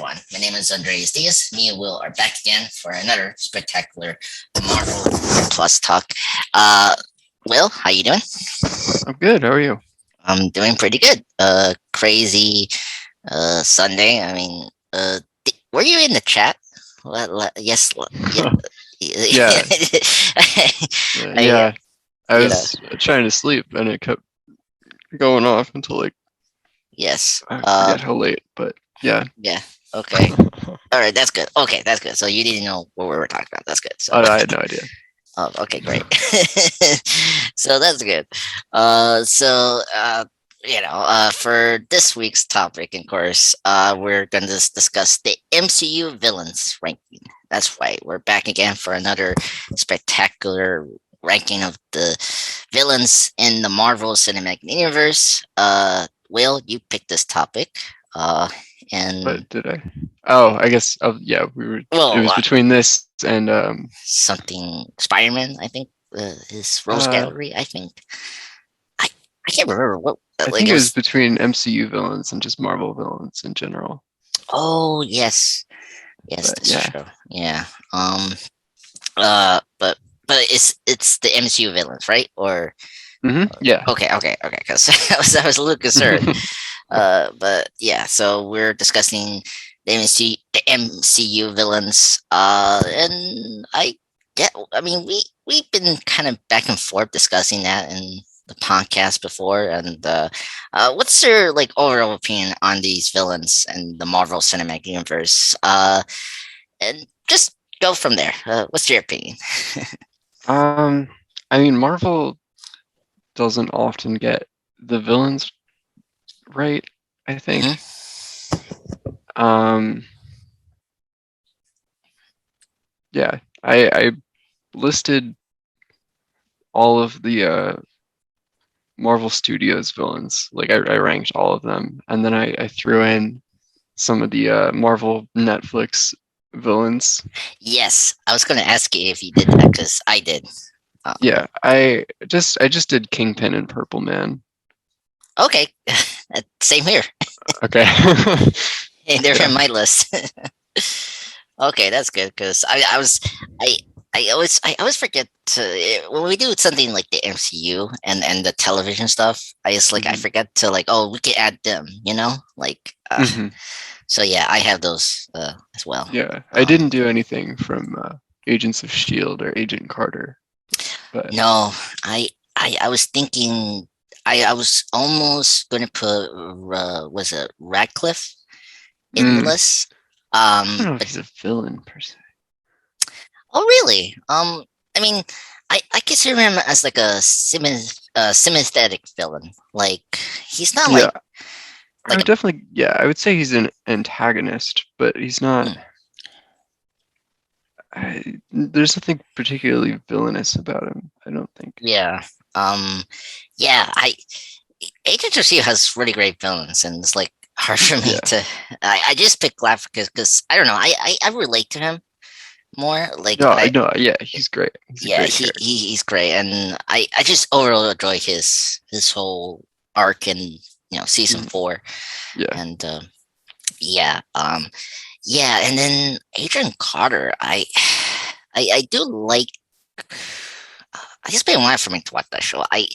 everyone. My name is Andreas Diaz. Me and Will are back again for another spectacular Marvel Plus talk. Uh, Will, how you doing? I'm good. How are you? I'm doing pretty good. Crazy Sunday. Were you in the chat? Yes. Yeah. Yeah, I, yeah. I you know. was trying to sleep and it kept going off until like Yes. I forget how late, but yeah. Yeah. Okay. All right. That's good. Okay, that's good. So you didn't know what we were talking about. That's good. So. I had no idea. Oh, okay, great. So that's good. For this week's topic, of course, we're going to discuss the MCU villains ranking. That's right. We're back again for another spectacular ranking of the villains in the Marvel Cinematic Universe. Will, you picked this topic. And But did I? Oh, I guess. Oh, yeah. It well, was between this and something Spider-Man, I think, his Rose uh, Gallery. I think I I can't remember what I like think it it was was. between MCU villains and just Marvel villains in general. Oh yes, yes, But that's yeah. true. Yeah. But it's the MCU villains, right? Or Yeah. okay. Because I was a little concerned. But yeah, so we're discussing the MCU villains. And I mean, we've been kind of back and forth discussing that in the podcast before. And what's your like overall opinion on these villains and the Marvel Cinematic Universe? And just go from there. What's your opinion? Um, I mean, Marvel doesn't often get the villains right, I think. Hmm. Um, yeah, I listed all of the Marvel Studios villains. Like I ranked all of them, and then I threw in some of the Marvel Netflix villains. Yes, I was going to ask you if you did that because I did. Uh, Yeah, I just did Kingpin and Purple Man. okay, same here. Okay. And they're in Yeah. my list. Okay, that's good because I I always forget to when we do something like the MCU and the television stuff. I hmm forget to like, oh, we can add them, hmm so yeah, I have those as well. Yeah, I Um, didn't do anything from Agents of Shield or Agent Carter, but no, I was thinking I was almost going to put was it Radcliffe in the mm, list. I don't know if But he's a villain per se. oh really? I mean, I consider him as like a sympathetic villain. Like he's not Yeah, I like would a definitely. Yeah, I would say he's an antagonist, but he's not. mm, There's nothing particularly villainous about him, I don't think. yeah. Um, yeah. I Agent of Shield has really great villains, and it's like hard for me Yeah. to. I just pick Laugh because I don't know. I relate to him more. Like No, I no, yeah, he's great. He's a yeah great character. he's great, and I just overall enjoy his whole arc in season Mhm. 4. Yeah. And yeah yeah, and then Adrian Carter, I do like. I just been a while for me to watch that show. I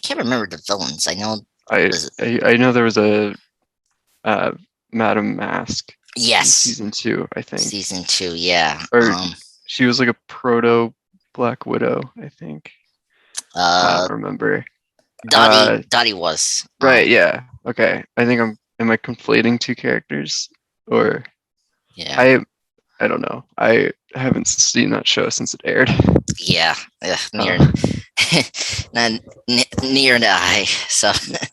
can't remember the villains. I know I, was I know there was a uh, Madame Mask in yes, season 2, I think, season 2. Yeah. or she was like a proto Black Widow, I think. I Uh don't remember. Dottie Uh, Dottie was right, yeah. Okay, I think Am I conflating two characters, or yeah. I? I don't know. I haven't seen that show since it aired. Yeah, near Uh, not near the eye. So yeah.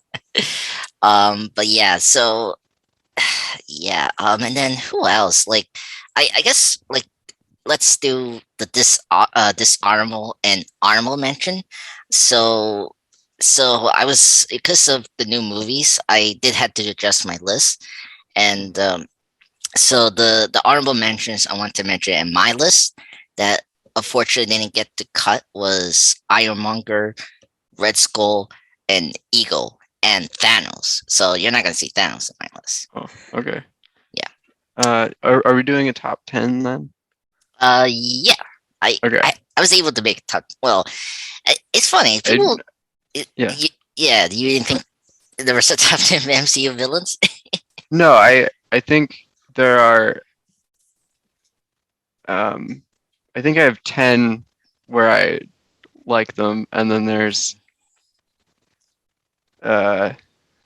but yeah, so yeah, and then who else? Like I guess like let's do the dishonorable and honorable mention. So I was, because of the new movies, I did have to adjust my list. And so the honorable mentions I want to mention in my list that unfortunately didn't get to cut was Ironmonger, Red Skull, and Eagle, and Thanos. So you're not gonna see Thanos in my list. Oh, okay. Yeah. Are we doing a top 10 then? Yeah, I, Okay. I was able to make a top. Well, it's funny. I, People, yeah. yeah, you didn't think there was a top 10 MCU villains? No, I think there are um I think I have 10 where I like them, and then there's uh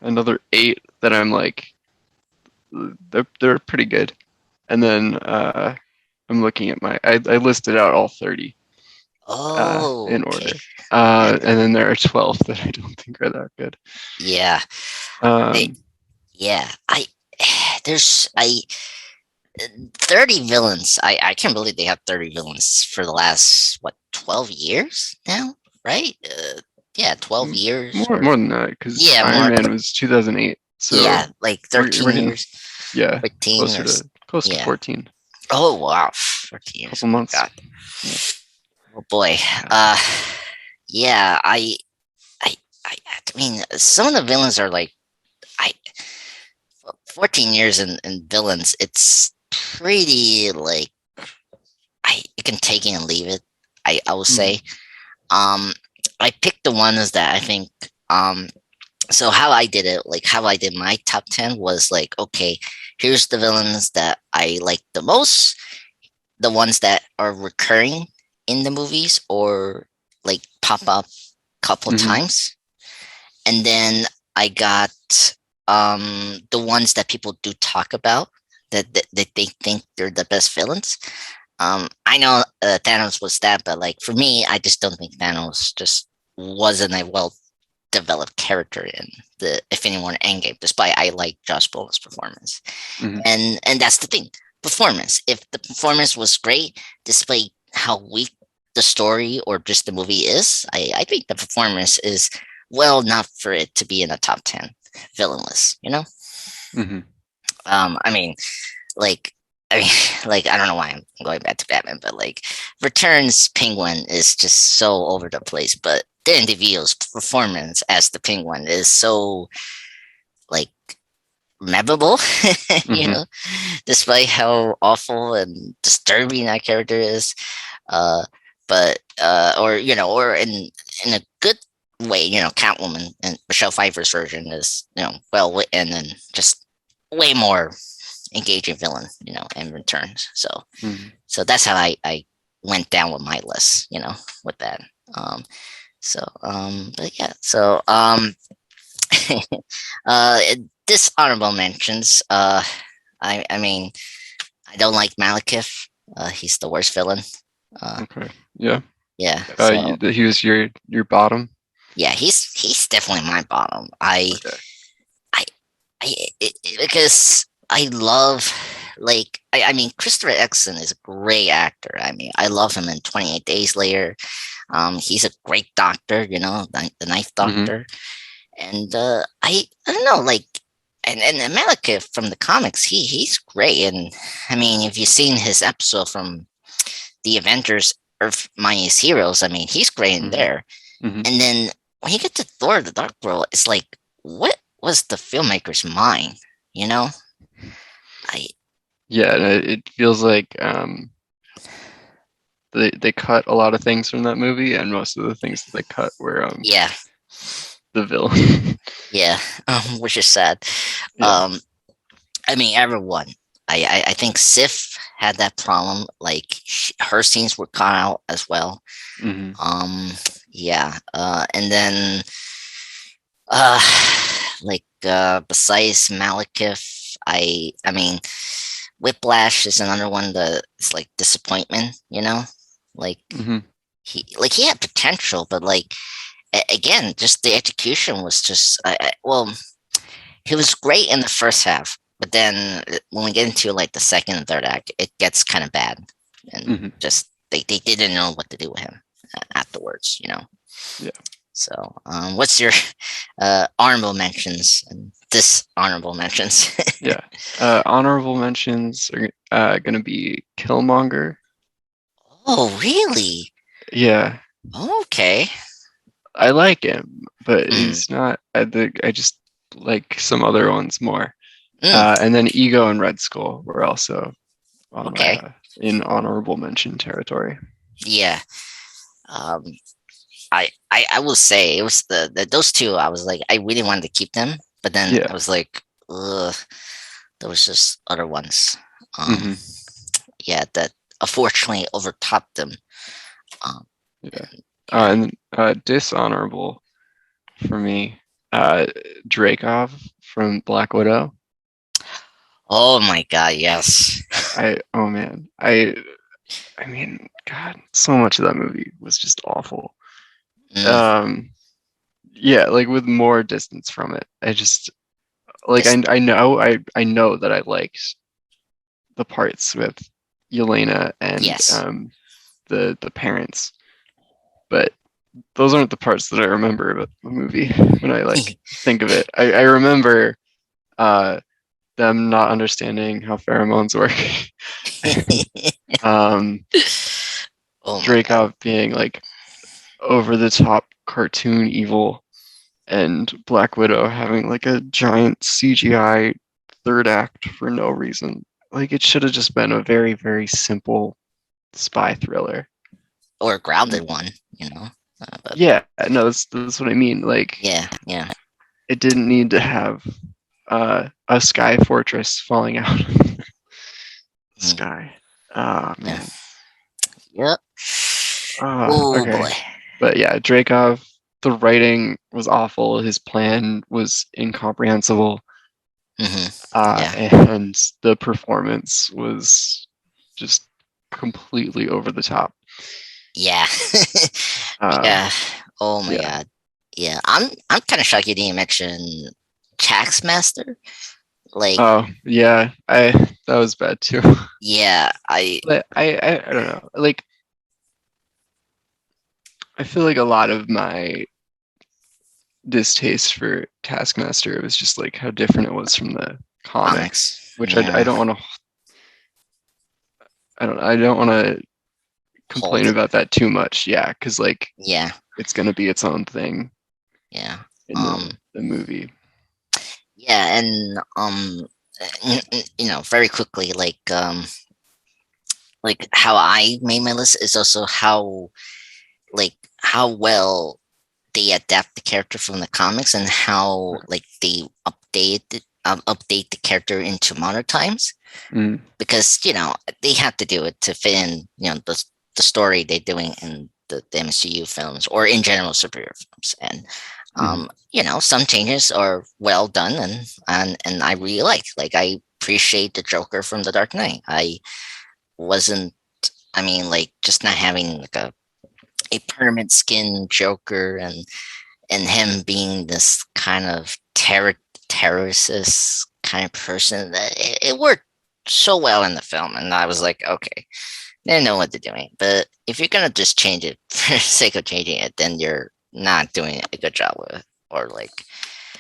another 8 that I'm like they're pretty good. And then I'm looking at I listed out all 30 Oh, in okay. order. Yeah, And then there are 12 that I don't think are that good. yeah, I, Um, yeah. There's I 30 villains. I can't believe they have 30 villains for the last what 12 years now, right? Yeah, 12 years or more than that, because yeah, Iron more. Man was 2008, so Yeah, like we're 13 getting years, yeah 15 close to yeah. 14, Oh wow, 14 years. couple Oh my months. god. Yeah. Oh boy. Uh, yeah. I, I mean, some of the villains are like I 14 years in villains. It's pretty like you can take it and leave it. I will Mhm. say. Um, I picked the ones that I think. So how I did it, like how I did my top 10 was like, okay, here's the villains that I like the most, the ones that are recurring in the movies or like pop up a couple Mhm. times, and then I got the ones that people do talk about that they think they're the best villains. I know Thanos was that, but like for me, I just don't think Thanos just wasn't a well developed character in the Infinity War Endgame, despite I like Josh Brolin's performance. Mhm. And that's the thing, performance. If the performance was great, despite how weak the story or just the movie is, I think the performance is well enough for it to be in the top 10 villain list. Mhm. I mean, like I mean, like I don't know why I'm going back to Batman, but like Returns Penguin is just so over the place. But Dan DeVito's performance as the Penguin is so like memorable, you Mhm. know, despite how awful and disturbing that character is. Uh, but or or in a good way, Catwoman and Michelle Pfeiffer's version is well written and just way more engaging villain, in returns. Mhm. So that's how I went down with my list, with that. Um, but yeah, uh, this honorable mentions. I mean, I don't like Malekith. He's the worst villain. Uh, Okay. Yeah. yeah. So He was your bottom. yeah, he's definitely my bottom. Okay. I, because I love I mean Christopher Eccleston is a great actor. I mean I love him in 28 Days Later. He's a great doctor, the Knife Mhm. Doctor, and I don't know and Malekith from the comics he's great, and I mean if you've seen his episode from the Avengers Earth Minus Heroes, I mean he's great in Mhm. there, Mhm. and then when you get to Thor: The Dark World, it's like what was the filmmaker's mind? You know, I Yeah, and it feels like they cut a lot of things from that movie, and most of the things that they cut were yeah, the villain. yeah, which is sad. Yeah. Um, I mean, everyone. I think Sif had that problem. Like her scenes were cut out as well. Hmm. Um, yeah. And then uh, besides Malekith, I mean, Whiplash is another one that it's like disappointment. Like Hmm. he had potential, but like again, just the execution was just well, he was great in the first half, but then when we get into like the second and third act, it gets kind of bad, and Hmm. just they didn't know what to do with him afterwards. Yeah. So, what's your honorable mentions and dishonorable mentions? Yeah. Honorable mentions are gonna be Killmonger. Oh, really? Yeah, Okay. I like him, but Mm, he's not. I just like some other ones more. Mm, And then Ego and Red Skull were also on my okay. in honorable mention territory. Yeah. Um, I will say it was those two. I was like, I really wanted to keep them, but then I Yeah. was like, ugh, there was just other ones. Um, Hmm. yeah, that unfortunately overtopped them. Um, Yeah. yeah. And dishonorable for me, Dreykov from Black Widow. Oh my God, yes. Oh man, I mean, God, so much of that movie was just awful. Mm, Um, yeah, like with more distance from it, I just like this, I know that I liked the parts with Yelena and yes. the parents, but those aren't the parts that I remember about the movie when I like think of it. I remember uh them not understanding how pheromones work. um Oh my God. Dreykov being like over the top cartoon evil and Black Widow having like a giant CGI third act for no reason. Like it should have just been a very, very simple spy thriller. Or a And grounded one, but yeah, no, that's what I mean. Like yeah, yeah. it didn't need to have a sky fortress falling out of the Mm, sky. Oh yeah. man. Yep. Oh Okay. boy. But yeah, Dreykov, the writing was awful. His plan was incomprehensible. Yeah. And the performance was just completely over the top. Yeah. Uh, Yeah. Oh my yeah. God. Yeah. I'm kind of shocked you didn't mention Taxmaster. Like, Oh, yeah. That was bad too. yeah, I But I don't know. Like I feel like a lot of my distaste for Taskmaster was just like how different it was from the comics, comics. which I Yeah. don't want to I don't want to complain Hold. about that too much. Yeah, because like Yeah. it's gonna be its own thing Yeah. in Um, the movie. yeah, and very quickly, like how I made my list is also how well they adapt the character from the comics and how like they update the character into modern times Mm, because they have to do it to fit in the story they're doing in the MCU films or in general superhero films and mm, some changes are well done and I really like I appreciate the Joker from The Dark Knight. I wasn't I mean like just not having like a permanent skin Joker and him being this kind of terrorist kind of person that it worked so well in the film and I was like okay they know what they're doing but if you're gonna just change it for the sake of changing it then you're not doing a good job with it or like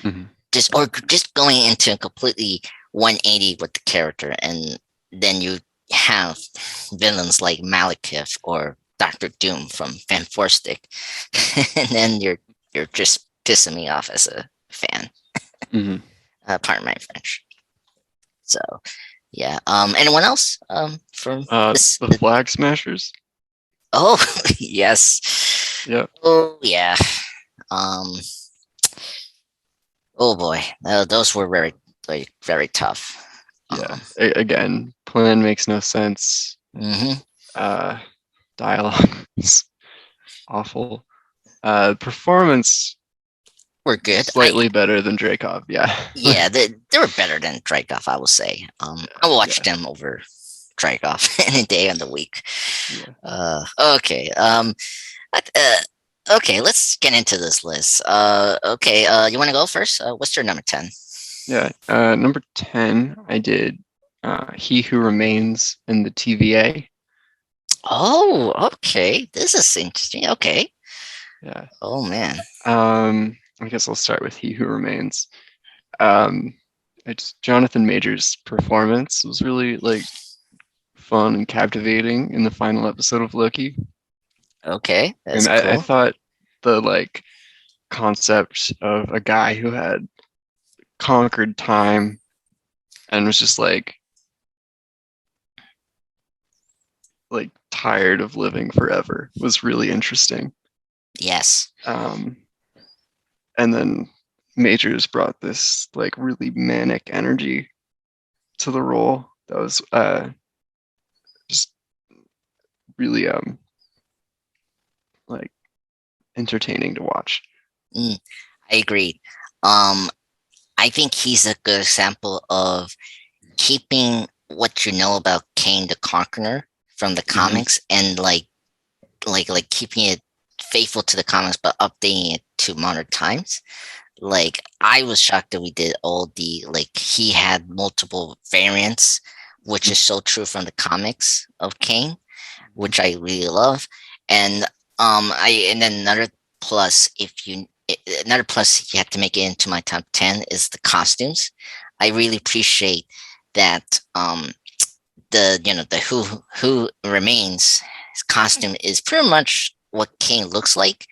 mm, just going into a completely 180 with the character and then you have villains like Malekith or Doctor Doom from Fantastic and then you're just pissing me off as a fan. mm. Pardon my French. So yeah. Anyone else? From this? The Flag Smashers. Oh yes. Yeah, Oh yeah. Um. Oh boy. Those were very like very tough. yeah. Um. Again, plan makes no sense. Hmm. Uh, Dialogue is awful. Performance We're good. slightly better than Dreykov. Yeah, Yeah. They were better than Dreykov. I will say. I will watch yeah, them over Dreykov any day of the week. yeah, Okay. Okay, let's get into this list. Okay, you want to go first? What's your number 10? yeah. Number 10, I did He Who Remains in the TVA. Oh, okay. This is interesting. Okay. Yeah. Oh man. I guess I'll start with He Who Remains. Um, it's Jonathan Majors' performance was really like fun and captivating in the final episode of Loki. Okay, that's And I cool. thought the like concept of a guy who had conquered time and was just like tired of living forever was really interesting. Yes. Um, and then Majors brought this like really manic energy to the role that was just really like entertaining to watch. Mm, I agree. Um, I think he's a good example of keeping what you know about Kane the Conqueror from the Hmm. comics and like keeping it faithful to the comics but updating it to modern times. Like I was shocked that we did all the like he had multiple variants, which is so true from the comics of Kane, which I really love. And and then plus if you another plus you have to make it into my top 10 is the costumes. I really appreciate that the the who remains his costume is pretty much what Kane looks like.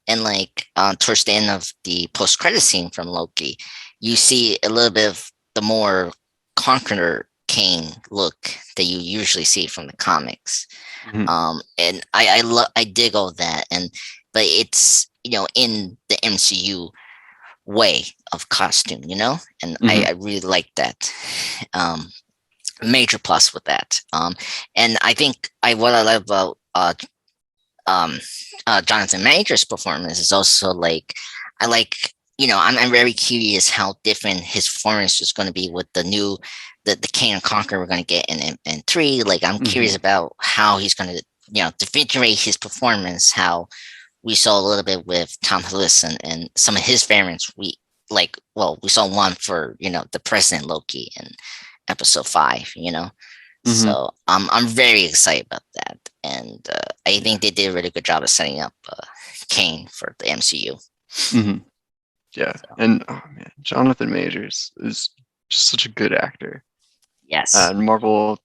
And like towards the end of the post credit scene from Loki, you see a little bit of the more conqueror Kane look that you usually see from the comics. Hmm. And I dig all that, and but it's in the MCU way of costume, and I Hmm. really like that. Um, Major plus with that. And I think what I love about um Jonathan Major's performance is also like I like I'm very curious how different his performance is going to be with the Kane and Conquer we're going to get in three. Like I'm curious Hmm. about how he's going to differentiate his performance. How we saw a little bit with Tom Hiddleston and some of his variants. We saw one for the President Loki in episode 5. Hmm. So I'm very excited about that, and I Yeah. think they did a really good job of setting up Kane for the MCU. Hmm. Yeah. So And oh man, Jonathan Majors is just such a good actor. yes, And Marvel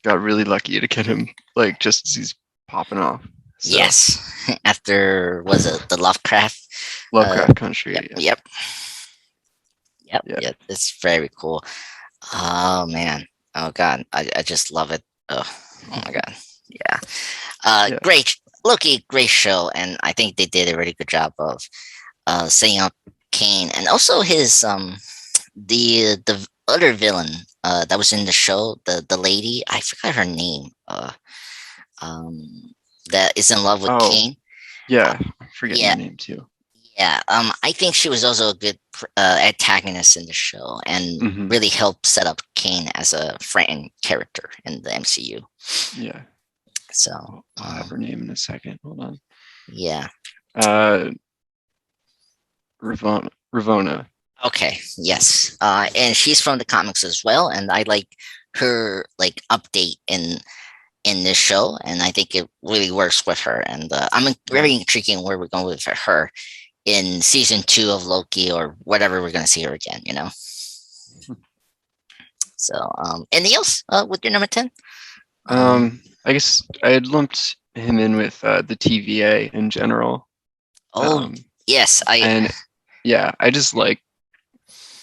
got really lucky to get him like just as he's popping off. So yes. After was it the Lovecraft? Lovecraft Yep, Country, yeah. yep, yep, Yeah. yep. It's very cool. Oh man, oh god, I just love it. Oh my god, yeah. Yeah. Great Loki, great show, and I think they did a really good job of setting up Kane and also his the other villain that was in the show, the lady, I forgot her name, um that is in love with Oh, Kane. Uh, yeah. I'm forgetting yeah, her name too. yeah. I think she was also a good antagonist in the show and Hmm. really helped set up Kane as a frightened character in the MCU. Yeah. So I'll have her name in a second. Hold on. yeah. Uh, Ravona. Okay, yes. And she's from the comics as well, and I like her like update in this show, and I think it really works with her. And I'm very Mhm. intriguing where we're going with her in season 2 of Loki or whatever we're going to see her again. So, anything else with your number 10? I guess I had lumped him in with the TVA in general. Oh Um, yes, I and yeah, I just like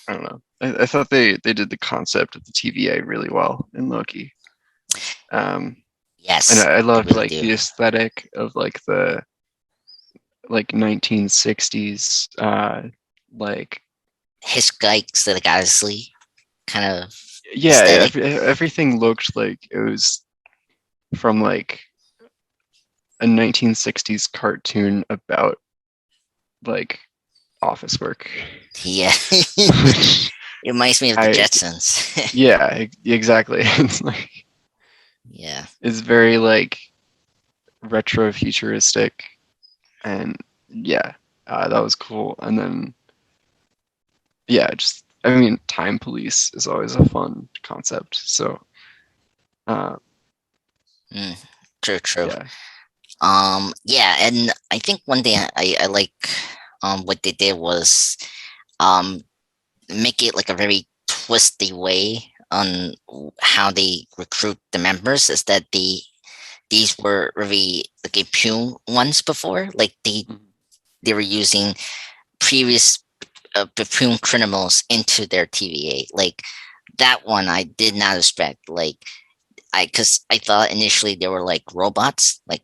I don't know. I thought they did the concept of the TVA really well in Loki. Um, and yes, I I loved really like do. the aesthetic of like the like 1960s like His Geiks like honestly kind of yeah, aesthetic. everything looked like it was from like a 1960s cartoon about like office work. Yeah, Which it reminds me of the I Jetsons. yeah, exactly. It's like Yeah. it's very like retro futuristic and yeah, that was cool. And then yeah, just I mean, time police is always a fun concept. So uh, Mm, true, true. yeah. Yeah, and I think one thing I like what they did was um make it like a very twisty way on how they recruit the members is that these were really like impune ones before. Like Mhm. they were using previous impune criminals into their TVA. Like that one I did not expect. Like because I thought initially they were like robots, like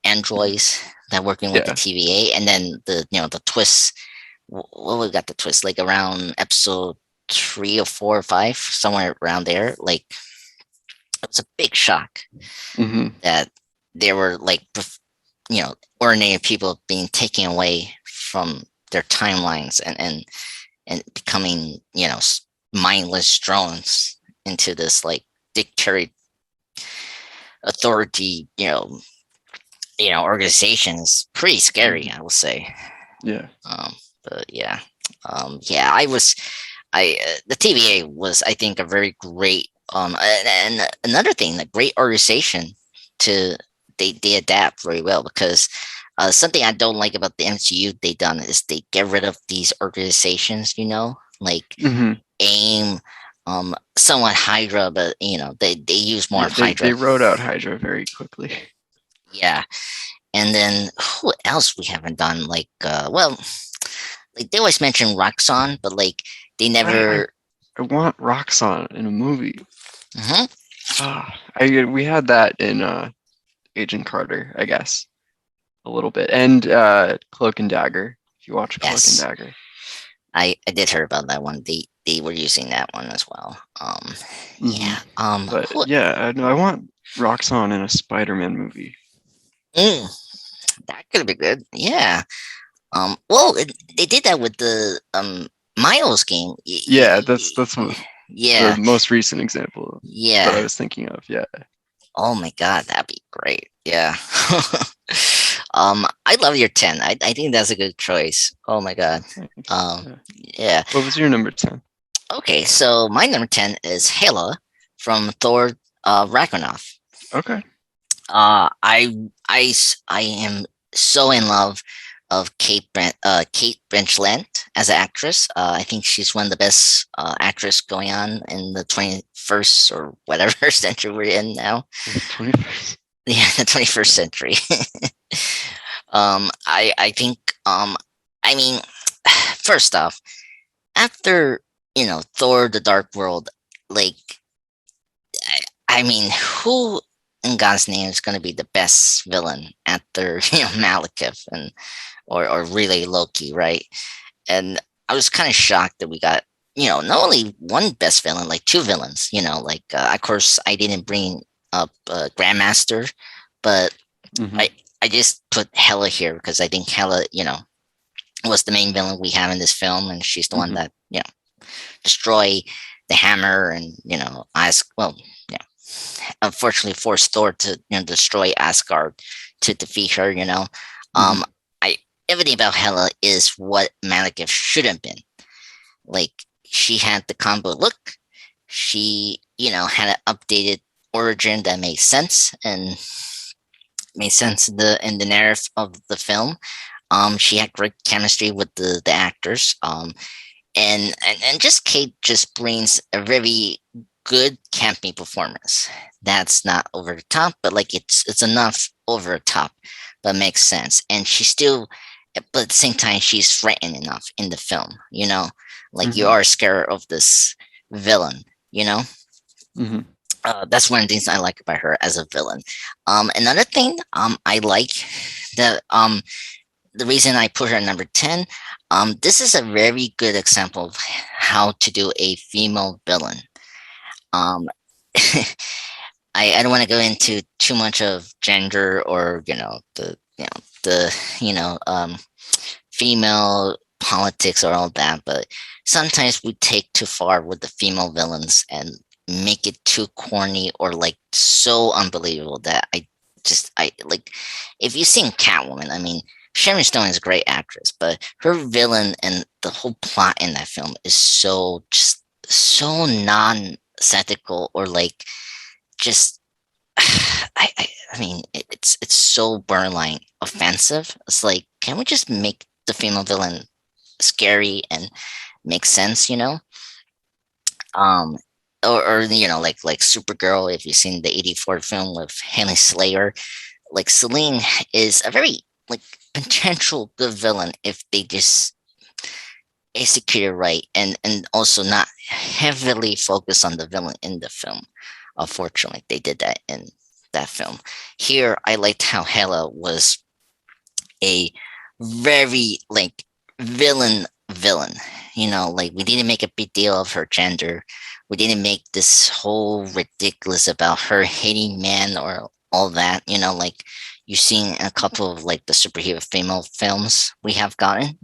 Mhm. androids that working with the Yeah. TVA, and then the twist. What we got the twist like around episode 3 or 4 or 5, somewhere around there. Like it was a big shock Hmm. that they were like ordinary people being taken away from their timelines and becoming mindless drones into this like dictatorial authority organization is pretty scary, Hmm. I will say. Yeah. um but yeah, yeah, the TVA was, I think, a very great and another thing, a great organization to they adapt very well because something I don't like about the MCU they done is they get rid of these organizations, like Hmm. AIM, somewhat Hydra, but they use more Yeah. of They Hydra. wrote out Hydra very quickly. Yeah, and then who else we haven't done? Like, well, like they always mention Roxxon, but like they I I, never. I want Roxxon in a movie. Mhm. I we had that in Agent Carter, I guess, a little bit, and Cloak and Dagger. If you watch Cloak and Yes, Dagger. I did hear about that one. They were using that one as well. Hmm. Yeah. But Who, yeah, no, I want Roxxon in a Spider-Man movie. mm, that could be good. Yeah. Well, they did that with the Miles game. Yeah, that's the Yeah. most recent example that I Yeah. was thinking of. Yeah. Oh my god, that'd be great. Yeah. I love your 10. I think that's a good choice. Oh my god. Thanks. Um, Yeah. yeah. What was your number 10? Okay, so my number 10 is Hela from Thor Ragnarok. Okay. I am so in love of Kate Blanchett as an actress. I think she's one of the best actress going on in the 21st or whatever century we're in now. The 21st. Yeah, the 21st Yeah. century. I think I mean, first off, after Thor: The Dark World, like I mean, who in God's name is going to be the best villain after Malekith and or really Loki, right? And I was kind of shocked that we got not only one best villain, like two villains. Like of course I didn't bring up Grandmaster, but Hmm. I I just put Hela here because I think Hela was the main villain we have in this film, and she's the one Hmm. that destroy the hammer and ask well unfortunately forced Thor to destroy Asgard to defeat her. Hmm. Um, I everything about Hela is what Malekith should have been. Like she had the combo look. She had an updated origin that made sense and made sense in the narrative of the film. She had great chemistry with the actors. And just Kate just brings a very good camping performance. That's not over the top, but like it's enough over the top, but makes sense. And she still, but at the same time, she's frightened enough in the film. Like you Hmm. are scared of this villain. You know, Hmm. that's one of the things I like about her as a villain. Another thing, I like that the reason I put her at number 10, this is a very good example of how to do a female villain. Um, I don't want to go into too much of gender or the female politics or all that, but sometimes we take too far with the female villains and make it too corny or like so unbelievable that I like. If you've seen Catwoman, I mean, Sharon Stone is a great actress, but her villain and the whole plot in that film is so nonsensical or like just I mean it's so borderline offensive. It's like, can we just make the female villain scary and make sense, um or like Supergirl, if you've seen the 84 film with Haley Slayer, like Celine is a very like potential good villain if they just execute it right and also not heavily focus on the villain in the film. Unfortunately, they did that in that film. Here, I liked how Hela was a very like villain. Like we didn't make a big deal of her gender. We didn't make this whole ridiculous about her hating men or all that. Like you've seen a couple of like the superhero female films we have gotten.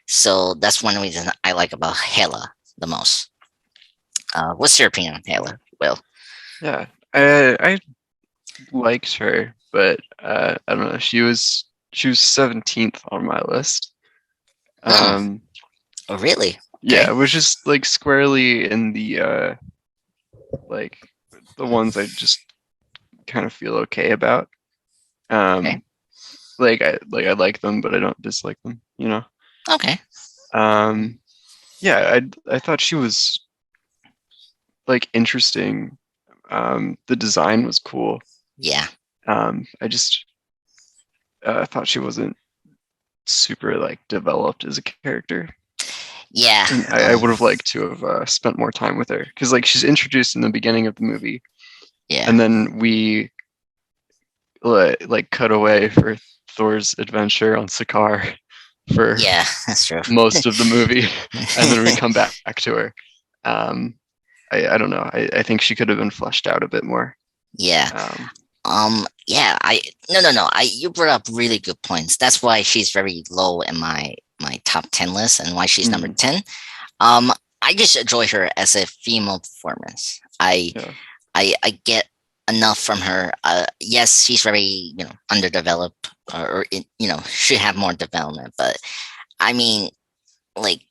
So that's one reason I like about Hela the most. What's your opinion on Hela, Will? Yeah, I liked her, but I don't know. She was 17th on my list. Hmm. Um, Oh, really? yeah, Okay. it was just like squarely in the like the ones I just kind of feel okay about. Okay. Um, I like them, but I don't dislike them, you know. Okay. Um, yeah, I thought she was like interesting. The design was cool. Yeah. I just thought she wasn't super like developed as a character, Yeah. and I would have liked to have spent more time with her because like she's introduced in the beginning of the movie, Yeah. and then we like cut away for Thor's adventure on Sakaar for Yeah. That's true. most of the movie, and then we come back to her. Um, I don't know. I think she could have been fleshed out a bit more. Yeah. Um, Yeah, no. You brought up really good points. That's why she's very low in my top 10 list and why she's number mhm, 10. Um, I just enjoy her as a female performance. yeah, I get enough from her. Yes, she's very, underdeveloped or should have more development, but I mean, like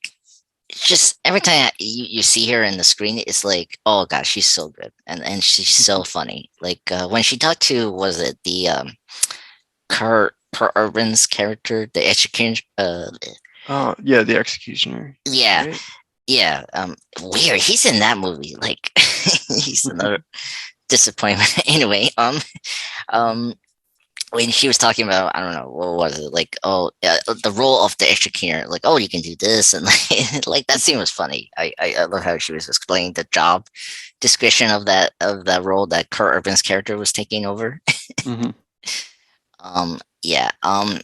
just every time you see her in the screen, it's like, oh gosh, she's so good, and she's so funny. Like when she talked to, was it the Kurt Urban's character, the education? oh yeah, the Executioner, Yeah, right? yeah. Weird. He's in that movie. Like he's another disappointment. Anyway, um, when she was talking about, I don't know, what was it, like, oh, the role of the executioner, like, oh, you can do this, and like that scene was funny. I love how she was explaining the job description of that role that Kurt Urban's character was taking over. Hmm. Yeah. And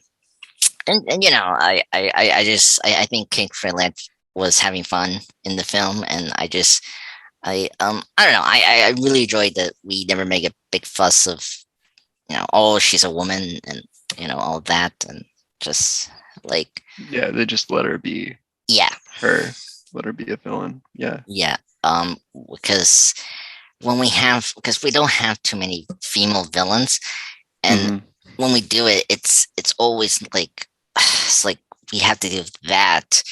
I think King Freeland was having fun in the film, and I don't know, I really enjoyed that we never make a big fuss of oh, she's a woman and all that, and just like, Yeah, they just let her be yeah, her, let her be a villain. Yeah. yeah. Because because we don't have too many female villains, and Hmm. when we do it, it's always like it's like we have to do that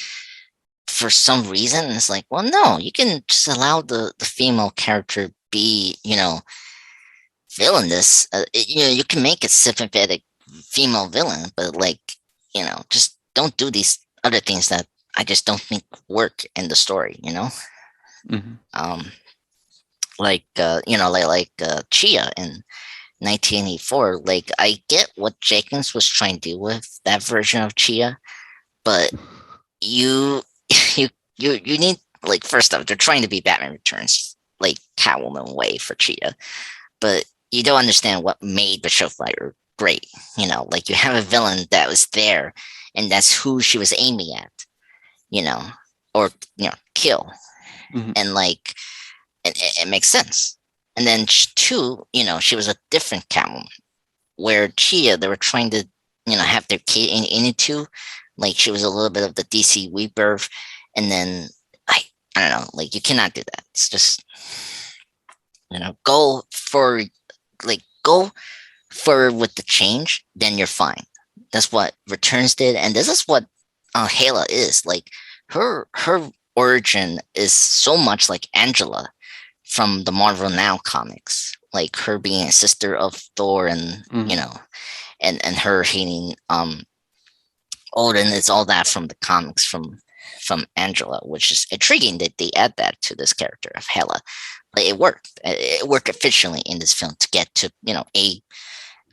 for some reason. It's like, well, no, you can just allow the female character be villainous. You can make a sympathetic female villain, but like, just don't do these other things that I just don't think work in the story. Hmm. Um, like Chia in 1984. Like, I get what Jenkins was trying to do with that version of Chia, but you, you need, like, first off, they're trying to be Batman Returns, like Catwoman way for Chia, but you don't understand what made the show fighter great. Like you have a villain that was there, and that's who she was aiming at. You know, or kill, Hmm. and like it makes sense. And then two, she was a different Catwoman, where Chia they were trying to have their kid into, like she was a little bit of the DC rebirth, and then I don't know, like you cannot do that. It's just go for go forward with the change, then you're fine. That's what Returns did, and this is what Hela is. Like her origin is so much like Angela from the Marvel Now comics, like her being a sister of Thor, and Hmm. and her hating Odin. It's all that from the comics from Angela, which is intriguing that they add that to this character of Hela. But it worked. It worked efficiently in this film to get to a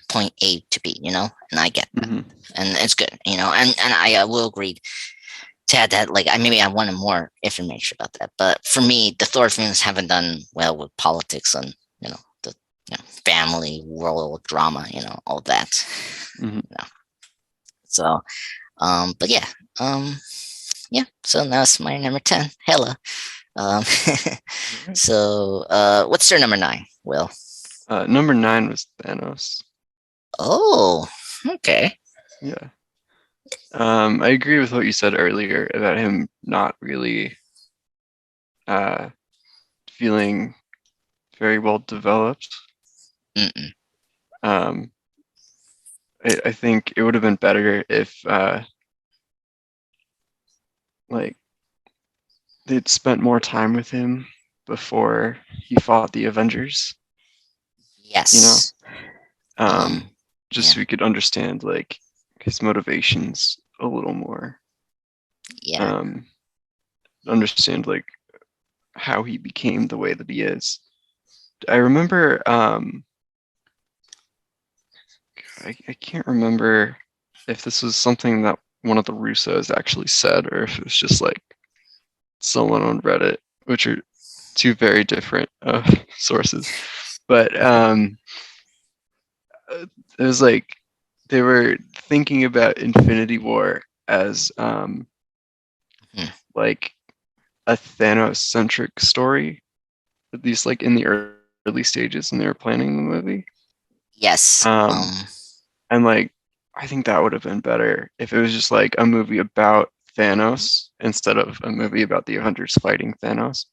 point A to B, and I get that, Hmm. and it's good, and I will agree. to add that, like, I maybe I wanted more information about that. But for me, the Thor films haven't done well with politics and the family world drama, all that. Mhm. You know. So, but yeah, um, yeah. So now it's my number 10. Hella. Um, All right. so, what's your number nine, Will? Number 9 was Thanos. Oh, okay. Yeah. I agree with what you said earlier about him not really uh, feeling very well developed. Mm-mm. Um, I think it would have been better if like they'd spent more time with him before he fought the Avengers, you know, Yes. um, Um, just yeah, so we could understand like his motivations a little more, yeah. um, understand like how he became the way that he is. I remember, I can't remember if this was something that one of the Russos actually said, or if it was just like someone on Reddit, which are two very different sources. But it was like they were thinking about Infinity War as Hmm. like a Thanos centric story, at least like in the early stages when they were planning the movie. Yes. Um, and like I think that would have been better if it was just like a movie about Thanos instead of a movie about the Avengers fighting Thanos.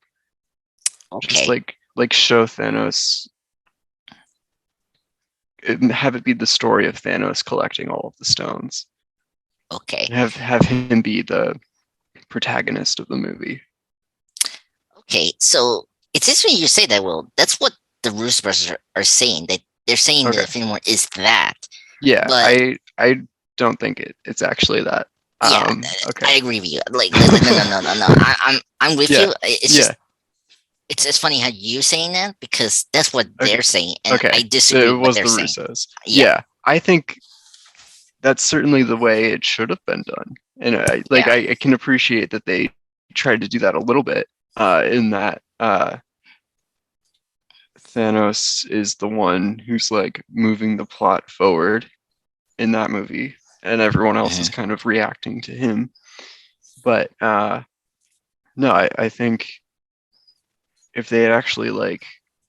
Just Okay. like show Thanos, have it be the story of Thanos collecting all of the stones. Okay. Have him be the protagonist of the movie. Okay. So it's interesting you say that, Will. That's what the Roosters are saying. They're saying that Okay. Infinity War is that. Yeah, But I don't think it's actually that. yeah, Okay. I agree with you. Like, no, no, no, no, no. I'm with Yeah. you. It's Yeah. just it's funny how you saying that because that's what Okay. they're saying, and I Okay. disagree It with what was they're the saying. Russos. Yeah, Yeah. I think that's certainly the way it should have been done. And yeah, I can appreciate that they tried to do that a little bit in that Thanos is the one who's like moving the plot forward in that movie, and everyone else is hmm kind of reacting to him. But no, I think if they had actually like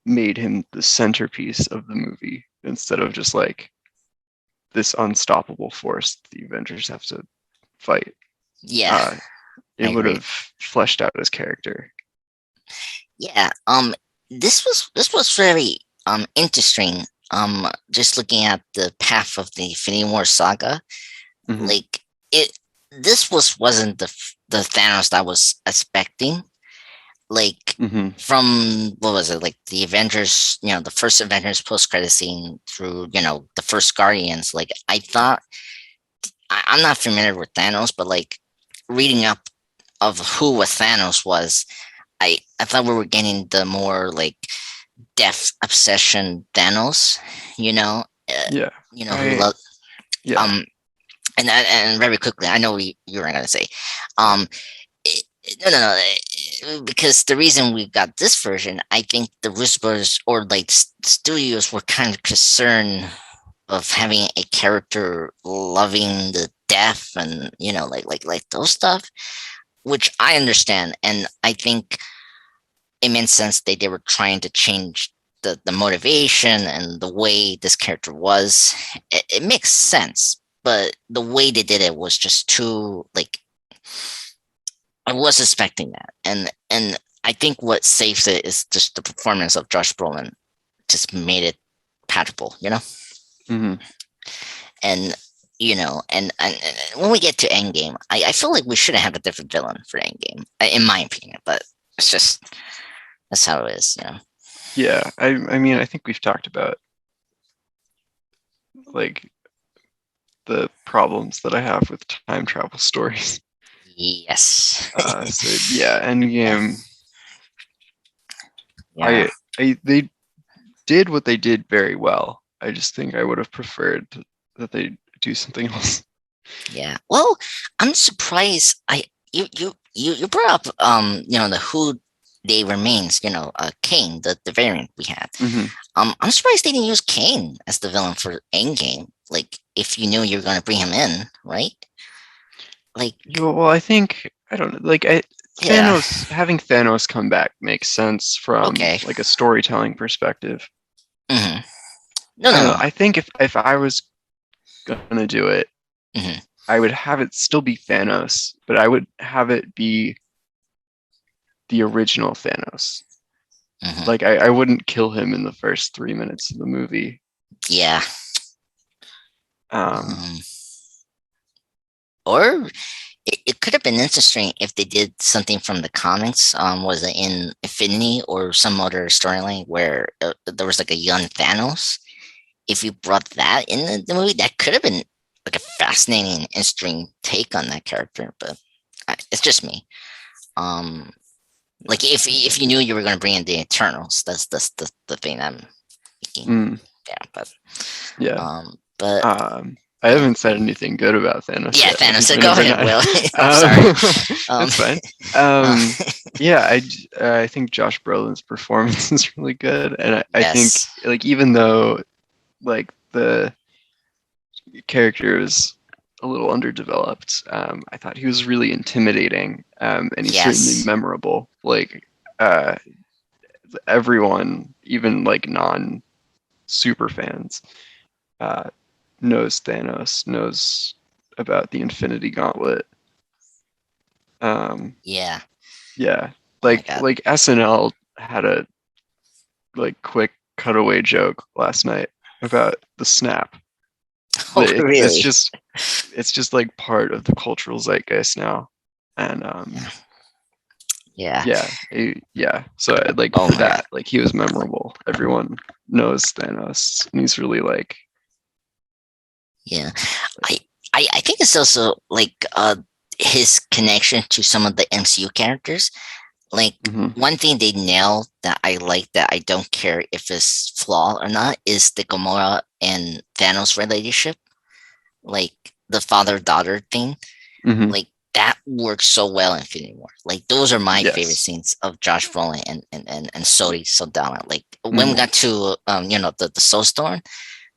made him the centerpiece of the movie instead of just like this unstoppable force the Avengers have to fight, yeah. uh, it I would agree. have fleshed out his character. Yeah. This was very interesting. Just looking at the path of the Infinity War saga, Hmm. like it. This wasn't the Thanos that I was expecting. Like Hmm. from what was it, like the Avengers, the first Avengers post credit scene through the first Guardians. Like I thought, I'm not familiar with Thanos, but like reading up of who what Thanos was, I thought we were getting the more like death obsession Thanos, you know, uh, Yeah, who I loved yeah. um and very quickly, I know you were gonna say, um no, no, no. Because the reason we got this version, I think the Whispers or like studios were kind of concerned of having a character loving the death and like those stuff, which I understand, and I think it made sense that they were trying to change the motivation and the way this character was. It makes sense, but the way they did it was just too like I was expecting that, and I think what saves it is just the performance of Josh Brolin. Just made it palatable, Hmm. and and when we get to Endgame, I feel like we should have a different villain for Endgame, in my opinion. But it's just that's how it is. Yeah, I mean I think we've talked about like the problems that I have with time travel stories. Yes. So yeah, Yeah. Endgame. Yeah. I they did what they did very well. I just think I would have preferred that they do something else. Yeah. Well, I'm surprised. you brought up the who they remains, Kane, the variant we had. Hmm. I'm surprised they didn't use Kane as the villain for Endgame. Like, if you knew you were gonna bring him in, right? Like, Well, I think I don't know. yeah, Thanos having Thanos come back makes sense from okay. like a storytelling perspective. hmm No, I no, don't know. no. I think if I was gonna do it, hmm I would have it still be Thanos, but I would have it be the original Thanos. hmm Like I wouldn't kill him in the first 3 minutes of the movie. Yeah. Um, Um, or it could have been interesting if they did something from the comics. Was it in Infinity or some other storyline where there was like a young Thanos? If you brought that in the movie, that could have been like a fascinating, interesting take on that character. But it's just me. Um, like, if you knew you were going to bring in the Eternals, that's the thing I'm thinking. mm, Yeah, yeah. but I yeah, haven't said anything good about Thanos yeah, yet. I Thanos. think So we're go number ahead, nine. Will. I'm Um, sorry. Um, that's fine. uh, Yeah, I think Josh Brolin's performance is really good, and I think yes, like even though like the character is a little underdeveloped, I thought he was really intimidating, and he's certainly yes, memorable. Like uh, everyone, even like non super fans, uh, knows Thanos, knows about the Infinity Gauntlet. Um, yeah. yeah, Oh my god. like SNL had a like quick cutaway joke last night about the snap. Oh It's really? just like part of the cultural zeitgeist now, and Yeah. Yeah. yeah. So like Oh for my god. that, like he was memorable. Everyone knows Thanos, and he's really Yeah. I I think it's also like his connection to some of the MCU characters. Like, mhm, one thing they nail that I like, that I don't care if it's flawed or not, is the Gamora and Thanos relationship. Like, the father daughter thing. mhm, Like, that works so well in Infinity War. Like, those are my favorite yes, scenes of Josh Brolin and Sodi Saldana. Like, when we mhm, got to the Soul Stone,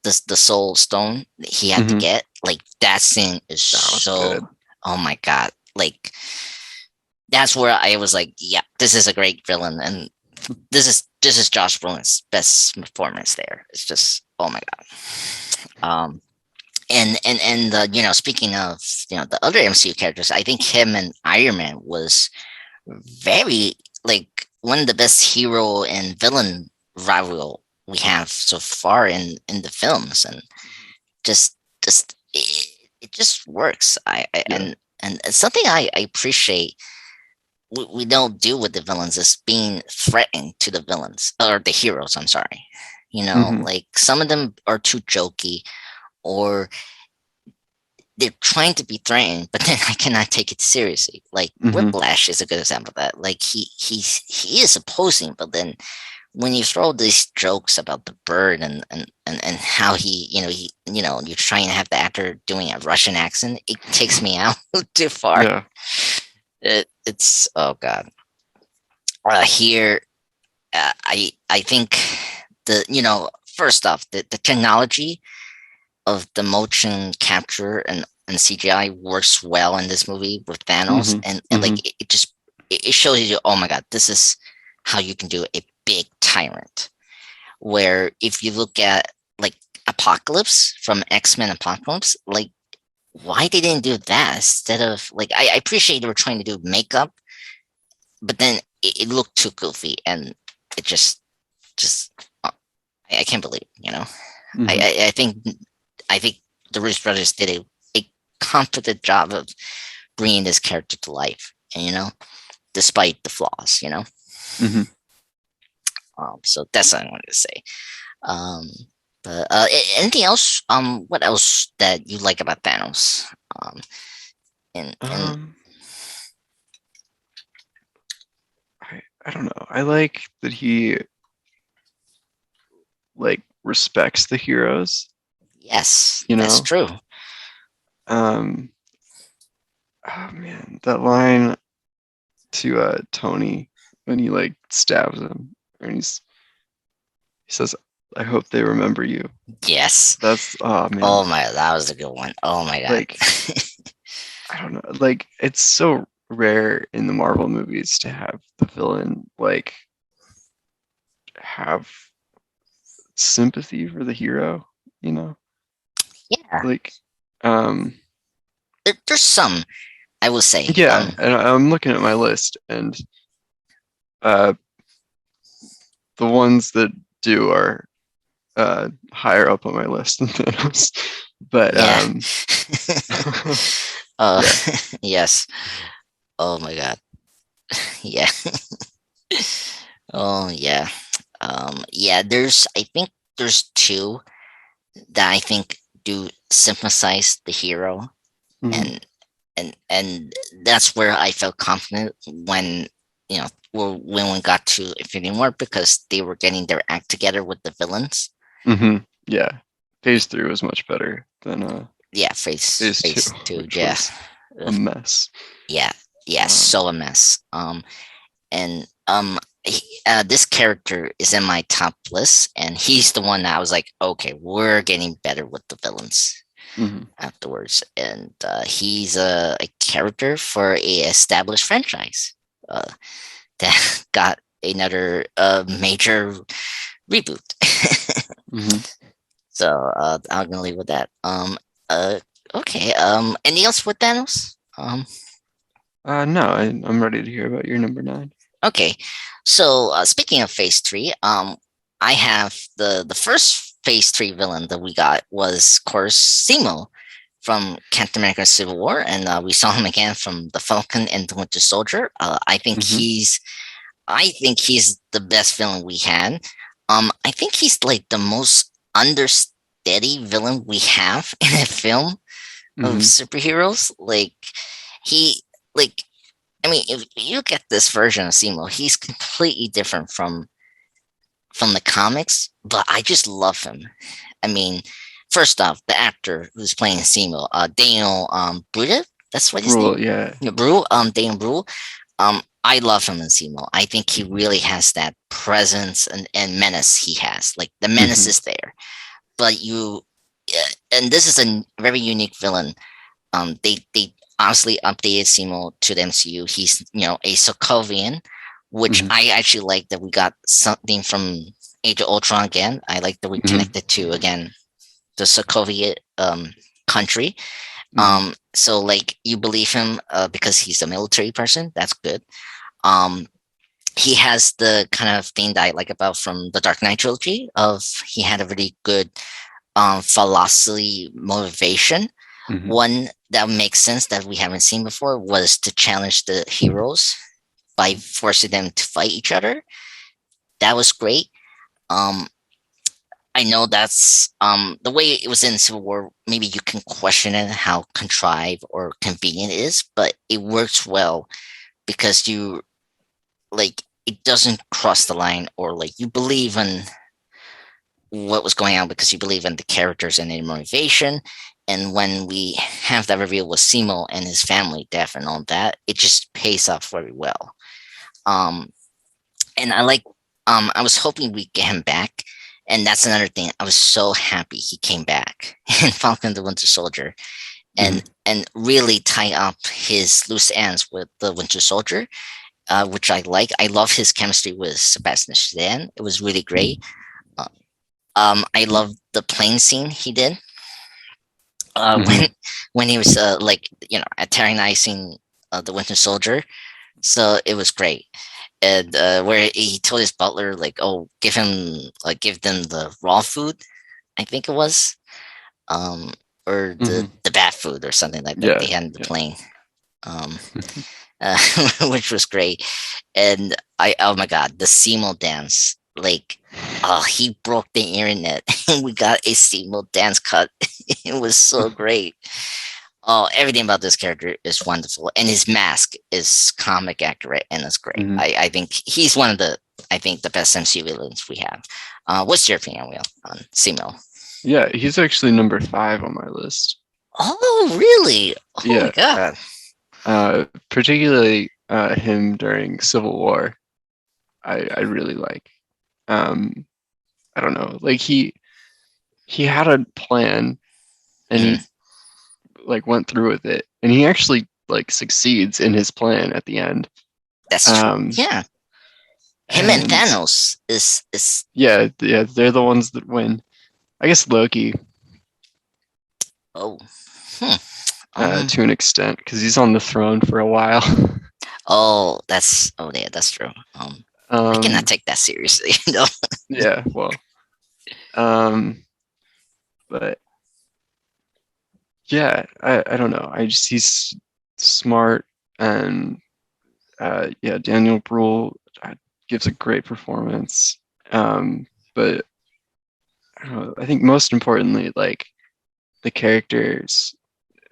the Soul Stone that he had to mhm. get, like, that scene is That was so, good. oh my god. Like, that's where I was like, yeah, this is a great villain, and this is Josh Brolin's best performance there. It's just, oh my god. And speaking of the other MCU characters, I think him and Iron Man was very, like, one of the best hero and villain rival we have so far in the films, and just it just works. Yeah. And it's something I appreciate. We don't do with the villains is being threatened to the villains or the heroes. I'm sorry. Hmm. Like, some of them are too jokey, or they're trying to be threatened, but then I cannot take it seriously. Like, Hmm. Whiplash is a good example of that. Like, he is opposing, but then when you throw these jokes about the bird, and how you're trying to have the actor doing a Russian accent, it takes me out too far. Yeah. It's, oh god. Here, I think first off, the technology of the motion capture and CGI works well in this movie with Thanos, Hmm. and Hmm. like, it shows you, oh my god, this is how you can do a big tyrant. Where, if you look at, like, Apocalypse from X-Men Apocalypse, like, why they didn't do that instead of, like, I appreciate they were trying to do makeup, but then it looked too goofy, and it just I can't believe, I, Hmm. I I think I think the Russo brothers did a competent job of bringing this character to life, and despite the flaws, Hmm. so that's what I wanted to say. Um, but anything else? What else that you like about Thanos? Um, and Um, I don't know. I like that he like respects the heroes, yes, you that's know? true. Um, oh man, that line to Tony when he like stabs him, and he says, "I hope they remember you." Yes. That's oh Oh man, my, that was a good one. Oh my god. like I don't know, like it's so rare in the Marvel movies to have the villain like have sympathy for the hero, you know? Yeah. Like, um, There's some, I will say. yeah, and I'm looking at my list, and uh, the ones that do are higher up on my list than Thanos. But Yeah. uh yeah. yes. Oh my god. Yeah. Oh yeah. Yeah, I think there's two that I think do sympathize the hero, Hmm. and and that's where I felt confident when when we got to Infinity War, because they were getting their act together with the villains. Hmm. Yeah. Phase 3 was much better than Yeah, phase Phase 2, phase two. which Yeah. was a Ugh. mess. Yeah, yeah, Um, so a mess. And this character is in my top list, and he's the one that I was like, okay, we're getting better with the villains mhm. afterwards. And he's a character for a established franchise uh, that got another major reboot. Hmm. So I'm gonna leave with that. Uh, okay. Anything else with Thanos? No, I'm ready to hear about your number 9. Okay. So speaking of Phase Three, I have the first Phase Three villain that we got was, of course, Simo from Captain America: Civil War, and we saw him again from the Falcon and the Winter Soldier. Hmm. I think he's the best villain we had. I think he's like the most understeady villain we have in a film of Hmm. superheroes. He, like, I mean, if you look at this version of Simo, he's completely different from the comics, but I just love him. I mean, first off, the actor who's playing Simo, Daniel Bruder, that's what his name, Rule, yeah. yeah, Brule, Daniel Brule. I love him in Simo. I think he really has that presence and menace he has. Like the menace Hmm. is there, but and this is a very unique villain. They honestly updated Simo to the MCU. He's a Sokovian, which Hmm. I actually like that we got something from Age of Ultron again. I like that we Hmm. connected to again the Sokovian country. Hmm. So like you believe him because he's a military person. That's good. Um, he has the kind of thing that I like about from the Dark Knight trilogy of he had a really good philosophy motivation. Hmm. One that makes sense that we haven't seen before was to challenge the heroes by forcing them to fight each other. That was great. Um, I know that's the way it was in Civil War. Maybe you can question it how contrived or convenient it is, but it works well because it doesn't cross the line, or like you believe in what was going on because you believe in the characters and their motivation. And when we have that reveal with Simo and his family death and all that, it just pays off very well. Um, and I was hoping we'd get him back. And that's another thing. I was so happy he came back in Falcon the Winter Soldier, Hmm. and really tie up his loose ends with the Winter Soldier, which I like. I love his chemistry with Sebastian Stan. It was really great. Uh, I love the plane scene he did Hmm. when he was antagonizing the Winter Soldier. So it was great. And where he told his butler like, "Oh, give them the raw food," I think it was, um, or Hmm. the bad food or something like that they Yeah, had in the yeah. plane, um, uh, which was great. And oh my god, the Seymour dance, like, oh, he broke the internet, and we got a Seymour dance cut. It was so great. Oh, everything about this character is wonderful, and his mask is comic accurate, and it's great. Hmm. I think he's one of the best MCU villains we have. What's your opinion, Will, on Simo? Yeah, he's actually number 5 on my list. Oh, really? Oh my Yeah, god! Particularly him during Civil War. I really like. Um, I don't know, like he had a plan and Hmm. he like went through with it, and he actually like succeeds in his plan at the end. That's true. Um, Yeah, him and and Thanos is yeah, they're the ones that win. I guess Loki, oh, hmm. to an extent, because he's on the throne for a while. Oh, that's oh yeah, that's true. I cannot um, take that seriously. No. yeah, well, um, but yeah, I don't know. I just he's smart and yeah, Daniel Bruhl gives a great performance. But I don't know, I think most importantly, like the characters'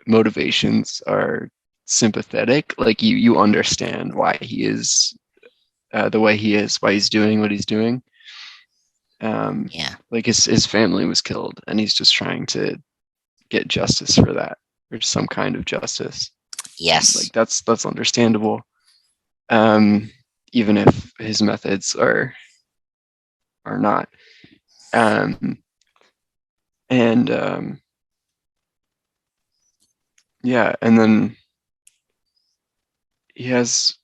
motivations are sympathetic. Like you understand why he is the way he is, why he's doing what he's doing. Um, Yeah. like his family was killed, and he's just trying to get justice for that, or some kind of justice. And Yes. like that's understandable. Um, even if his methods are not. Um, and yeah, and then he has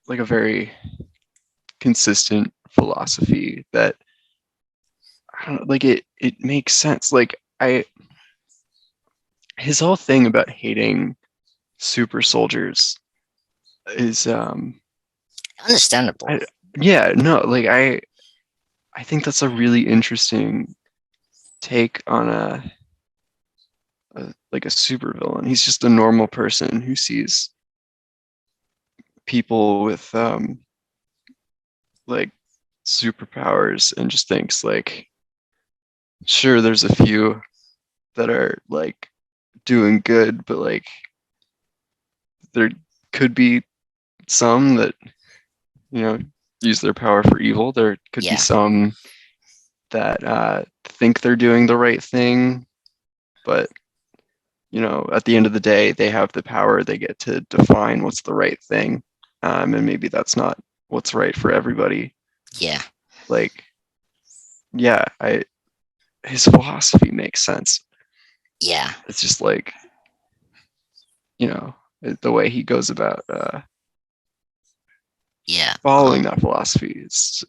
like a very consistent philosophy that I don't know, like it makes sense. Like I his whole thing about hating super soldiers is Understandable. I yeah, no, like I think that's a really interesting take on a like a supervillain. He's just a normal person who sees people with like superpowers and just thinks like sure there's a few that are like doing good, but like there could be some that, you know, use their power for evil. There could be Yeah. some that think they're doing the right thing, but you know, at the end of the day, they have the power. They get to define what's the right thing, and maybe that's not what's right for everybody. Yeah. Like, yeah, I his philosophy makes sense. Yeah. It's just like, you know, the way he goes about Yeah. following that philosophy is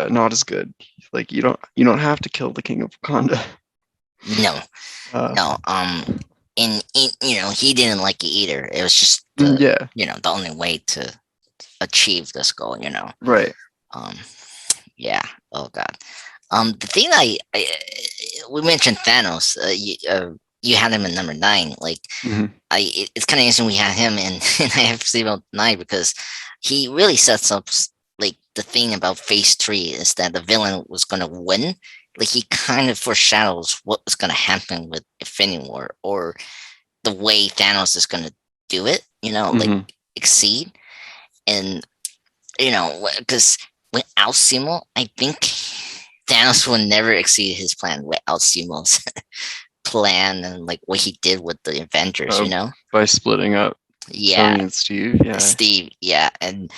not as good. Like you don't have to kill the king of Wakanda. No. Uh, No. And he didn't like it either. It was just the yeah, the only way to achieve this goal. right. Um. Yeah. Oh God. The thing I we mentioned Thanos. You had him at number 9. Like Hmm. it's kind of interesting we had him in in IFC about 9 because he really sets up like the thing about Phase 3 is that the villain was gonna win. Like he kind of foreshadows what was gonna happen with Infinity War or the way Thanos is gonna do it. Like Hmm. exceed and because without Simo, I think Thanos will never exceed his plan without Simo's plan and like what he did with the Avengers. By splitting up Yeah, Tony and Steve. Yeah. Steve. Yeah, and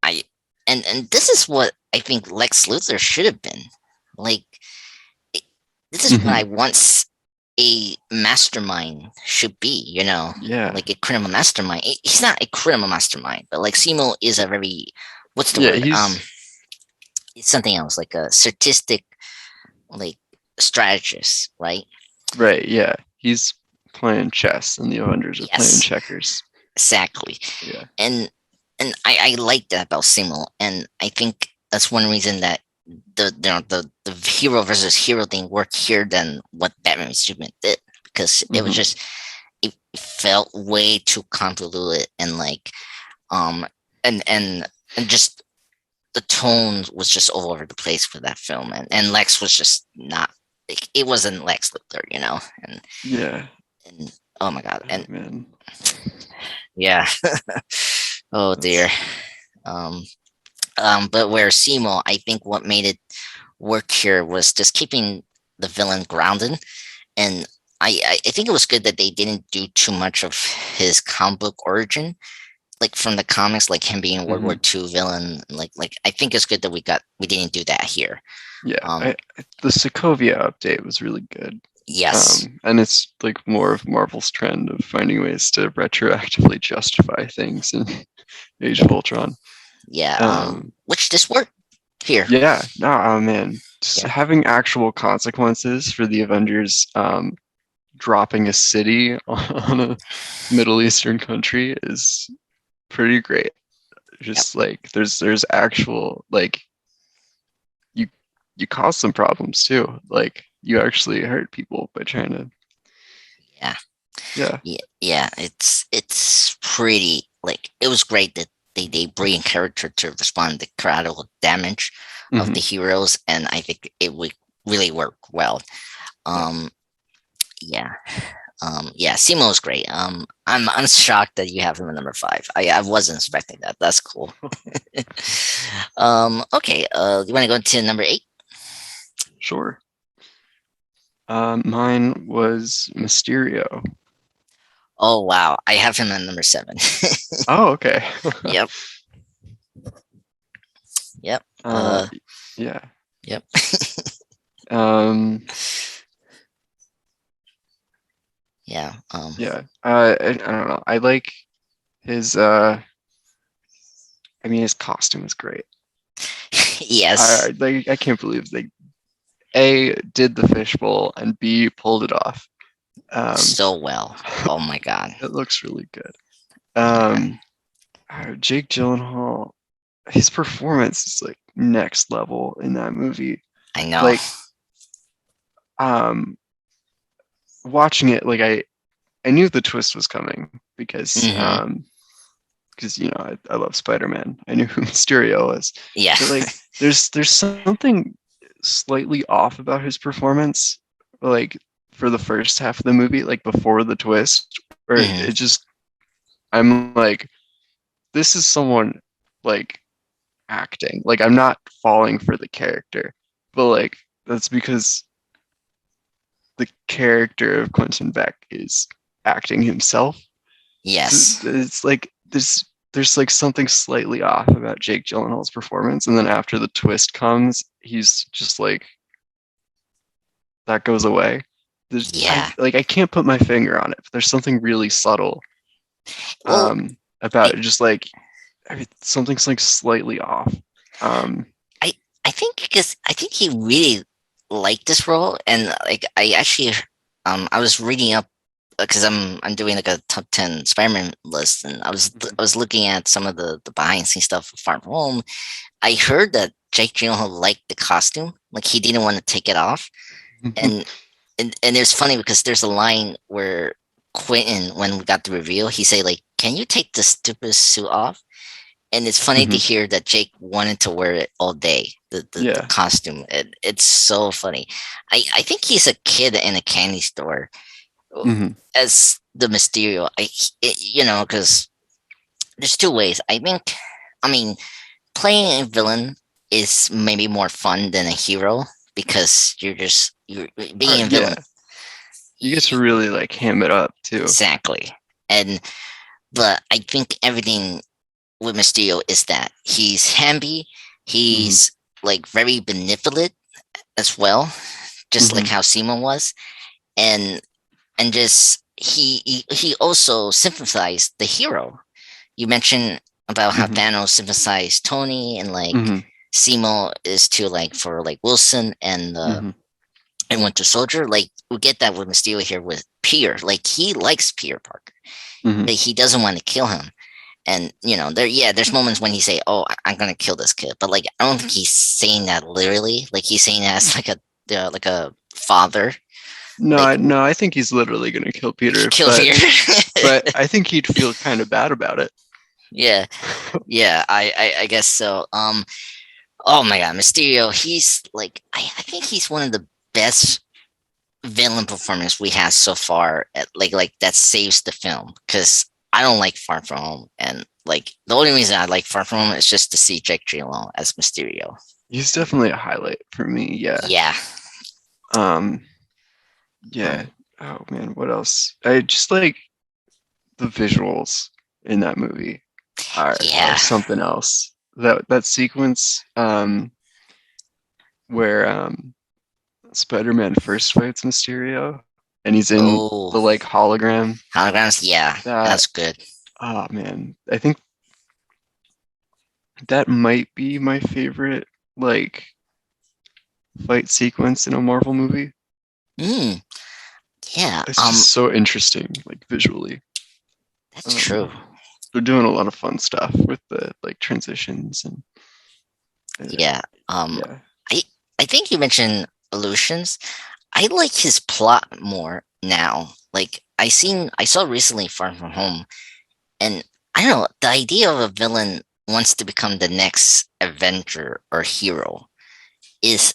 I and this is what I think Lex Luthor should have been. Like it- this is what Hmm. I want a mastermind should be. Yeah. Like a criminal mastermind. He's not a criminal mastermind, but like Simo is a very what's the Yeah, word? he's It's something else like a statistic like strategist, right? right. Yeah, he's playing chess, and the Avengers are playing Yes, checkers. exactly. Yeah. And I like that about Simo, and I think that's one reason that the hero versus hero thing worked here than what Batman and Superman did because it was Hmm. just it felt way too convoluted and like um and just the tone was just all over the place for that film and Lex was just not it wasn't Lex Luthor, and Yeah. and oh my god Oh and man, yeah. Oh dear. that's um but where Simo, I think what made it work here was just keeping the villain grounded and I think it was good that they didn't do too much of his comic book origin, like from the comics, like him being a World War Hmm. II villain. Like I think it's good that we didn't do that here. Yeah, Um, the Sokovia update was really good. yes, And it's like more of Marvel's trend of finding ways to retroactively justify things in Age of Ultron. yeah. Um, Which this worked here. yeah, no, oh man, just Yeah, having actual consequences for the Avengers dropping a city on a Middle Eastern country is pretty great. yep, Just like there's actual like you you cause some problems too. Like you actually hurt people by trying to yeah. yeah. Yeah, it's pretty like it was great that they bring character to respond to the collateral damage of Hmm. the heroes, and I think it would really work well. Yeah. Um, yeah, yeah, Simo's great. I'm shocked that you have him at number five. I wasn't expecting that. That's cool. Okay. You want to go to number eight? Sure. Mine was Mysterio. Oh wow, I have him at number seven. Oh, okay. Yep. Yep. uh, yeah. Yep. Um, Yeah. yeah. I don't know. I like his. I mean, his costume is great. Yes. I can't believe they A did the fishbowl and B pulled it off. Um, So well. Oh my god. it looks really good. Yeah, Um, Jake Gyllenhaal, his performance is like next level in that movie. I know. Like, um, watching it, like I knew the twist was coming Hmm. because I love Spider-Man. I knew who Mysterio was, Yeah. but like there's something slightly off about his performance, like for the first half of the movie, like before the twist, where Hmm. it just I'm like, this is someone like acting. Like I'm not falling for the character, but like that's because the character of Quentin Beck is acting himself. So Yes. it's like there's like something slightly off about Jake Gyllenhaal's performance, and then after the twist comes, he's just like that goes away. Yeah. I can't put my finger on it, but there's something really subtle Well, about I it. Just like I mean, something's like slightly off. Um, I I think because I think he really liked this role, and like I actually I was reading up because I'm doing like a top 10 Spider-Man list, and I was looking at some of the behind the scenes stuff of Far From Home. I heard that Jake Gyllenhaal liked the costume, like he didn't want to take it off, and and it's funny because there's a line where Quentin, when we got the reveal, he say like, "Can you take this stupid suit off?" And it's funny to Mhm. hear that Jake wanted to wear it all day. The Yeah. costume, it's so funny. I think he's a kid in a candy store Hmm. as the Mysterio. Because there's two ways. I mean, playing a villain is maybe more fun than a hero because you're being a villain. Yeah. You get to really like ham it up too. Exactly. And but I think everything with Mysterio is that he's handy, Hmm. he's like very benevolent as well, just like Hmm. how Simon was, and just he also sympathized the hero. You mentioned about how Hmm. Thanos sympathized Tony, and like Hmm. Simo is to like for like Wilson Hmm. and Winter Soldier. Like we get that with Mysterio here with Peter. Like he likes Peter Parker, Hmm. but he doesn't want to kill him. And there's moments when he say, "Oh, I'm gonna kill this kid," but like I don't think he's saying that literally. Like he's saying that as like a father, like No, I think he's literally gonna kill Peter, kill Peter. but I think he'd feel kind of bad about it. Yeah, yeah, I guess so. Oh my God, Mysterio. He's like I think he's one of the best villain performance we have so far. Like that saves the film because I don't like Far From Home, and like the only reason I like Far From Home is just to see Jake Gyllenhaal as Mysterio. He's definitely a highlight for me. Yeah. Yeah. Um. Um, Yeah. Oh man, what else? I just like the visuals in that movie are Yeah. something else. That sequence where Spider-Man first fights Mysterio and he's in Oh, the like hologram. holograms. Yeah, That that's good. oh man, I think that might be my favorite like fight sequence in a Marvel movie. Mm, yeah. It's just so interesting, like visually. That's Um, true. they're doing a lot of fun stuff with the like transitions and Yeah. Um, yeah. I I think you mentioned illusions. I like his plot more now. Like I saw recently Far From Home, and I don't know, the idea of a villain wants to become the next Avenger or hero is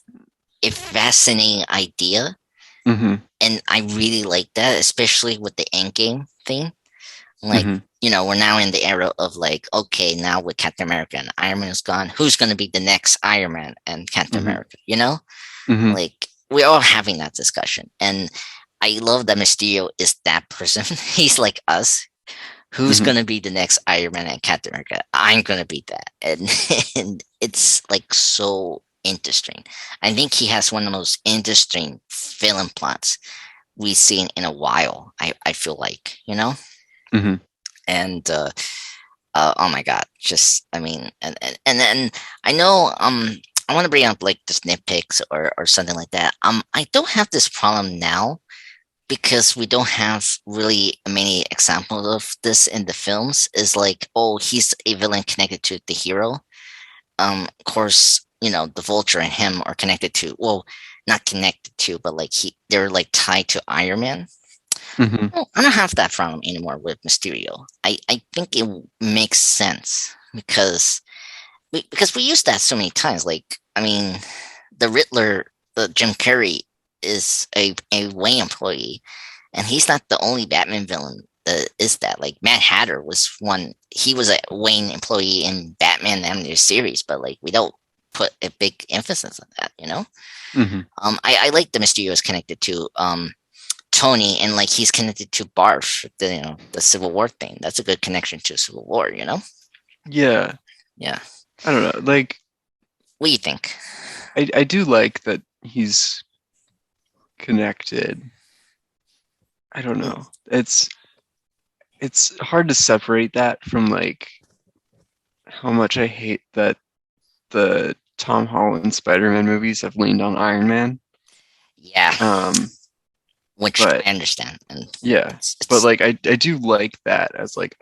a fascinating idea, Hmm. and I really like that, especially with the Endgame thing. Like, Hmm. we're now in the era of like, okay, now with Captain America and Iron Man is gone, who's going to be the next Iron Man and Captain Hmm. America? You know, Hmm. like we're all having that discussion, and I love that Mysterio is that person. He's like us. Who's Hmm. gonna be the next Iron Man and Captain America? I'm gonna be that, and and it's like so interesting. I think he has one of the most interesting villain plots we've seen in a while. I feel like, Hmm. and oh my god, just I mean, and then I know I want to bring up like the nitpicks or something like that. I don't have this problem now because we don't have really many examples of this in the films. Is like, oh, he's a villain connected to the hero. Of course, the Vulture and him are connected to, well, not connected to, but like they're like tied to Iron Man. Hmm. Well, I don't have that problem anymore with Mysterio. I think it makes sense because we use that so many times. Like, I mean, the Riddler, the Jim Carrey, is a Wayne employee, and he's not the only Batman villain that is that. Like, Mad Hatter was one. He was a Wayne employee in Batman the Animated Series, but like we don't put a big emphasis on that. Hmm. I like the Mysterio is connected to Tony, and like he's connected to Barf, the Civil War thing. That's a good connection to Civil War. Yeah, Yeah. I don't know. Like What do you think? I do like that he's connected. I don't Mm, know. It's hard to separate that from like how much I hate that the Tom Holland Spider-Man movies have leaned on Iron Man. yeah, Um, which but I understand, and yeah, but it's like I do like that as like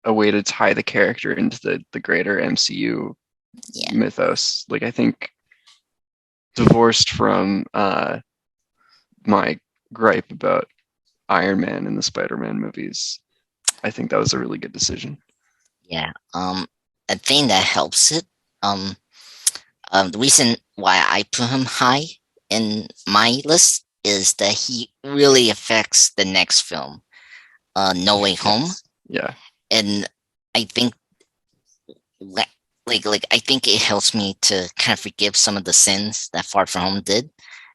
a way to tie the character into the greater MCU yeah, mythos. Like I think divorced from my gripe about Iron Man in the Spider-Man movies, I think that was a really good decision. yeah. A thing that helps it. Um, the reason why I put him high in my list is that he really affects the next film, No Way Home, Yes. Yeah. and I think le- like I think it helps me to kind of forgive some of the sins that Far From Home did,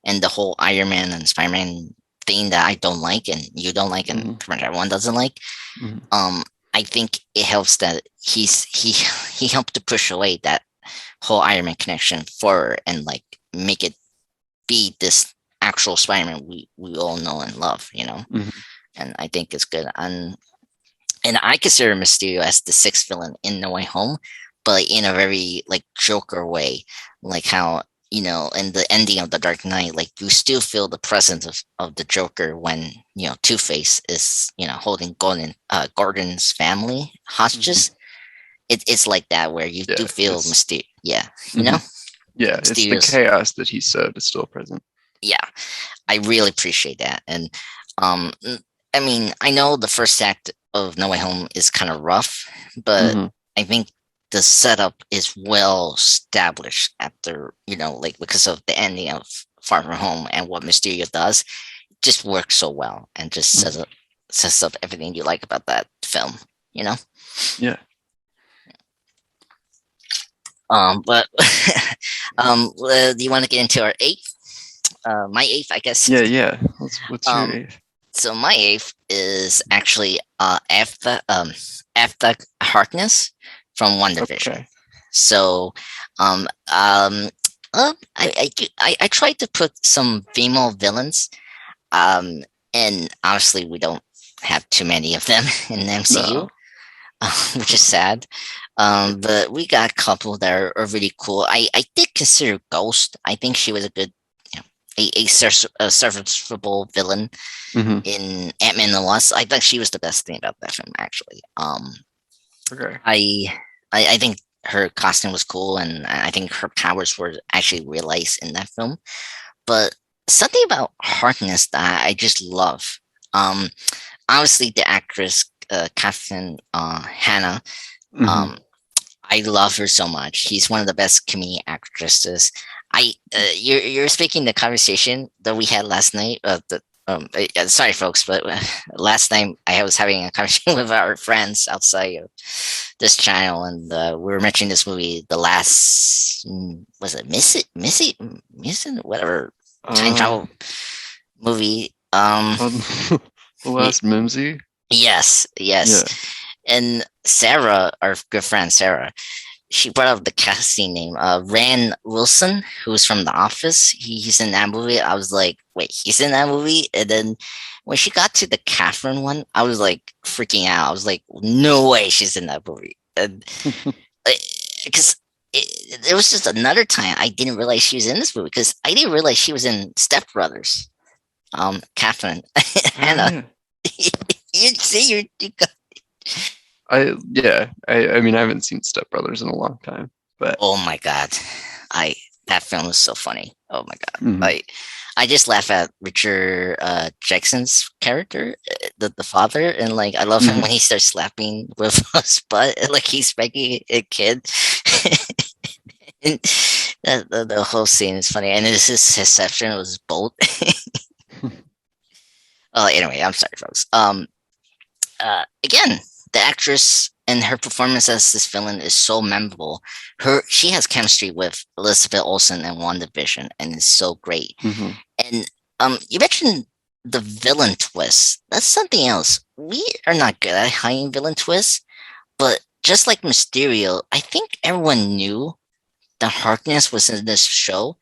and the whole Iron Man and Spider Man thing that I don't like, and you don't like, and Hmm. pretty much everyone doesn't like. Hmm. um I think it helps that he helped to push away that whole Iron Man connection forward and like make it be this actual Spider-Man we all know and love. Hmm. And I think it's good. And I consider Mysterio as the sixth villain in No Way Home, but in a very like Joker way, like how in the ending of the Dark Knight, like you still feel the presence of the Joker when Two Face is holding Gordon's family Hmm. hostages. It's like that where you do Yeah. feel It's Mysterio. Yeah, hmm yeah. It's the Mysterio's. chaos that he sowed is still present. Yeah, I really appreciate that. And um, I mean, I know the first act of No Way Home is kind of rough, but Hmm. I think the setup is well established after, like because of the ending of Far From Home and what Mysterio does, it just works so well and just Hmm. sets up everything you like about that film, you know? Yeah. But do you want to get into our eighth? My eighth, I guess. Yeah. Yeah. What's your Um, eighth? So my eighth is actually after Harkness from One Division. Okay. So um um I tried to put some female villains, um and honestly we don't have too many of them in the MCU, No. which is sad. But we got a couple that are really cool. I did consider Ghost. I think she was a good, you know, a serviceable villain Hmm. in Ant-Man and the Wasp. I think she was the best thing about that film, actually. Okay. I, I think her costume was cool, and I think her powers were actually realized in that film. But something about Harkness that I just love. Um, Obviously the actress Catherine Hannah. Hmm. Um, I love her so much. She's one of the best comedic actresses. You're speaking the conversation that we had last night. Sorry, folks, but last night I was having a conversation with our friends outside of this channel, and we were mentioning this movie, the last was it Miss it, whatever time Uh, travel movie. the last Mimsy? Yes, yes. Yeah. And Sarah, our good friend Sarah, she brought up the casting name, Ran Wilson, who's from The Office. He's in that movie. I was like, wait, he's in that movie? And then when she got to the Catherine one, I was like freaking out. I was like, no way she's in that movie. And because it was just another time I didn't realize she was in this movie because I didn't realize she was in Step Brothers. Catherine Oh Hannah. yeah. You see, you got, I mean I haven't seen Step Brothers in a long time, but oh my god, I that film was so funny. Oh my god, mhm. I just laugh at Richard Jackson's character, the father, and like I love him Mhm. when he starts slapping with his butt, like he's spanking a kid. And the whole scene is funny, and his reception was bold. Oh, anyway, I'm sorry, folks. Again, the actress and her performance as this villain is so memorable. She has chemistry with Elizabeth Olsen and WandaVision, and is so great. Mhm. And you mentioned the villain twist. That's something else. We are not good at hiding villain twists, but just like Mysterio, I think everyone knew the Harkness was in this show,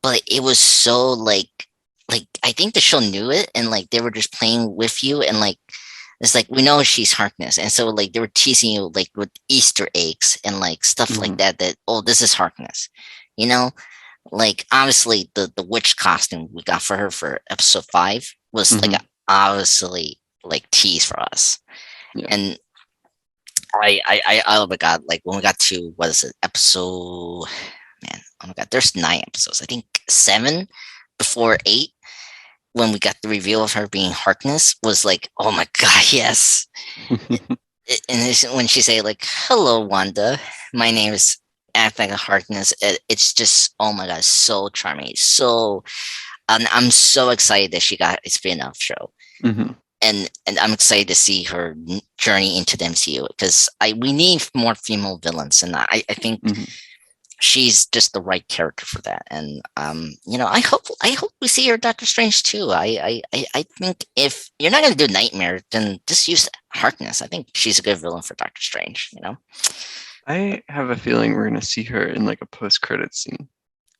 but it was so like I think the show knew it, and like they were just playing with you, and like it's like we know she's Harkness, and so like they were teasing you like with Easter eggs and like stuff like Mhm. that. That, oh, this is Harkness, you know. Like obviously the witch costume we got for her for episode 5 was like a, Mhm. obviously like tease for us, Yeah. and oh my god, like when we got to what is it episode, man, oh my god, there's 9 episodes, I think 7 before 8, when we got the reveal of her being Harkness, was like, oh my god, yes. And when she say like, "Hello, Wanda, my name is Athena Harkness," it's just, oh my god, so charming. So I'm so excited that she got a spin-off show, Mhm. and I'm excited to see her journey into the MCU because I we need more female villains, and I think Mhm. she's just the right character for that. And I hope we see her Doctor Strange too. I think if you're not gonna do Nightmare, then just use Harkness. I think she's a good villain for Doctor Strange. I have a feeling we're gonna see her in like a post-credit scene.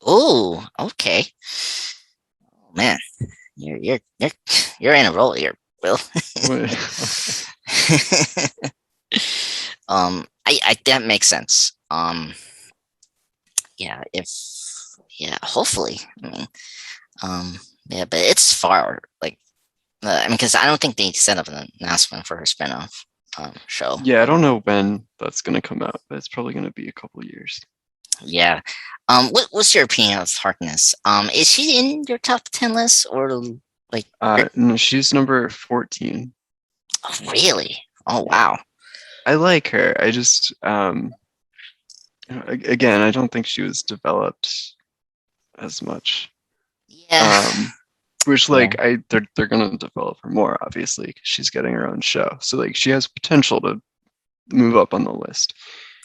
Oh, okay. Oh, man, you're in a roll here, Will. I that makes sense. Yeah, if yeah, hopefully. I mean, um, yeah, but it's far like I mean, because I don't think they set up an announcement for her spinoff show. Yeah, I don't know when that's gonna come out, but it's probably gonna be a couple years. Yeah. What's your opinion of Harkness? Is she in your top 10 list or like? No, she's number 14. Oh, really? Oh, Yeah. wow. I like her. I just again, I don't think she was developed as much. Yeah. Um, which Yeah. like they're gonna develop her more obviously because she's getting her own show. So like she has potential to move up on the list.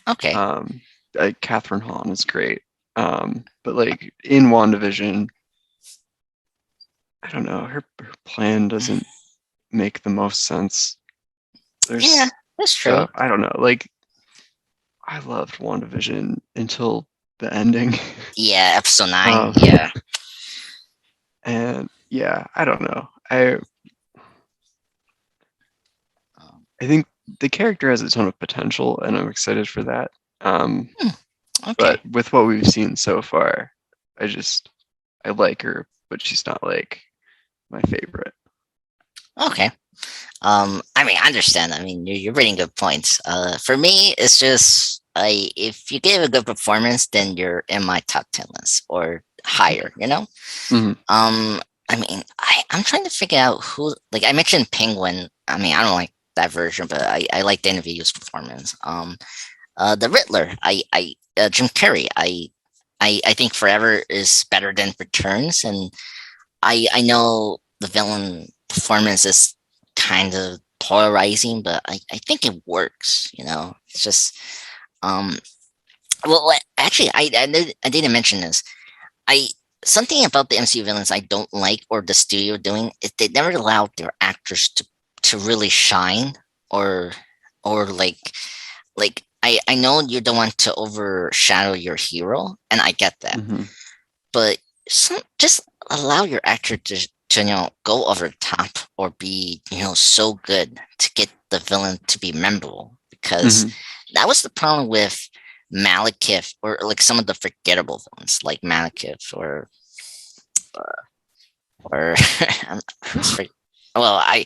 Okay. Um, like Catherine Hahn is great. But like in WandaVision, I don't know, her plan doesn't. make the most sense. Yeah, There's that's true. stuff I don't know. Like I loved WandaVision until the ending. Yeah, episode 9. Um, Yeah. and yeah, I don't know. Um, I think the character has a ton of potential, and I'm excited for that. Um, hmm, but okay. with what we've seen so far, I like her, but she's not like my favorite. Okay. I mean, I understand. I mean, you're bringing good points. For me, it's just if you give a good performance, then you're in my top 10 list or Okay. higher. You know. Hmm. Um, I mean, I'm trying to figure out who. Like I mentioned, Penguin. I mean, I don't like that version, but I like Danny DeVito's performance. The Riddler. Jim Carrey. I think Forever is better than Returns, and I know the villain performance is kind of polarizing, but I think it works. You know, it's just um. Well, actually, I didn't mention this. I Something about the MCU villains I don't like, or the studio doing, is they never allow their actors to really shine, or I know you don't want to overshadow your hero, and I get that, Hmm. but just allow your actor to go over the top or be so good to get the villain to be memorable, because Hmm. that was the problem with Malekith, or like some of the forgettable villains like Malekith, or who's for well I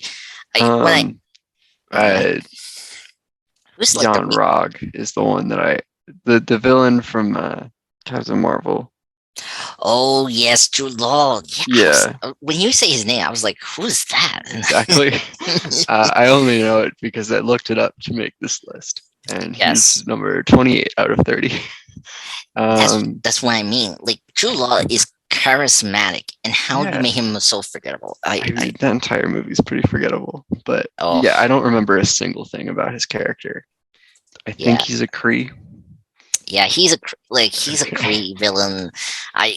when I Um, yeah uh, who's like the Jan Rog is the one that the villain from Captain Marvel. oh yes, Jude Law. Yeah, Yeah, when you say his name, I was like, who's that? exactly. I only know it because I looked it up to make this list, and he's Yes, number 28 out of 30. that's Um, that's what I mean. Like Jude Law is charismatic, and how you yeah, make him so forgettable? I mean, that entire movie is pretty forgettable, but Oh yeah, I don't remember a single thing about his character. I think yeah, he's a Kree. yeah. He's a Okay. Kree villain. I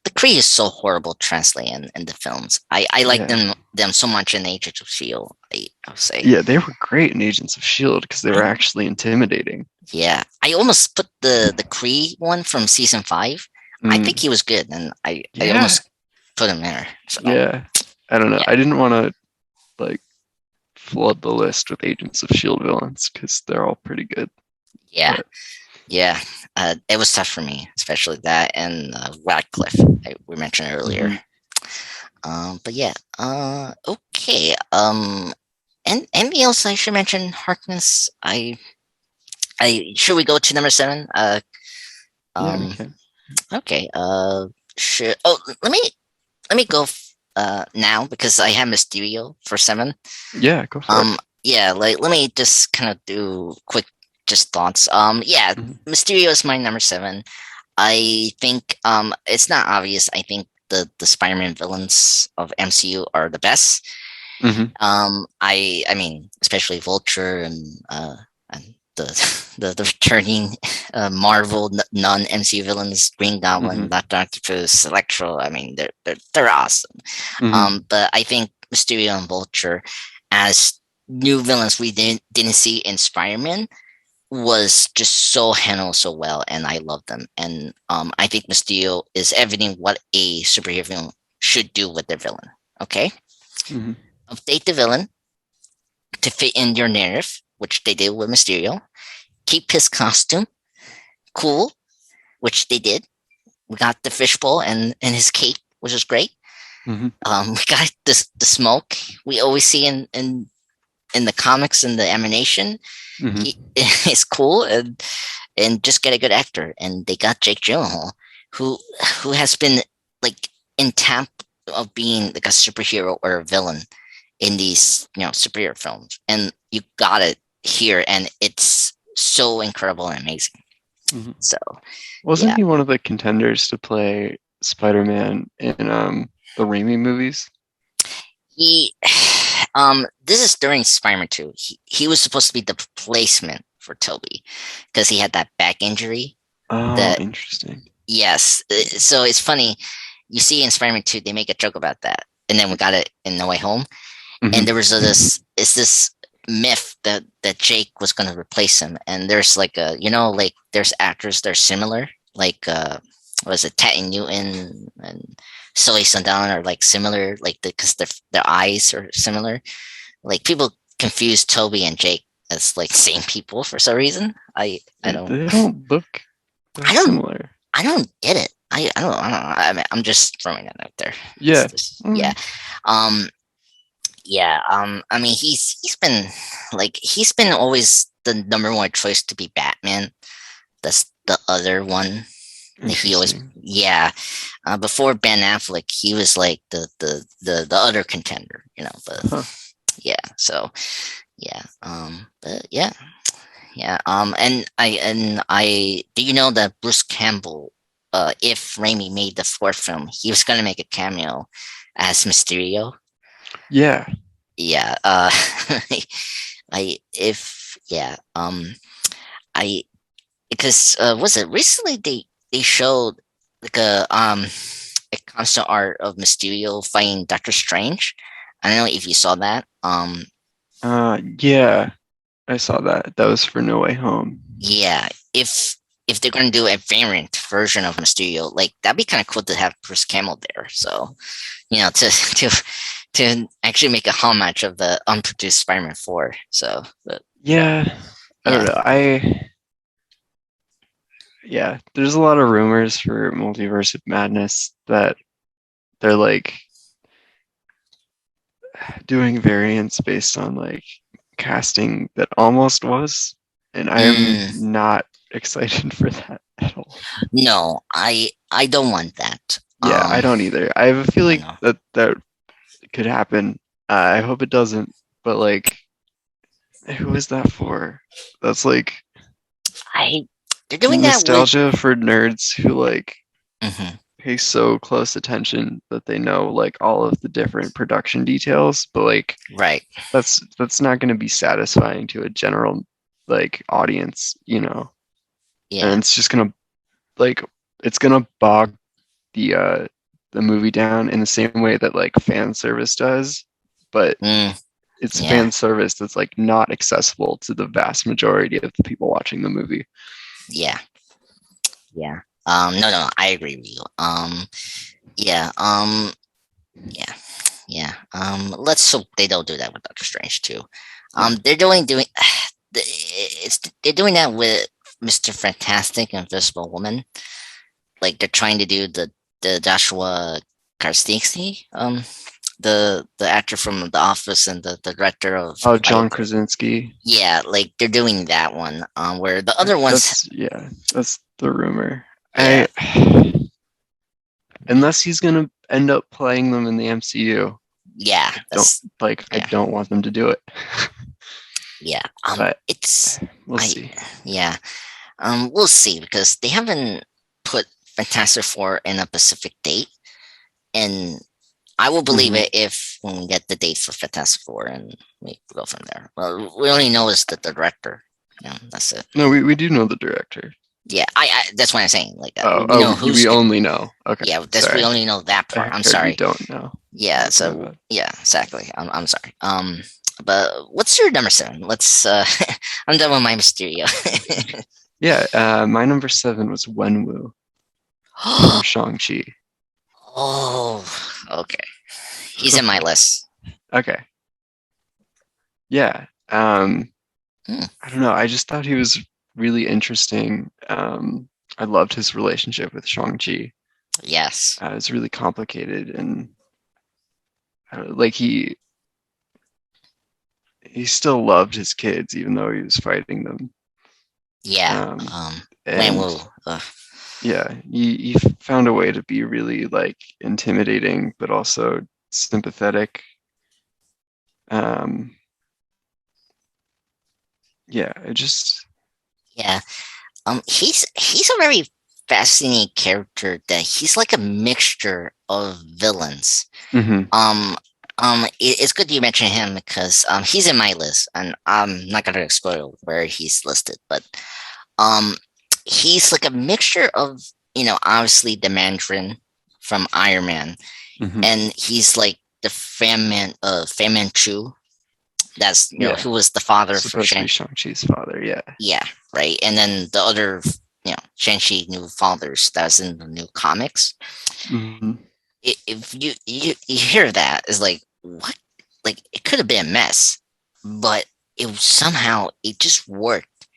The Kree is so horrible translating in the films. I like Yeah. them so much in Agents of Shield. I would say. Yeah, they were great in Agents of S.H.I.E.L.D. because they were I actually intimidating. Yeah, I almost put the Kree one from season 5. I think Mm, he was good, and I yeah, almost put him there. So yeah. I don't know. yeah, I didn't want to like flood the list with Agents of S.H.I.E.L.D. villains because they're all pretty good. yeah, But yeah. It was tough for me, especially that and Radcliffe we mentioned earlier. mhm. But yeah. Okay. And anything else I should mention? Harkness. I should we go to number 7? Yeah, we Um. can. Okay. Should let me go now, because I have Mysterio for 7. Yeah, go for it. Yeah, like let me just kind of do quick just thoughts. Yeah, Hmm. Mysterio is my number 7. I think it's not obvious. I think the Spider-Man villains of MCU are the best. Hmm. I mean, especially Vulture and the the returning Marvel non MCU villains, Green Goblin, Hmm. Doctor Octopus, Electro. I mean, they're awesome. Hmm. But I think Mysterio and Vulture as new villains we didn't see in Spider-Man was just so handled so well, and I love them. And I think Mysterio is everything what a superhero villain should do with their villain. Okay, Hmm. update the villain to fit in your narrative, which they did with Mysterio. Keep his costume cool, which they did. We got the fishbowl and his cape, which is great. Hmm. We got the smoke we always see in the comics and the animation. Hmm. He is cool, and just get a good actor. And they got Jake Gyllenhaal, who who has been like in tap of being like a superhero or a villain in these superhero films, and you got it here, and it's so incredible and amazing. Hmm. So Wasn't yeah, he one of the contenders to play Spider-Man in the Raimi movies? he this is during Spider-Man 2. He was supposed to be the replacement for Toby, because he had that back injury. Oh, That interesting. Yes, so it's funny. You see in Spider-Man 2, they make a joke about that, and then we got it in No Way Home. and Hmm. there was this myth that Jake was going to replace him, and there's like a like there's actors that are similar, like what was it, Tat and Newton and Zoe Saldana are like similar, like because their eyes are similar. Like people confuse Toby and Jake as like same people for some reason. I don't They don't look I that don't similar. I don't get it. I don't know. I mean, I'm just throwing it out there. It's Yeah. just yeah. Mm. Um yeah, I mean he's been always the number one choice to be Batman. That's the other one that he always Interesting. yeah. Before Ben Affleck, he was like the other contender, but Huh. yeah, so yeah. But yeah. Yeah. And I do you know that Bruce Campbell, if Raimi made the fourth film, he was gonna make a cameo as Mysterio. Yeah. Yeah. I if yeah. I because was it recently they showed like a concept art of Mysterio fighting Doctor Strange. I don't know if you saw that. Yeah. I saw that. That was for No Way Home. Yeah, if they're gonna do a variant version of Mysterio, like that'd be kind of cool to have Bruce Campbell there. So to to actually make a homage of the unproduced Spider-Man 4. So, but Yeah. I don't yeah, know. Yeah, there's a lot of rumors for Multiverse of Madness that they're like doing variants based on like casting that almost was, and I am mm, not excited for that at all. no, I don't want that. Yeah, I don't either. I have a I feeling know. that that could happen. I hope it doesn't, but like, who is that for? That's like I They're doing that with. nostalgia for nerds who like Mhm, pay so close attention that they know like all of the different production details, but like right. that's not going to be satisfying to a general like audience, you know. And Yeah. it's just going to like it's going to bog the movie down in the same way that like fan service does, but Mm, it's yeah. fan service that's like not accessible to the vast majority of the people watching the movie. Yeah. Yeah. No, no, I agree with you. Yeah. Yeah. Yeah. Let's hope they don't do that with Doctor Strange too. Yeah. They're doing they're doing that with Mr. Fantastic and Invisible Woman. Like they're trying to do the Joshua Karsteinski, the actor from The Office and the director of Oh, Quiet John Place. Krasinski. Yeah, like they're doing that one. Where the other ones, That's yeah, that's the rumor. yeah, I unless he's gonna end up playing them in the MCU, yeah, don't that's I yeah, don't want them to do it. yeah. But It's we'll I see. yeah. We'll see because they haven't put Fantastic Four in a specific date, and I will believe Hmm. it if when we get the date for Fantastic Four, and we go from there. Well, we only know is the director. Yeah, that's it. No, we do know the director. Yeah, I that's what I'm saying. Like Oh, we oh, know we who's. only know. Okay, Yeah, that's we sorry. only know that part. I I'm heard we sorry. don't know. Yeah, That's my so bad. yeah, exactly. I'm sorry. But what's your number seven? Let's. I'm done with my Mysterio. Yeah, my number seven was Wenwu from Shang-Chi. Oh, okay. He's in my list. Okay, yeah. Hmm. I don't know. I just thought he was really interesting. I loved his relationship with Shang-Chi. Yes. It's really complicated and like he still loved his kids even though he was fighting them. Yeah. Um, Wan and Wu. yeah, he found a way to be really like intimidating but also sympathetic. Um, yeah, it just Yeah. He's a very fascinating character that he's like a mixture of villains. mhm, Um, it's good you mention him because he's in my list, and I'm not gonna spoil where he's listed, but um, he's like a mixture of obviously the Mandarin from Iron Man, mhm, and he's like the Fan Manchu. That's Yeah, who was the father for supposed to be Shan. Shang-Chi's father. Yeah. Yeah, right. And then the other, Shang-Chi new fathers that's in the new comics. Hmm. If you hear that, is like what? Like it could have been a mess, but somehow it just worked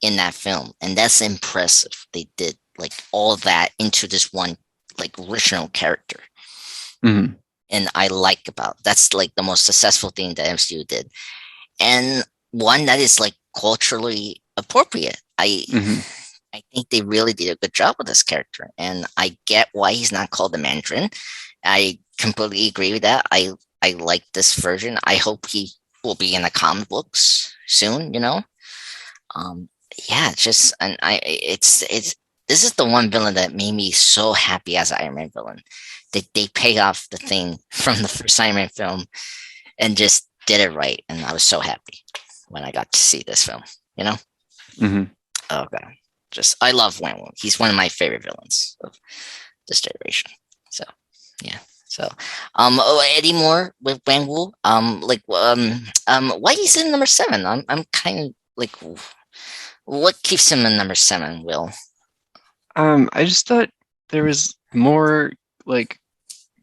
in that film, and that's impressive. They did like all that into this one like original character, Hmm. and I like about that's like the most successful thing that MCU did, and one that is like culturally appropriate. Hmm. I think they really did a good job with this character, and I get why he's not called the Mandarin. I completely agree with that. I like this version. I hope he will be in the comic books soon. Um, yeah, just and it's this is the one villain that made me so happy as an Iron Man villain. They pay off the thing from the first Iron Man film and just did it right, and I was so happy when I got to see this film. You know? Hmm. Oh god, just I love Wang Wu. He's one of my favorite villains of this generation. So yeah. So, any more with Wang Wu? Why he's in number seven? I'm kind of like, what keeps him in number seven? Will? I just thought there was more like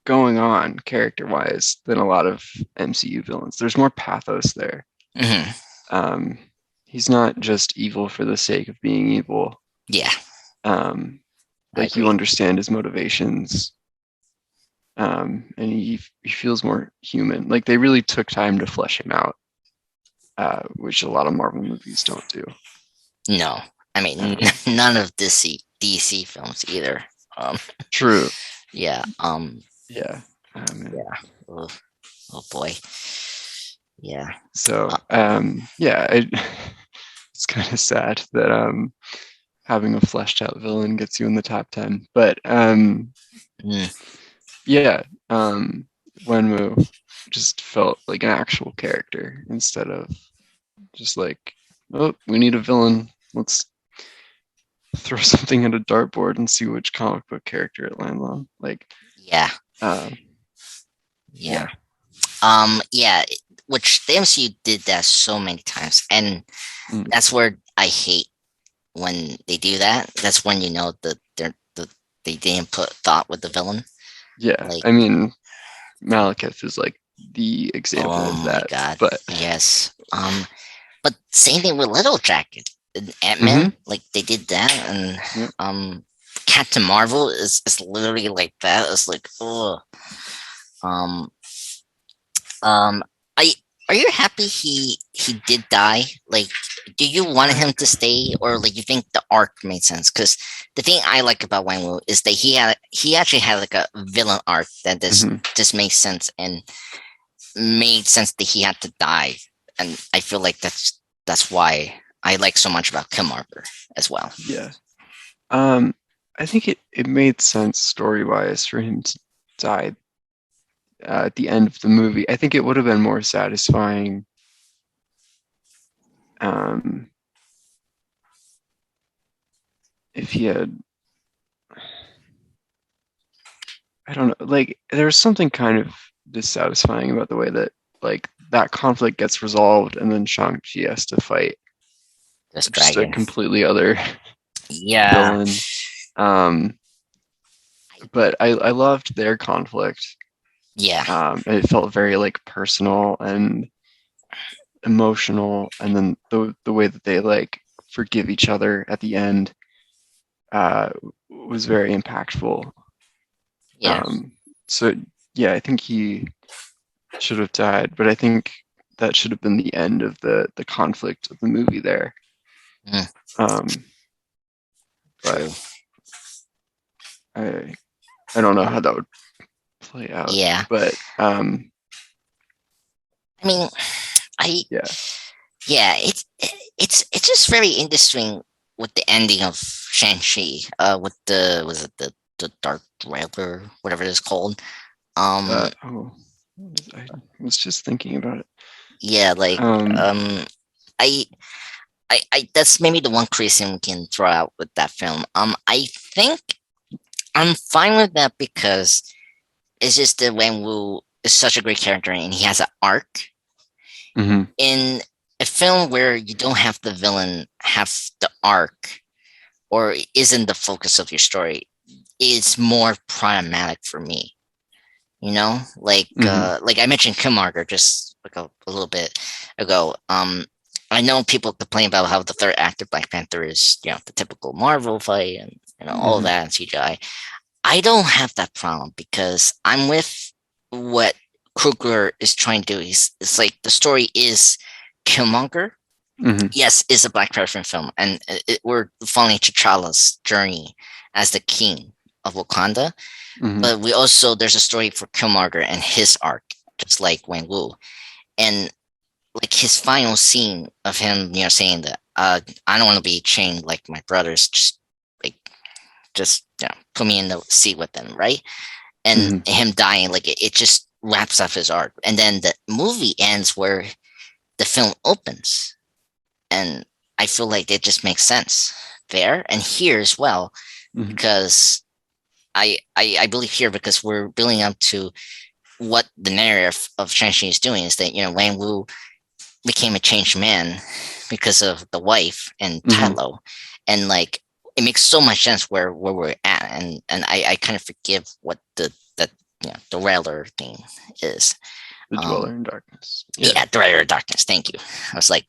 going on character-wise than a lot of MCU villains. There's more pathos there. Hmm. Um, he's not just evil for the sake of being evil. Yeah, Um, I like you agree. understand his motivations, and he feels more human. Like they really took time to flesh him out, which a lot of Marvel movies don't do. No, I mean Um, none of DC films either. Um, True. yeah. Yeah. And Yeah. Oh, oh boy. Yeah. so, Uh, yeah, it's kind of sad that having a fleshed out villain gets you in the top 10. But mm, yeah, Wenwu just felt like an actual character instead of just like, oh, we need a villain. Let's throw something at a dartboard and see which comic book character it lands on. Like, yeah. uh, Yeah. yeah. Yeah. Which the MCU did that so many times, and Mm, that's where I hate when they do that. That's when you know that they didn't put thought with the villain. yeah. Like, I mean, Malekith is like the example oh of my that. god, But yes. But same thing with Little Jacket and Ant hmm, Man. Like they did that, and yeah. Captain Marvel is literally like that. It's like, oh, um, um, I are you happy he did die? Like, do you want I, him to stay, or like you think the arc made sense? Because the thing I like about Wang Wu is that he actually had like a villain arc that mhm, just makes sense and made sense that he had to die, and I feel like that's why I like so much about Kim Arbor as well. yeah. Um, I think it made sense story wise for him to die at the end of the movie. I think it would have been more satisfying um, if he had. I don't know. Like there was something kind of dissatisfying about the way that like that conflict gets resolved, and then Shang-Chi has to fight This just a dragon, completely other yeah, villain. Um, but I loved their conflict. yeah, It felt very like personal and emotional, and then the way that they like forgive each other at the end uh, was very impactful. yeah. Um, so yeah, I think he should have died, but I think that should have been the end of the conflict of the movie there. Mm, Um, but true. I I don't know how that would play out. Yeah, But I mean, I yeah, yeah, it's just very interesting with the ending of Shang-Chi, with the was it the Dark Railroad, whatever it's called. oh, I was just thinking about it. Yeah, like Um, um, I I that's maybe the one criticism we can throw out with that film. I think I'm fine with that because it's just that when Wu. is such a great character, and he has an arc Hmm. in a film where you don't have the villain have the arc or isn't the focus of your story. It's more problematic for me. You know, Hmm. like I mentioned Killmonger just like a little bit ago. I know people complain about how the third act of Black Panther is, the typical Marvel fight and all of Hmm. that and CGI. I don't have that problem because I'm with what Kruger is trying to do. It's like the story is Killmonger. Hmm. Yes, it's a Black Panther film, and we're following T'Challa's journey as the king of Wakanda. Hmm. But we also there's a story for Killmonger and his arc, just like Wang Wu, and like his final scene of him, saying that I don't want to be chained like my brothers, like just put me in the seat with them, right? And Hmm. him dying, like it just wraps up his arc, and then the movie ends where the film opens, and I feel like it just makes sense there and here as well Hmm. because I believe here because we're building up to what the narrative of Shang-Chi is doing is that, Wang Wu became a changed man because of the wife and Hmm. Tatlo. And like it makes so much sense where we're at. And I kind of forgive what the Railer thing is. The Um Dweller in Darkness. Yeah. yeah, the Railer Darkness, thank you. I was like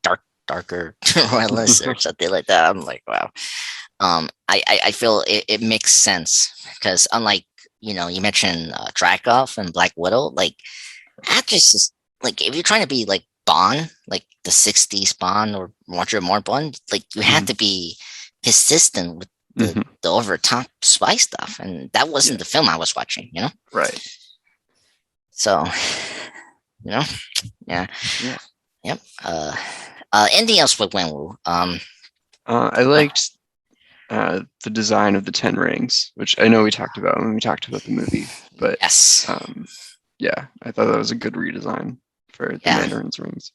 darker Royalist or something like that. I'm like, wow. I feel it makes sense because unlike you mentioned Dracoff and Black Widow, like actors is like if you're trying to be like Bond, like the '60s Bond or Roger Moore Bond, like you have Hmm. to be consistent with the Hmm. the over top spy stuff, and that wasn't Yeah. the film I was watching. Right. So you know, yeah, Yeah. yep. Anything else with Wenwu? I liked the design of the Ten Rings, which I know we talked about when we talked about the movie, but Yes, um, yeah, I thought that was a good redesign for the yeah, Mandarin's rings.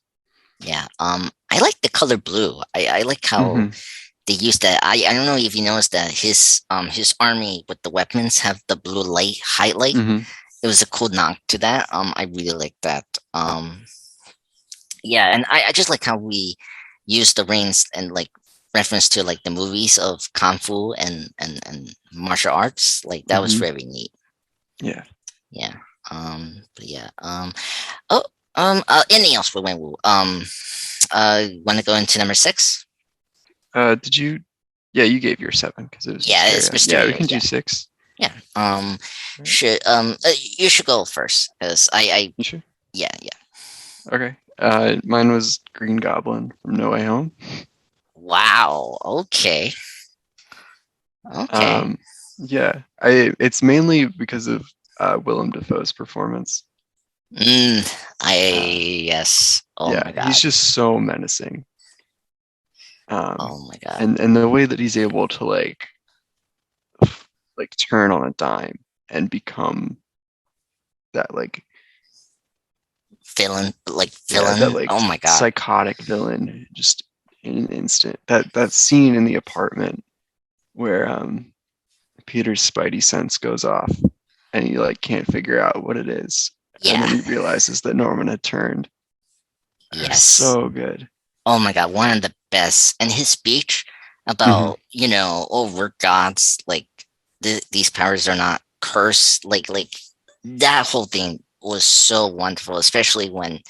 yeah. I like the color blue. I like how Hmm. they used that. I don't know if you noticed that his army with the weapons have the blue light highlight. Hmm. It was a cool knock to that. I really like that. Yeah, and I just like how we use the rings and like reference to like the movies of kung fu and martial arts. Like that was Hmm. very neat. Yeah. Yeah. But yeah. Oh. Anything else for Wenwu? Want to go into number six? Did you? Yeah, you gave your seven because it was Yeah, it's Mysterio. Yeah, we Mysterio. can do Yeah. six. Yeah. All right. Should you should go first because I You sure? yeah, yeah. Okay. Mine was Green Goblin from No Way Home. Wow. Okay. Okay. Um, yeah, I it's mainly because of Willem Dafoe's performance. Mm, Uh, yes. Oh yeah, my he's god. just so menacing. Um, Oh my god. and the way that he's able to like turn on a dime and become that Villain. that Oh my god. psychotic villain just in an instant. That scene in the apartment where Peter's spidey sense goes off and he like can't figure out what it is, and Yeah. then he realizes that Norman had turned. Yes. So good. Oh my god. One of the best. And his speech Hmm. about oh we're gods. Like these powers are not cursed. Like that whole thing was so wonderful, especially when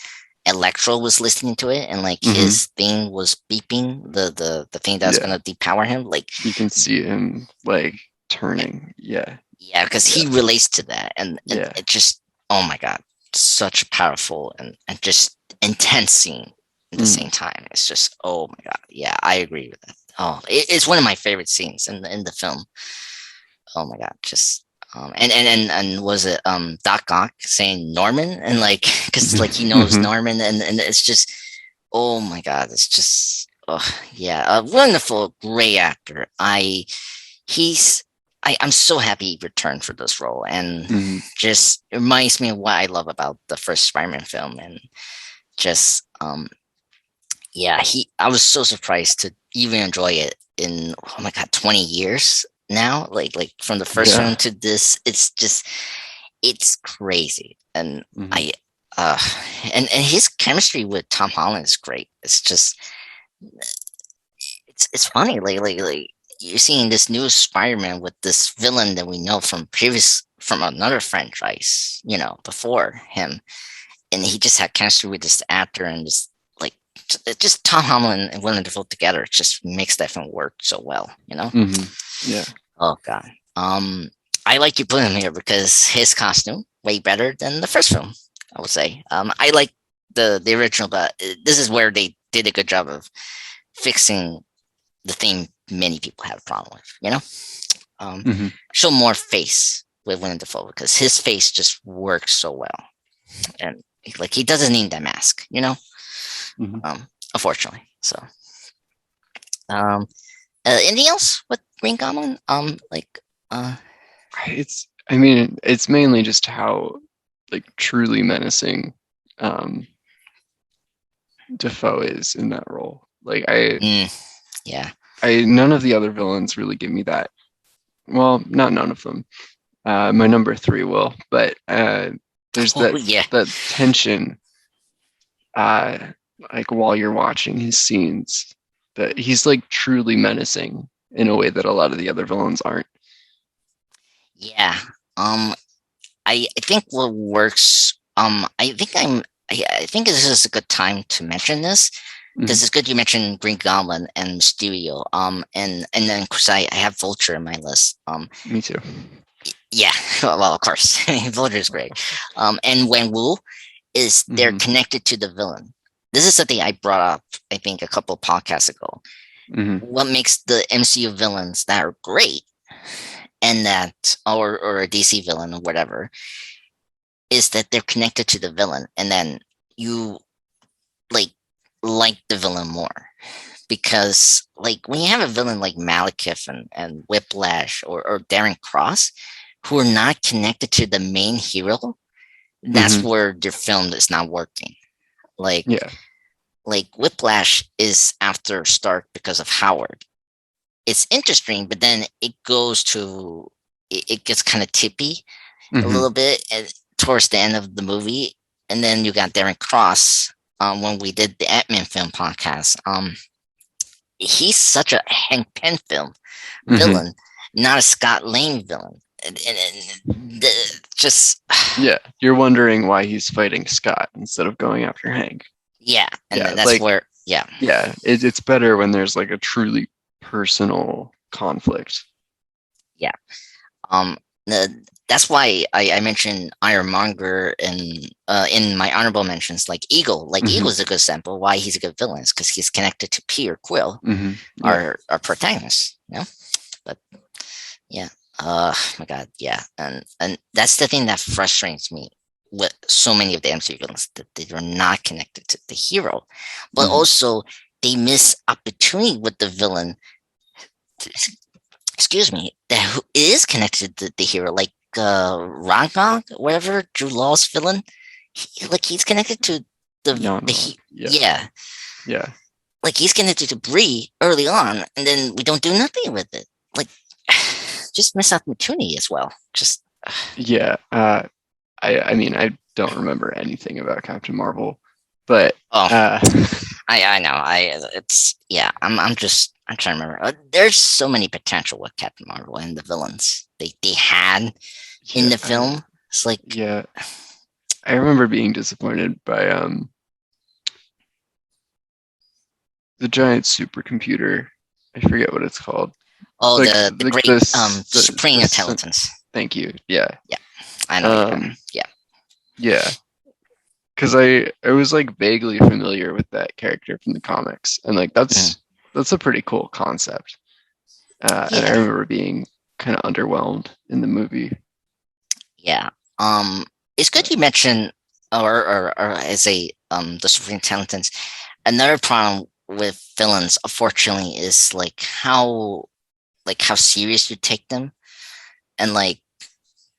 Electro was listening to it and like Hmm. his thing was beeping the thing that's Yeah, gonna depower him. Like you can see him like yeah, turning. Yeah, yeah, because yeah, he relates to that, and yeah. it just oh my god, such a powerful and just intense scene at the Mm. same time. It's just oh my god, yeah, I agree with that. Oh, it's one of my favorite scenes in the film. Oh my god, just and was it Doc Ock saying Norman and like because like he knows Hmm. Norman and it's just oh my god, it's just oh yeah, a wonderful, great actor. He's I'm so happy he returned for this role and Hmm. just reminds me of what I love about the first Spider-Man film and just yeah, he I was so surprised to even enjoy it in oh my god 20 years now like from the first Yeah. film to this it's just it's crazy, and Hmm. I uh and his chemistry with Tom Holland is great. It's just it's funny like you're seeing this new Spider-Man with this villain that we know from another franchise, before him, and he just had chemistry with this actor and just like just Tom Holland and Willem Dafoe together just makes that film work so well. Hmm. Yeah. Oh god. I like you put him here because his costume way better than the first film. I would say. I like the original, but this is where they did a good job of fixing the thing many people have a problem with. Um, Hmm. show more face with Willem Dafoe because his face just works so well, and like he doesn't need that mask. Hmm. Unfortunately. So, um, anything else with Green Goblin? I mean, it's mainly just how like truly menacing um Defoe is in that role. Like mm, yeah. none of the other villains really give me that. Well, not none of them. My number three will, but there's Oh yeah. that tension, uh, like while you're watching his scenes, that he's like truly menacing in a way that a lot of the other villains aren't. Yeah. Um, I think what works. I think this is a good time to mention this Hmm. because it's good you mentioned Green Goblin and Mysterio. And then because I have Vulture in my list. Me too. Yeah. Well, of course, Vulture is great. And Wen Wu is they're Hmm. connected to the villain. This is something I brought up, I think, a couple of podcasts ago. Hmm. What makes the MCU villains that are great and that, or a DC villain or whatever, is that they're connected to the villain, and then you like like the villain more because like when you have a villain like Malekith and Whiplash or Darren Cross who are not connected to the main hero, that's Hmm. where their film is not working. Like Yeah. like Whiplash is after Stark because of Howard. It's interesting, but then it gets kind of tippy a Hmm. little bit towards the end of the movie, and then you got Darren Cross. When we did the Ant-Man film podcast, he's such a Hank Pym film Hmm. villain, not a Scott Lang villain, and just Yeah. You're wondering why he's fighting Scott instead of going after Hank. yeah, and Yeah. then that's Like, where yeah. yeah, it's better when there's like a truly personal conflict. Yeah. Um, that's why I mentioned Ironmonger in my honorable mentions, like Eagle. Like Hmm. Eagle's a good sample why he's a good villain is because he's connected to P or Quill, Hmm. Yeah. our protagonist. But yeah, my God, yeah, and that's the thing that frustrates me with so many of the MCU villains that they are not connected to the hero, but Hmm. also they miss opportunity with the villain excuse me, that is connected to the hero, like Ragnar, whatever Drew Law's villain. He's connected to Yon Rog. Yeah. yeah, Yeah. like he's connected to Bree early on, and then we don't do nothing with it. Like, just miss opportunity as well. Just Yeah. I mean, I don't remember anything about Captain Marvel, but oh, uh, I know it's yeah. I'm trying to remember. There's so many potential with Captain Marvel and the villains they had in yeah, the film. It's like yeah, I remember being disappointed by the giant supercomputer. I forget what it's called. oh, Like the like great Supreme Intelligence. thank you. Yeah. Yeah, I know what you're Um talking. Yeah. yeah, because I was like vaguely familiar with that character from the comics, and like Mhm. that's a pretty cool concept. And I Yeah, remember being kind of underwhelmed in the movie. yeah. Um, it's good you mentioned, or as a the Supreme Intelligence. Another problem with villains, unfortunately, is like how serious you take them, and like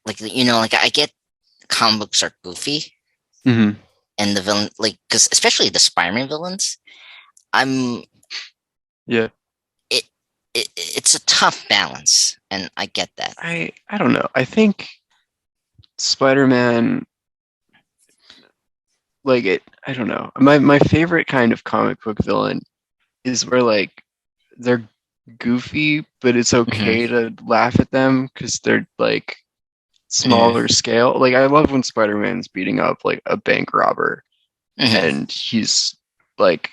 I get comic books are goofy, Hmm. and the villain because especially the Spider-Man villains, I'm Yeah. it, it's a tough balance, and I get that. I don't know. I think Spider-Man, like it, I don't know. My favorite kind of comic book villain is where like they're goofy, but it's Hmm. okay to laugh at them because they're like Hmm. smaller scale. Like I love when Spider-Man's beating up like a bank robber Hmm. and he's like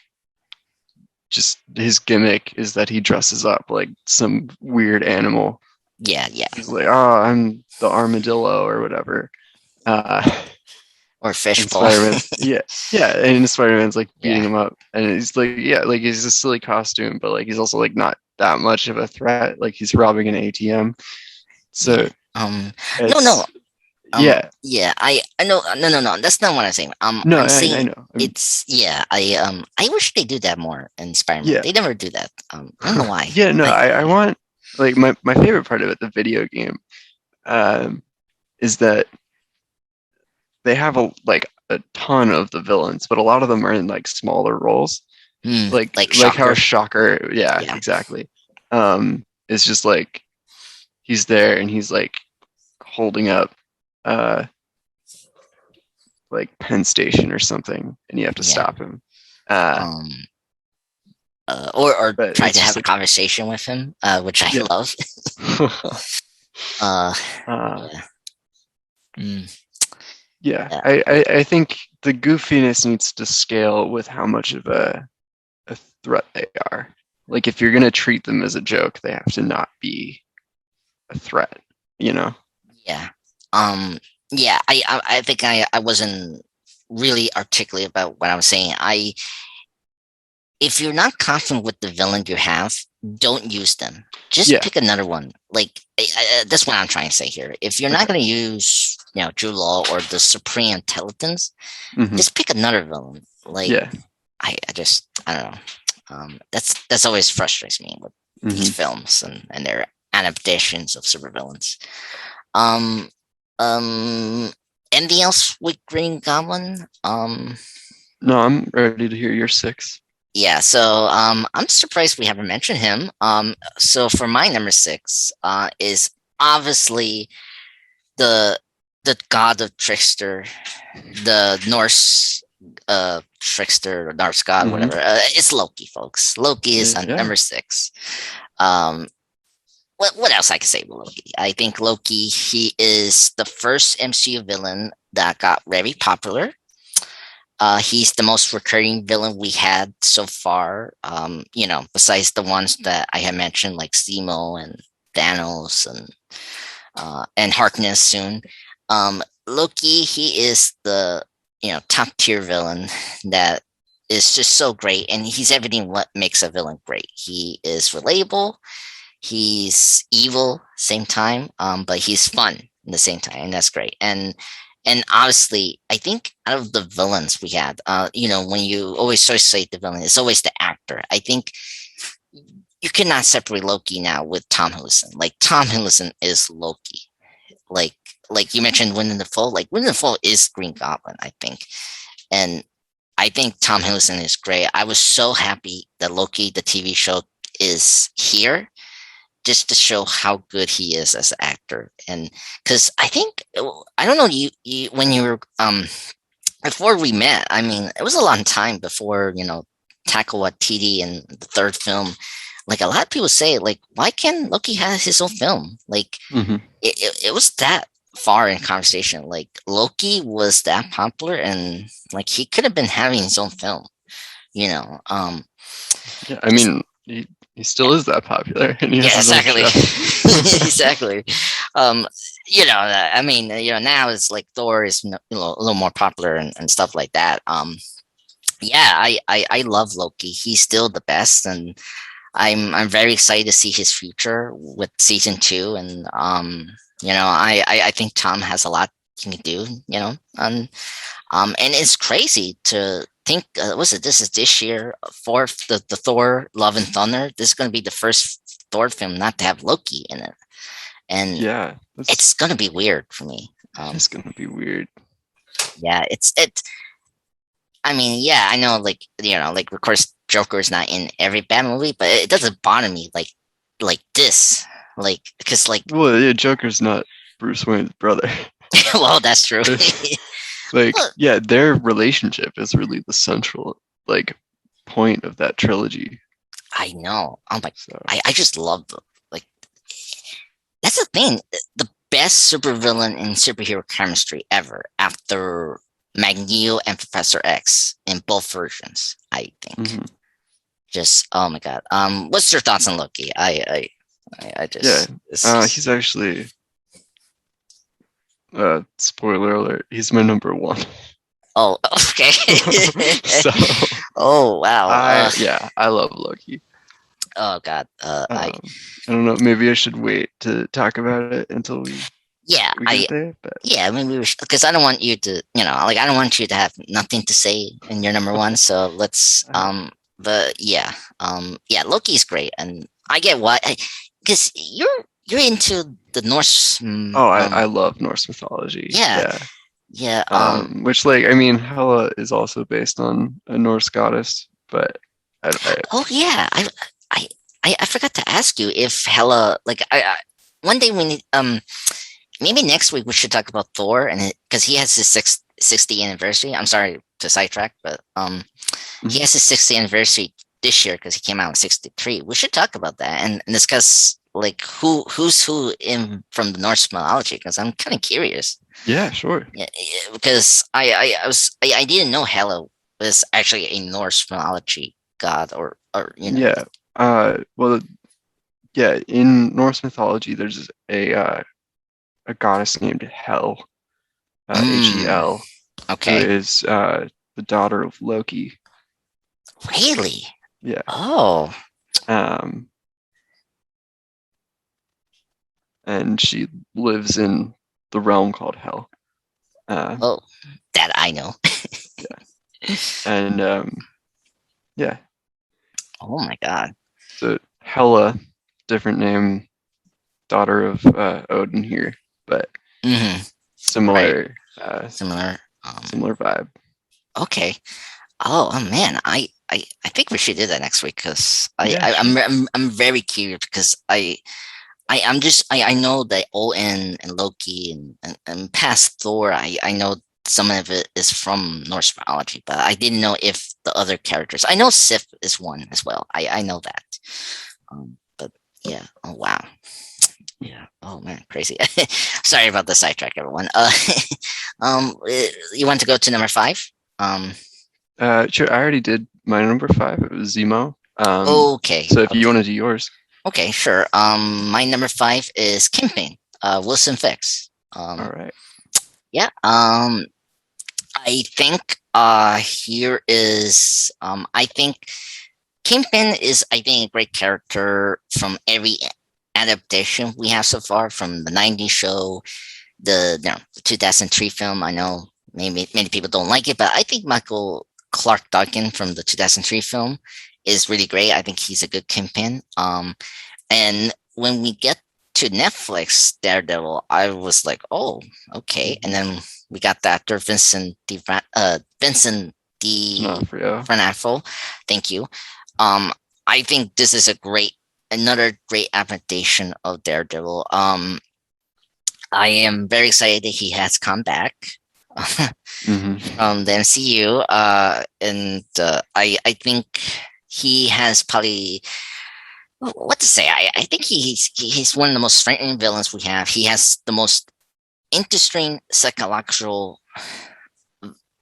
just his gimmick is that he dresses up like some weird animal. Yeah, yeah. He's like, "Oh, I'm the armadillo or whatever." Uh, Or and fishbowl. Spider-Man's yeah, yeah, and Spider-Man's like beating Yeah, him up, and he's like, yeah, like he's a silly costume, but like he's also like not that much of a threat. Like he's robbing an ATM, so yeah. No, no. it's yeah, Yeah. I know. No, no, no. That's not what I'm saying. no, I'm I saying know, it's yeah. I wish they do that more in Spider-Man. yeah, They never do that. I don't know why. yeah, no, I I want like my favorite part of it, the video game, um, is that they have a ton of the villains, but a lot of them are in like smaller roles. like Like how Shocker. Shocker, yeah, Yeah, exactly. It's just like he's there and he's like holding up uh like Penn Station or something, and you have to yeah. stop him. Uh, Um, or but try it's to have just a like conversation with him, which I yeah, love. Uh, uh, yeah. Mm, yeah. yeah. I think the goofiness needs to scale with how much of a threat they are. Like if you're gonna treat them as a joke, they have to not be a threat. You know? Yeah. Yeah, I think I wasn't really articulate about what I was saying. If you're not confident with the villain you have, don't use them. Just Yeah. pick another one. Like that's what I'm trying to say here. If you're not Okay. going to use, Drew Law or the Supreme Intelligence, Hmm. just pick another villain. Like Yeah. I don't know. That's always frustrates me with these Hmm. films and their adaptations of supervillains. Um, um, Anything else with Green Goblin? No, I'm ready to hear your six. Yeah, so I'm surprised we haven't mentioned him. So for my number six, is obviously the the god of trickster, the Norse trickster or Norse god, Hmm. whatever. It's Loki, folks. Loki is on Yeah. number six. Um, what else I can say about Loki? I think Loki, he is the first MCU villain that got very popular. He's the most recurring villain we had so far. Besides the ones that I had mentioned, like Zemo and Thanos and Harkness soon. Loki, he is the top tier villain that is just so great, and he's everything what makes a villain great. He is relatable, he's evil same time, but he's fun in the same time, and that's great. And honestly, I think out of the villains we had, when you always associate the villain, it's always the actor. I think you cannot separate Loki now with Tom Hiddleston. Like Tom Hiddleston is Loki. Like like you mentioned, Wind in the Fall. Like Wind in the Fall is Green Goblin, I think, and I think Tom Hiddleston is great. I was so happy that Loki, the TV show, is here just to show how good he is as an actor. And because I think I don't know you when you were before we met. I mean, it was a long time before Taika Waititi and the third film. Like a lot of people say, like why can't Loki have his own film? Like Hmm. it was that far in conversation. Like Loki was that popular, and like he could have been having his own film. You know, Yeah. I just mean, he still is that popular, and he has yeah, his own exactly, show. exactly. Um, I mean, now it's like Thor is a little more popular and stuff like that. Yeah, I love Loki. He's still the best, and I'm very excited to see his future with season two. And I think Tom has a lot he can do. And it's crazy to think. What's it? This is this year, fourth the Thor Love and Thunder. This is going to be the first Thor film not to have Loki in it, and Yeah, it's going to be weird for me. that is gonna be weird. Yeah, it's. I mean, yeah, I know, like like of course Joker is not in every bad movie, but it doesn't bother me like this, like because like Well, yeah, Joker's not Bruce Wayne's brother. Well, that's true. Like, Look, yeah, their relationship is really the central like point of that trilogy. I know. I'm like, So, I just love the like. That's the thing. The best supervillain in superhero chemistry ever, after Magneto and Professor X in both versions. I think. mhm. Just oh my god. What's your thoughts on Loki? I Yeah, just it's just he's actually spoiler alert, he's my number one. oh okay. So, Oh wow. I love Loki. Oh god. I don't know, maybe I should wait to talk about it until Yeah we I get there, but yeah I mean we were because I don't want you to like I don't want you to have nothing to say in your number one. So let's uh, but yeah yeah Loki's great and I get why because you're into the Norse I love Norse mythology. yeah Yeah. yeah Which like I mean Hela is also based on a Norse goddess, but I oh yeah I I forgot to ask you if Hela like I one day we need maybe next week we should talk about Thor and because he has his 60th anniversary. I'm sorry to sidetrack, but he mhm. has his 60th anniversary this year because he came out in '63. We should talk about that and discuss like who's who in from the Norse mythology because I'm kind of curious. Yeah, sure. Yeah, yeah, because I didn't know Hela was actually a Norse mythology god or Yeah. Well, yeah, in Norse mythology there's a goddess named Hel, mm, Hel, who okay, is the daughter of Loki. really, Yeah. oh Um, and she lives in the realm called Hell. Um, oh that I know. yeah. And yeah, Oh my god. so Hela, different name, daughter of Odin here, but Hmm. Right. similar Similar. similar vibe. Okay. Oh man, I think we should do that next week because Yeah, sure. I'm very curious because I'm just I know that Odin and Loki and past Thor I know some of it is from Norse mythology, but I didn't know if the other characters. I know Sif is one as well. I know that. But yeah. Oh wow. Yeah. Oh man, crazy. Sorry about the sidetrack, everyone. You want to go to number five? Um, Sure. I already did my number five. It was Zemo. okay, So if you okay, want to do yours, okay, sure. My number five is Kingpin, Wilson Fix. all right. Yeah. I think here is I think Kingpin is I think a great character from every adaptation we have so far from the '90s show, the 2003 film. I know maybe many people don't like it, but I think Michael Clark Duncan from the 2003 film is really great. I think he's a good Kingpin. And when we get to Netflix Daredevil, I was like, oh, okay. And Mhm. then we got the actor Vincent D. D'Onofrio. Fernafo. Thank you. Um, I think this is another great adaptation of Daredevil. I am very excited that he has come back Hmm. from the MCU. And I think he has probably what to say. I think he's one of the most frightening villains we have. He has the most interesting psychological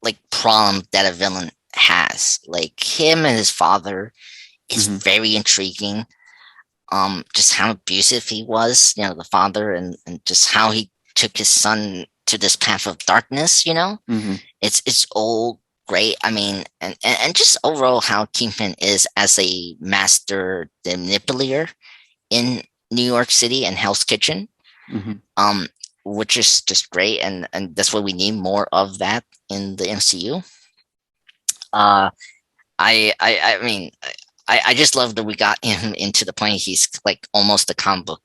like problem that a villain has. Like him and his father is Hmm. very intriguing. Just how abusive he was, the father, and just how he took his son to this path of darkness. Hmm. It's all great. I mean, and just overall how Kingpin is as a master manipulator in New York City and Hell's Kitchen, Hmm. um, which is just great, and that's what we need more of that in the MCU. Uh, I mean, I just love that we got him into the point he's like almost a comic book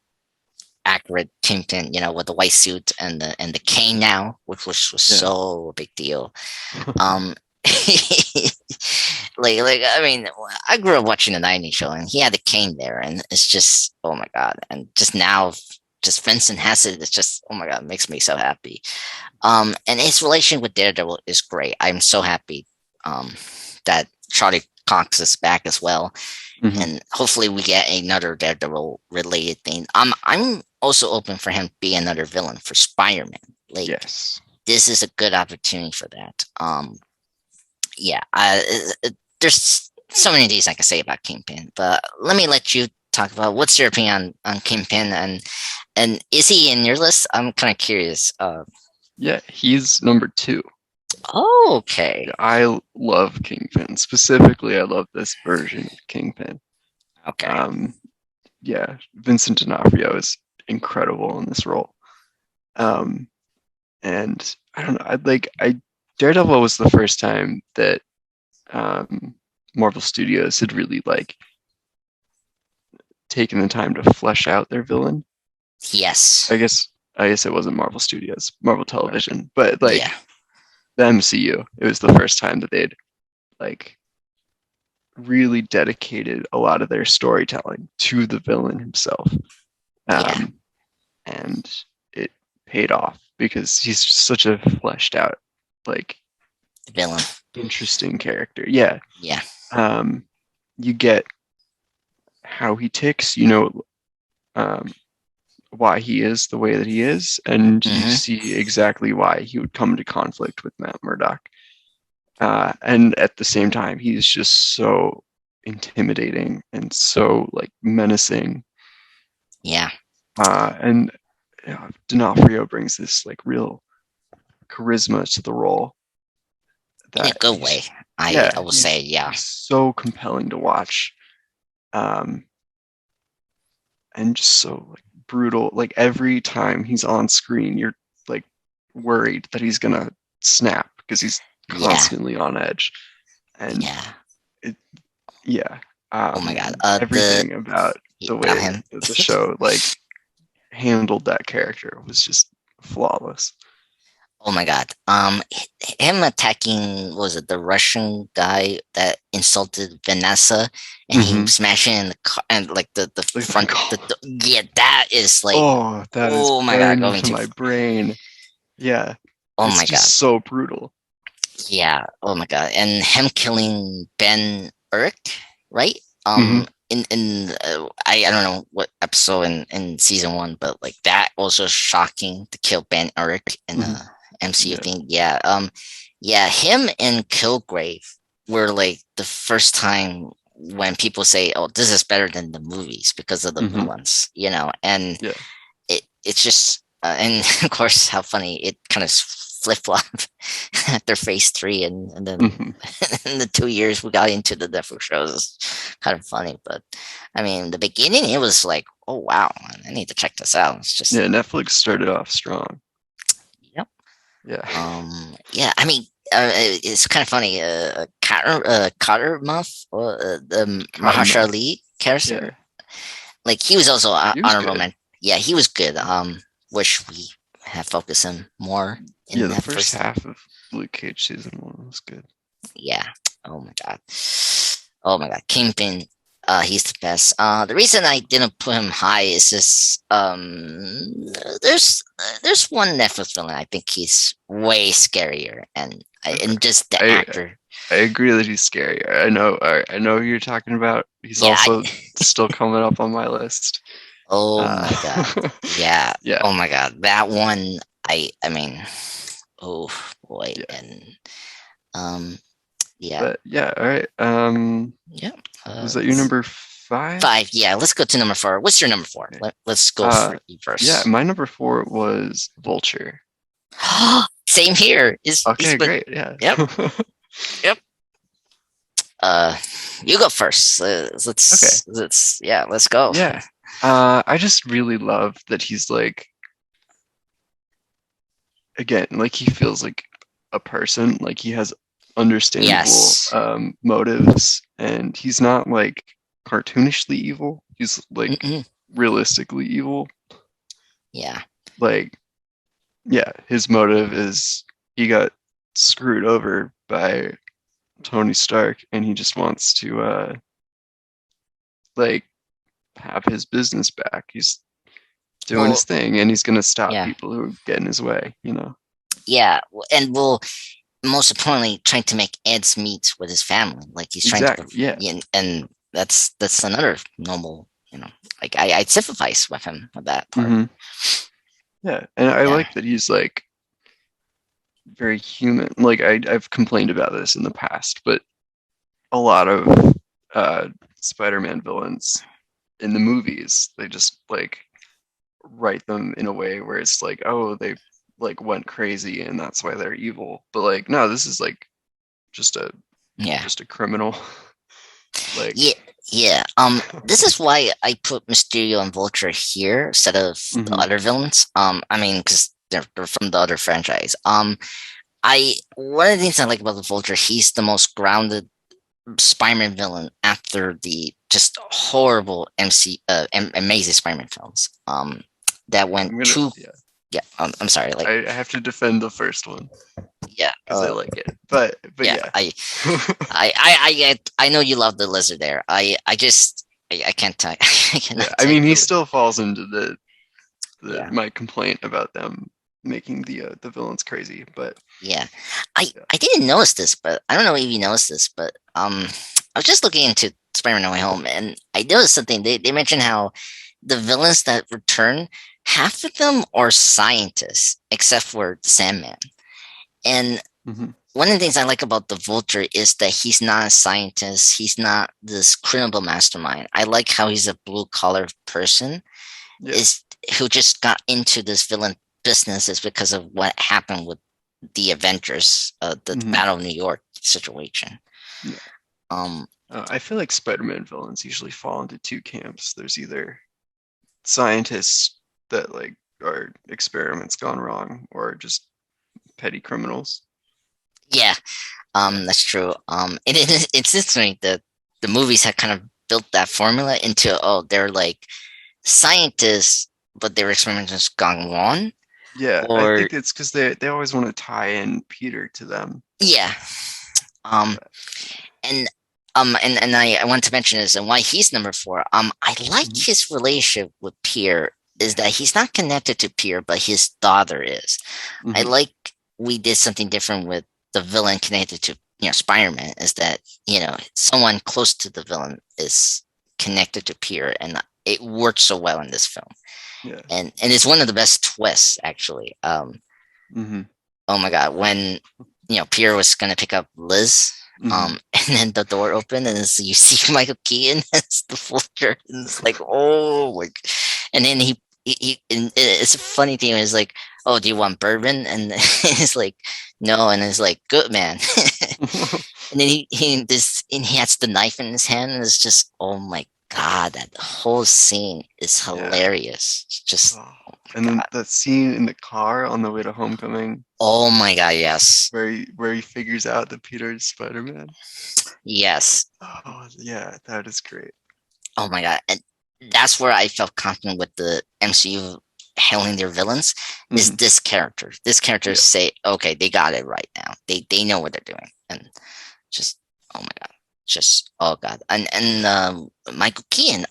accurate Kingpin, with the white suit and the cane now, which was Yeah. so a big deal. Um, like I mean, I grew up watching the '90s show, and he had the cane there, and it's just oh my god, and just now. just Vincent has it. It's just, oh my god, it makes me so happy. And his relation with Daredevil is great. I'm so happy that Charlie Cox is back as well, Hmm. and hopefully we get another Daredevil related thing. I'm also open for him to be another villain for Spider-Man. Like Yes. this is a good opportunity for that. Yeah, there's so many things I can say about Kingpin, but let me let you talk about what's your opinion on Kingpin, and is he in your list? I'm kind of curious. Yeah, he's number two. Okay, Yeah, I love Kingpin. Specifically, I love this version of Kingpin. okay, Um, yeah, Vincent D'Onofrio is incredible in this role. Um, and I don't know, I Daredevil was the first time that um, Marvel Studios had really like taken the time to flesh out their villain. yes, I guess I guess it wasn't Marvel Studios, Marvel Television, but yeah, like the MCU, it was the first time that they'd like really dedicated a lot of their storytelling to the villain himself. yeah, Um, and it paid off because he's such a fleshed out, like the villain, interesting character. Yeah. yeah, Um, you get how he ticks, you know, um, why he is the way that he is, and you hmm, see exactly why he would come into conflict with Matt Murdock. And at the same time, he's just so intimidating and so like menacing. yeah, And D'Onofrio brings this like real charisma to the role in a that good way. he's I yeah will say, yeah, he's so compelling to watch, um, and just so like brutal. Like every time he's on screen, you're like worried that he's gonna snap because he's yeah, constantly on edge. And yeah. it, yeah, Oh my god, man, the everything about the about way him. that the show like handled that character was just flawless. Oh my god. Him attacking, was it the Russian guy that insulted Vanessa, and he Hmm. smashing in the car, and like the Like front, yeah, that is like, oh, that is oh my god, burned going into too my far. brain. Yeah, Oh it's my god, just so brutal. yeah, oh my god, and him killing Ben Urich, right? Hmm. I don't know what episode in season one, but like that was just shocking to kill Ben Urich in Hmm. the MCU Yeah. thing. Yeah, yeah, him and Kilgrave were like the first time when people say, "Oh, this is better than the movies" because of the Hmm. villains, you know, and Yeah. it's just and of course how funny it kind of flip flop after phase three, and then Hmm. in the 2 years we got into the Netflix shows. It's kind of funny, but I mean, the beginning it was like, oh wow, I need to check this out. It's just, Yeah, Netflix started off strong. yep. Yeah. Yeah, I mean, it's kind of funny. Carter Muff, the Mahershala Cottonmouth. Ali Yeah. character, like he was also He was honorable good. man. Yeah, he was good. Wish we had focused him more Yeah, in the that first first. half of Luke Cage season one was good. Yeah. Oh my god. Oh my god. Kingpin. He's the best. The reason I didn't put him high is just there's one Netflix villain I think he's way scarier, Okay. and just the I actor. I agree that he's scary. I know who you're talking about. He's Yeah. also still coming up on my list. Oh Uh, my god. Yeah. yeah, Oh my god. That one. I mean. Oh boy. yeah. And um. Yeah. But yeah, all right. Yeah. Was that your Let's number five? five. Yeah. Let's go to number four. What's your number four? Okay. Let's go Uh, for you yeah, first. my number four was Vulture. Same here. Is Okay, but great. Yeah. yep, yep. Uh, you go first. Okay. Yeah, let's go. Yeah. I just really love that he's like again, like he feels like a person, like he has understandable Yes. motives, and he's not like cartoonishly evil. He's like Mm-mm. realistically evil. Yeah. Like, yeah, his motive is he got screwed over by Tony Stark, and he just wants to like have his business back. He's doing his well, thing, and he's gonna stop yeah, people who get in his way. yeah, and well, most importantly, trying to make ends meet with his family. Like he's trying to, Exactly. Yeah. yeah, and that's another normal, like I sympathize with him with that part. hmm Yeah, and I Yeah, like that he's like very human. Like I've complained about this in the past, but a lot of uh Spider-Man villains in the movies, they just like write them in a way where it's like, oh, they like went crazy and that's why they're evil. But like, no, this is like just a yeah, just a criminal. yeah, Like, yeah. This is why I put Mysterio and Vulture here instead of the hmm other villains. I mean, because they're from the other franchise. I one of the things I like about the Vulture, he's the most grounded Spider-Man villain after the just horrible Amazing Spider-Man films. That went I'm gonna, too. yeah, Yeah, I'm sorry. Like, I have to defend the first one yeah, because I like it. But yeah. yeah. I know you love the lizard there. I can't tell. I Yeah, cannot I take mean, he the. still falls into the Yeah, my complaint about them making the villains crazy. But yeah. yeah. I didn't notice this, but I don't know if you noticed this, but I was just looking into Spider-Man No Way Home, and I noticed something. They mentioned how the villains that return, half of them are scientists, except for the Sandman. And hmm one of the things I like about the Vulture is that he's not a scientist. He's not this criminal mastermind. I like how he's a blue collar person Yeah. is who just got into this villain business is because of what happened with the Avengers, the hmm Battle of New York situation. Yeah. Um, I feel like Spider-Man villains usually fall into two camps. There's either scientists that like are experiments gone wrong, or just petty criminals. yeah, Yeah. that's true. It's interesting that the movies have kind of built that formula into they're like scientists, but their experiments has gone wrong, Yeah, I or think it's because they always want to tie in Peter to them. yeah, um, But, and and I want to mention this and why he's number four. I like mhm. his relationship with Pierre is Yeah. that he's not connected to Pierre, but his daughter is. I hmm like we did something different with the villain connected to Spider-Man is that someone close to the villain is connected to Pierre, and it works so well in this film, Yeah. and it's one of the best twists actually. hmm Oh my god, when Pierre was gonna pick up Liz, hmm and then the door opened and you see Michael Keaton as the Vulture, and it's like, oh, like, and then and it's a funny thing. It's like, oh, do you want bourbon? And he's like, no, and it's like, good man. And then he has the knife in his hand, and it's just, oh my god, that whole scene is Yeah. hilarious. It's just, Oh. oh my And then god, that scene in the car on the way to homecoming oh my god, yes, where he figures out that Peter is Spider-Man. yes. Oh, yeah, that is great. Oh my god, and that's where I felt confident with the MCU hailing their villains. Is hmm this character? This character Yeah. say, okay, they got it right now. They know what they're doing, and just oh my god, just oh god, and Michael Keaton.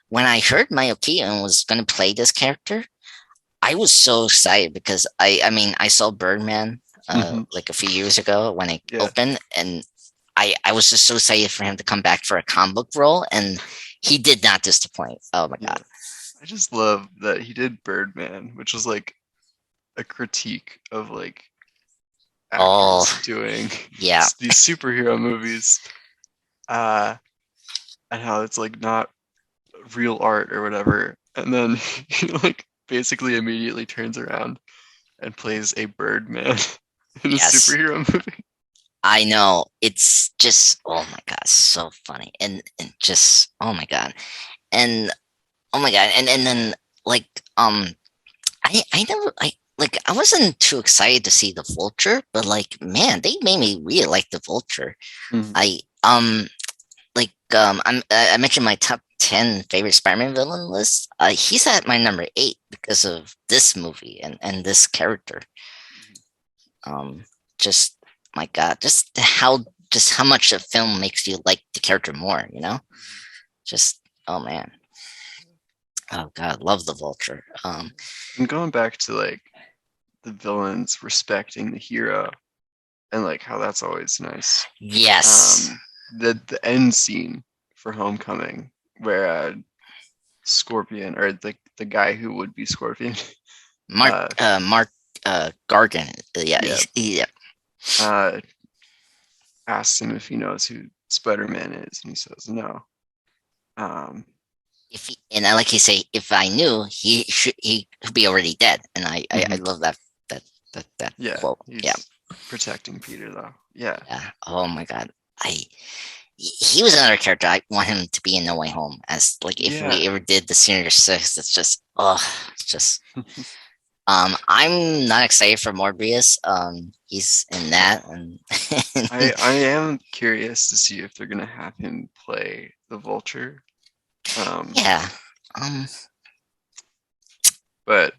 When I heard Michael Keaton was gonna play this character, I was so excited because I mean I saw Birdman hmm like a few years ago when it Yeah. opened, and I was just so excited for him to come back for a comic book role, and he did not disappoint. Oh my god. Yeah. I just love that he did Birdman, which was like a critique of like Oh actors doing yeah, these superhero movies, uh, and how it's like not real art or whatever. And then he like basically immediately turns around and plays a Birdman in a yes. superhero movie. I know. It's just oh my god, so funny. And just oh my god. And oh my god. And then like I never I wasn't too excited to see the Vulture, but like man, they made me really like the Vulture. Mhm. I I mentioned my top 10 favorite Spider-Man villain list. He's at my number 8 because of this movie and this character. Um, just my God, just how much a film makes you like the character more. Just oh man, Oh God, love the Vulture. And going back to like the villains respecting the hero and like how that's always nice. Yes, Um, the end scene for Homecoming where Scorpion or the guy who would be Scorpion, Mark uh, Mark Gargan. Yeah, yeah, yeah. uh, asks him if he knows who Spider-Man is, and he says no. Um, If he, and I like he say, if I knew, he could be already dead. And I mhm. love that that Yeah, quote. Yeah, he's protecting Peter though. Yeah, yeah. Oh my God, I he was another character I want him to be in No Way Home. As like if yeah. we ever did the Sinister Six, it's just it's just I'm not excited for Morbius. He's in that, and I am curious to see if they're gonna have him play the Vulture. Um, yeah, um, but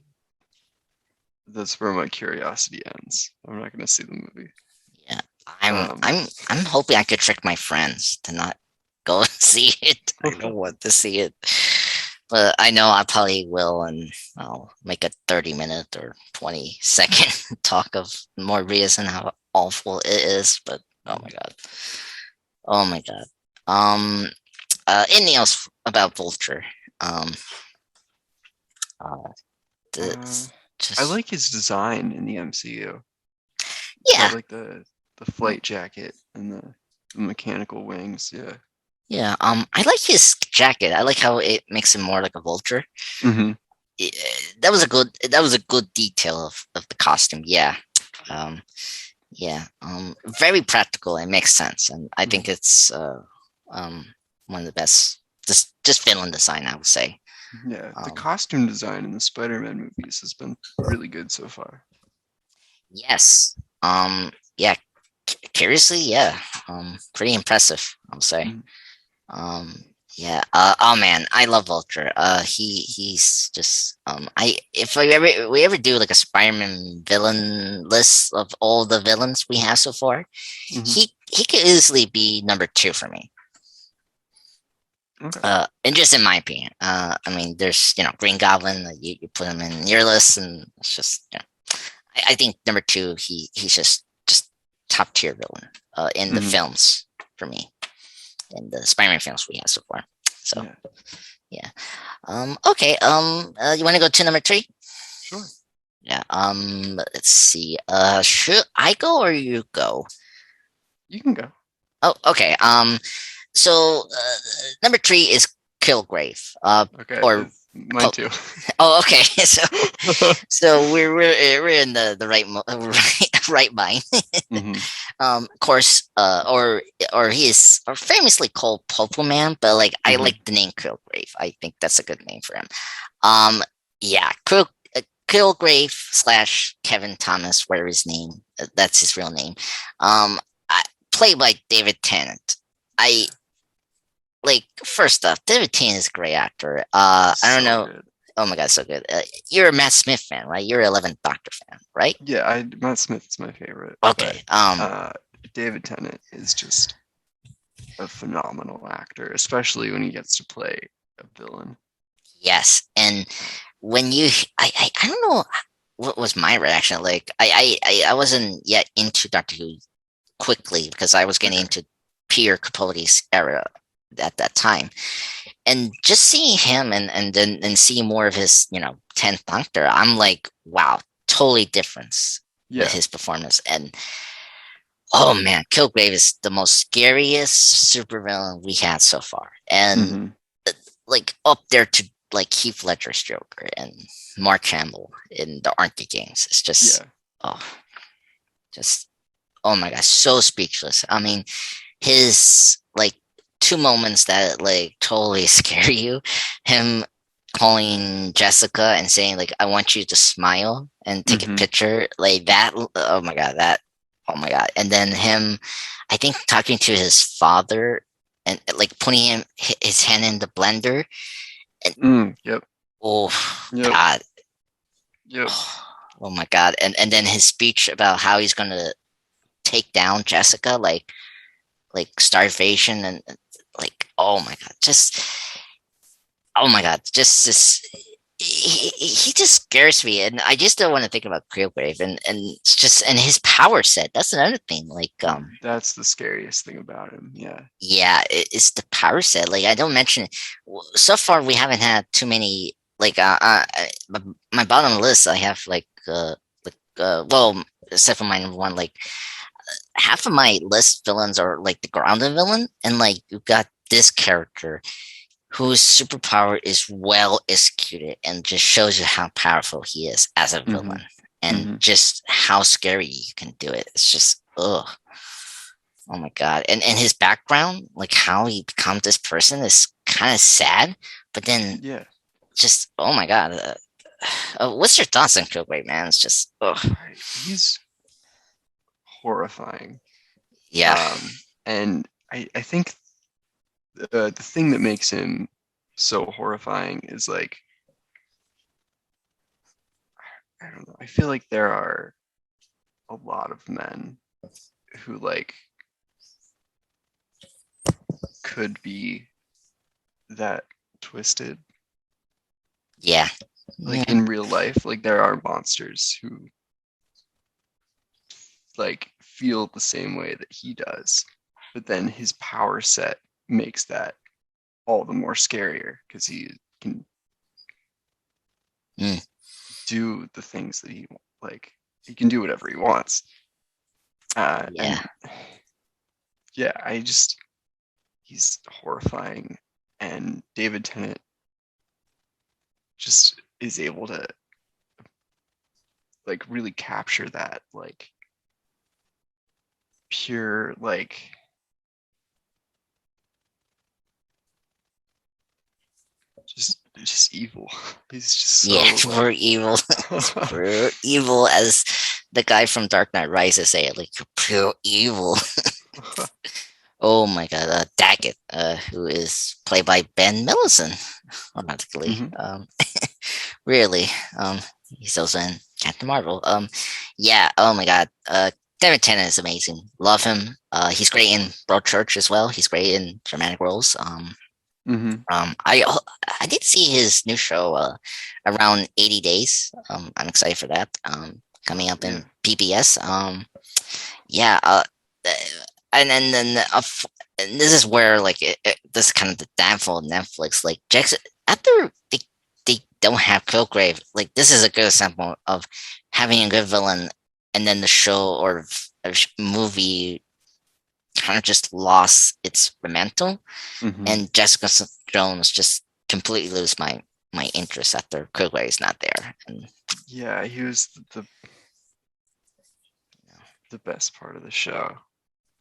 that's where my curiosity ends. I'm not gonna see the movie. yeah. I'm Um, I'm I'm hoping I could trick my friends to not go see it. I don't want to see it, but I know I probably will, and I'll make a 30-minute or 20-second talk of Morbius and how awful it is. But oh my God, oh my God. Um, anything else about Vulture? Um, uh, the, uh, I just like his design in the MCU. He's got yeah, like the flight jacket and the mechanical wings. Yeah. yeah. I like his jacket. I like how it makes him more like a vulture. Hmm. That was a good detail of the costume. Yeah. Um, yeah. Very practical. It makes sense, and I think Hmm. it's um one of the best. Just villain design, I would say. Yeah, the Um, costume design in the Spider-Man movies has been really good so far. yes. Yeah. Curiously, yeah. Pretty impressive, I'll say. Mhm. Um, yeah. Oh man, I love Vulture. He's just I if we ever do like a Spider-Man villain list of all the villains we have so far, Hmm. he could easily be number two for me. Okay. And just in my opinion, I mean, there's Green Goblin. You put him in your list, and it's just I think number two, he's just top tier villain in the Hmm. films for me, in the Spider-Man films we have so far. So Yeah, yeah. Okay. You want to go to number three? sure. Yeah. Let's see. Should I go or you go? You can go. Oh, okay. So number three is Killgrave. Okay, Or mine too. oh, okay. So we're in the right right mind. Hmm. Of course, or he is or famously called Purple Man, but like I Hmm. like the name Killgrave. I think that's a good name for him. Um, yeah, Kilgrave slash Kevin Thomas, whatever his name, that's his real name. I, played by David Tennant. I like first off, David Tennant is a great actor. I don't So know. good. Oh my god, so good. You're a Matt Smith fan, right? You're an 11th Doctor fan, right? Yeah, Matt Smith is my favorite, but Okay. uh, David Tennant is just a phenomenal actor, especially when he gets to play a villain. Yes, and when I don't know what was my reaction. Like I wasn't yet into Doctor Who quickly because I was getting Okay. into Pierre Capote's era at that time, and just seeing him and seeing more of his 10th Doctor, I'm like, wow, totally difference with Yeah. his performance. And oh man, Kilgrave is the most scariest supervillain we had so far, and Hmm. like up there to like Heath Ledger's Joker and Mark Hamill in the Arkham games. It's just Yeah. oh, just oh my gosh, so speechless. I mean, his like two moments that like totally scare you, him calling Jessica and saying like I want you to smile and take a Hmm. picture like that. Oh my god, that oh my god. And then him, I think talking to his father and like putting his hand in the blender and Yep. oh Yep. god. Yep. Oh my god. And then his speech about how he's gonna take down Jessica, like starvation and like oh my god, just oh my god, just he just scares me, and I just don't want to think about Kilgrave, and it's just and his power set. That's another thing. Like That's the scariest thing about him. Yeah. yeah, it's the power set. Like I don't mention it. So far we haven't had too many. Like my bottom list, I have well, except for my number one, like half of my list villains are like the grounded villain, and like you've got this character whose superpower is well executed and just shows you how powerful he is as a Hmm. villain and Hmm. just how scary you can do it. It's just ugh. Oh my god. And his background, like how he becomes this person is kind of sad, but then Yeah. just oh my god. What's your thoughts on Kilgrave, man? It's just ugh. He's horrifying. Yeah. And I think the thing that makes him so horrifying is like, I don't know. I feel like there are a lot of men who like could be that twisted. Yeah. Like Yeah. in real life, like there are monsters who like feel the same way that he does, but then his power set makes that all the more scarier because he can Mm, do the things that like he can do whatever he wants. yeah. And yeah, I just he's horrifying, and David Tennant just is able to like really capture that like pure like just evil. He's just Yeah, so pure evil. It's pure evil as the guy from Dark Knight Rises say it, like pure evil. Oh my god, Daggett, who is played by Ben Mendelsohn, automatically. hmm Really, he's also in Captain Marvel. Yeah. Oh my god, David Tennant is amazing. Love him. He's great in Broadchurch as well. He's great in dramatic roles. hmm I did see his new show, around 80 days. I'm excited for that. Coming up Yeah. in PBS. Yeah. Uh, and then and this is where like this is kind of the downfall of Netflix. Like Jackson, after they don't have Kilgrave, like this is a good example of having a good villain, and then the show or movie kind of just lost its momentum, hmm and Jessica Jones just completely lose my interest after Kilgrave is not there. And Yeah, he was the best part of the show.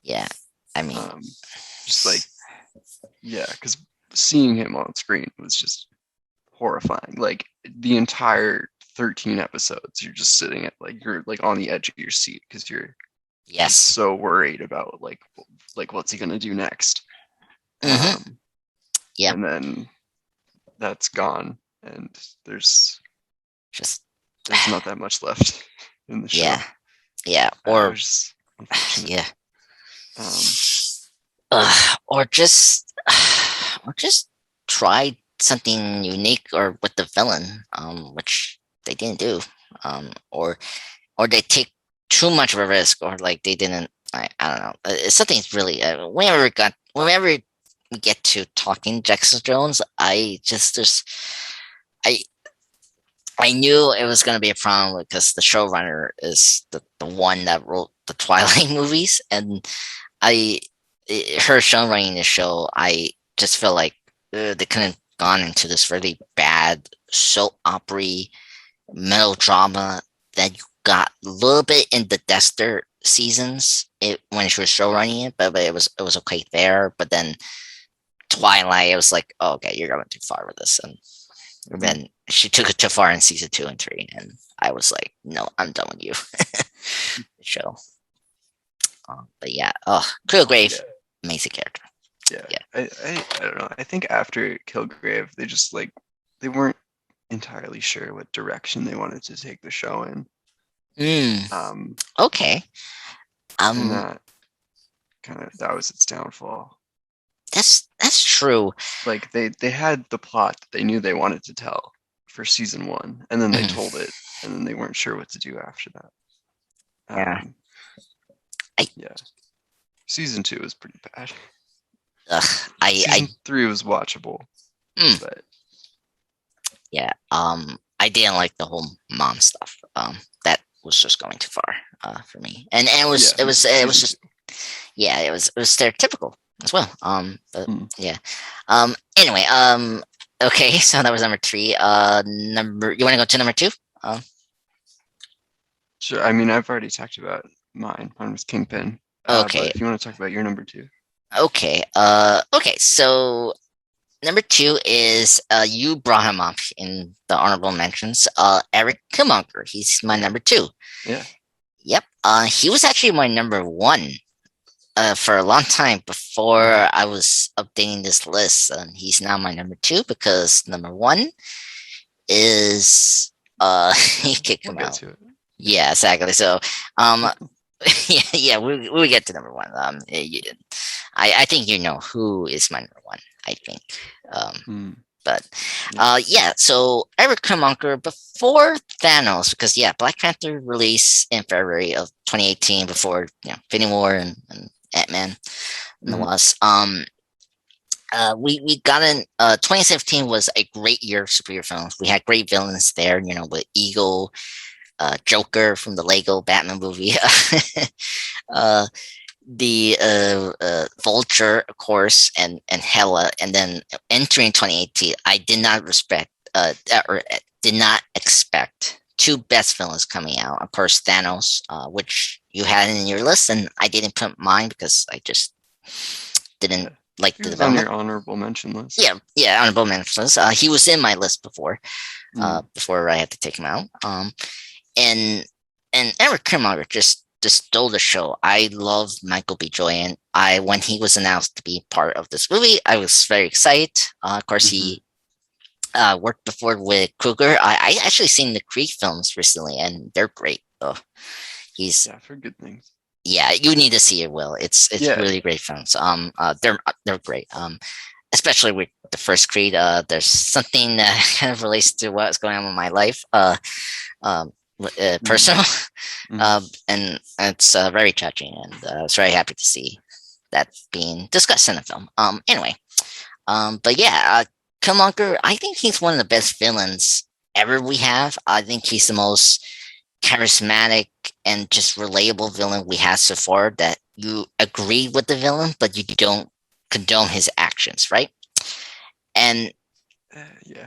yeah, I mean, Um, just like yeah, because seeing him on screen was just horrifying. Like the entire 13 episodes, you're just sitting at like you're like on the edge of your seat because you're just yes. so worried about like what's he gonna do next. Hmm. Um, Yep. and then that's gone, and there's Just there's not that much left in the yeah, show. yeah, It or was just unfortunate. yeah, Um, or just or just try something unique or with the villain, which they didn't do, or they take too much of a risk, or like they didn't. I don't know. It's something's really whenever we get to talking Jackson Jones, I I knew it was going to be a problem because the showrunner is the one that wrote the Twilight movies, and I her showrunning the show, I just feel like they couldn't have gone into this really bad soap opera melodrama that you got a little bit in the Dexter seasons when she was showrunning it, but it was okay there. But then Twilight, it was like, oh, okay, you're going too far with this, and then she took it too far in season 2 and 3, and I was like, no, I'm done with you. The show. But yeah, oh, Kilgrave, yeah, amazing character. yeah. Yeah. I don't know. I think after Kilgrave, they just like they weren't entirely sure what direction they wanted to take the show in. Mm, Um, okay. and Um, that was its downfall. that's true. Like they had the plot that they knew they wanted to tell for season one, and then they Mhm. told it, and then they weren't sure what to do after that. Yeah. Um, I, yeah, season two was pretty bad. I Season three was watchable, mm, but yeah. I didn't like the whole mom stuff. That was just going too far, for me. And yeah, it was season two. just, yeah, it was stereotypical as well. But Mm. yeah. Anyway. Okay. So that was number three. Number. You want to go to number two? Um. Sure. I mean, I've already talked about mine. Mine was Kingpin. But Okay. if you want to talk about your number two, Okay. Okay. So number two is you brought him up in the honorable mentions. Eric Killmonger. He's my number two. yeah. Yep. He was actually my number one. For a long time before Mhm. I was updating this list, and he's now my number two because number one is Yeah, he kicked we'll him get out. to it. Yeah, exactly. So, um, yeah, we get to number one. I think you know who is my number one. I think, um, Mm, but yeah. yeah. So Eric Killmonger before Thanos, because yeah, Black Panther released in February of 2018 before Infinity War and Ant Man and the Mhm. Wasp. We got in 2017 was a great year of superhero films. We had great villains there, with Eagle, Joker from the Lego Batman movie, uh, the Vulture, of course, and Hela. And then entering 2018, I did not did not expect two best villains coming out. Of course, Thanos, which you had in your list, and I didn't put mine because I just didn't Yeah. like He the was on development. your honorable mention list. Yeah, yeah, honorable mentions. He was in my list Mm, before I had to take him out. And Eric Killmonger just stole the show. I love Michael B. Jordan. When he was announced to be part of this movie, I was very excited. Of course, hmm he worked before with Kruger. I actually seen the Creed films recently, and they're great. So he's Yeah, for good things. yeah, you need to see it. Will it's Yeah. really great films. They're great. Especially with the first Creed. There's something that kind of relates to what's going on in my life. Um, Mm, personal, hmm and it's very touching, and I was very happy to see that being discussed in the film. Anyway, but yeah, Killmonger, I think he's one of the best villains ever we have. I think he's the most charismatic and just relatable villain we have so far. That you agree with the villain, but you don't condone his actions, right? And yeah.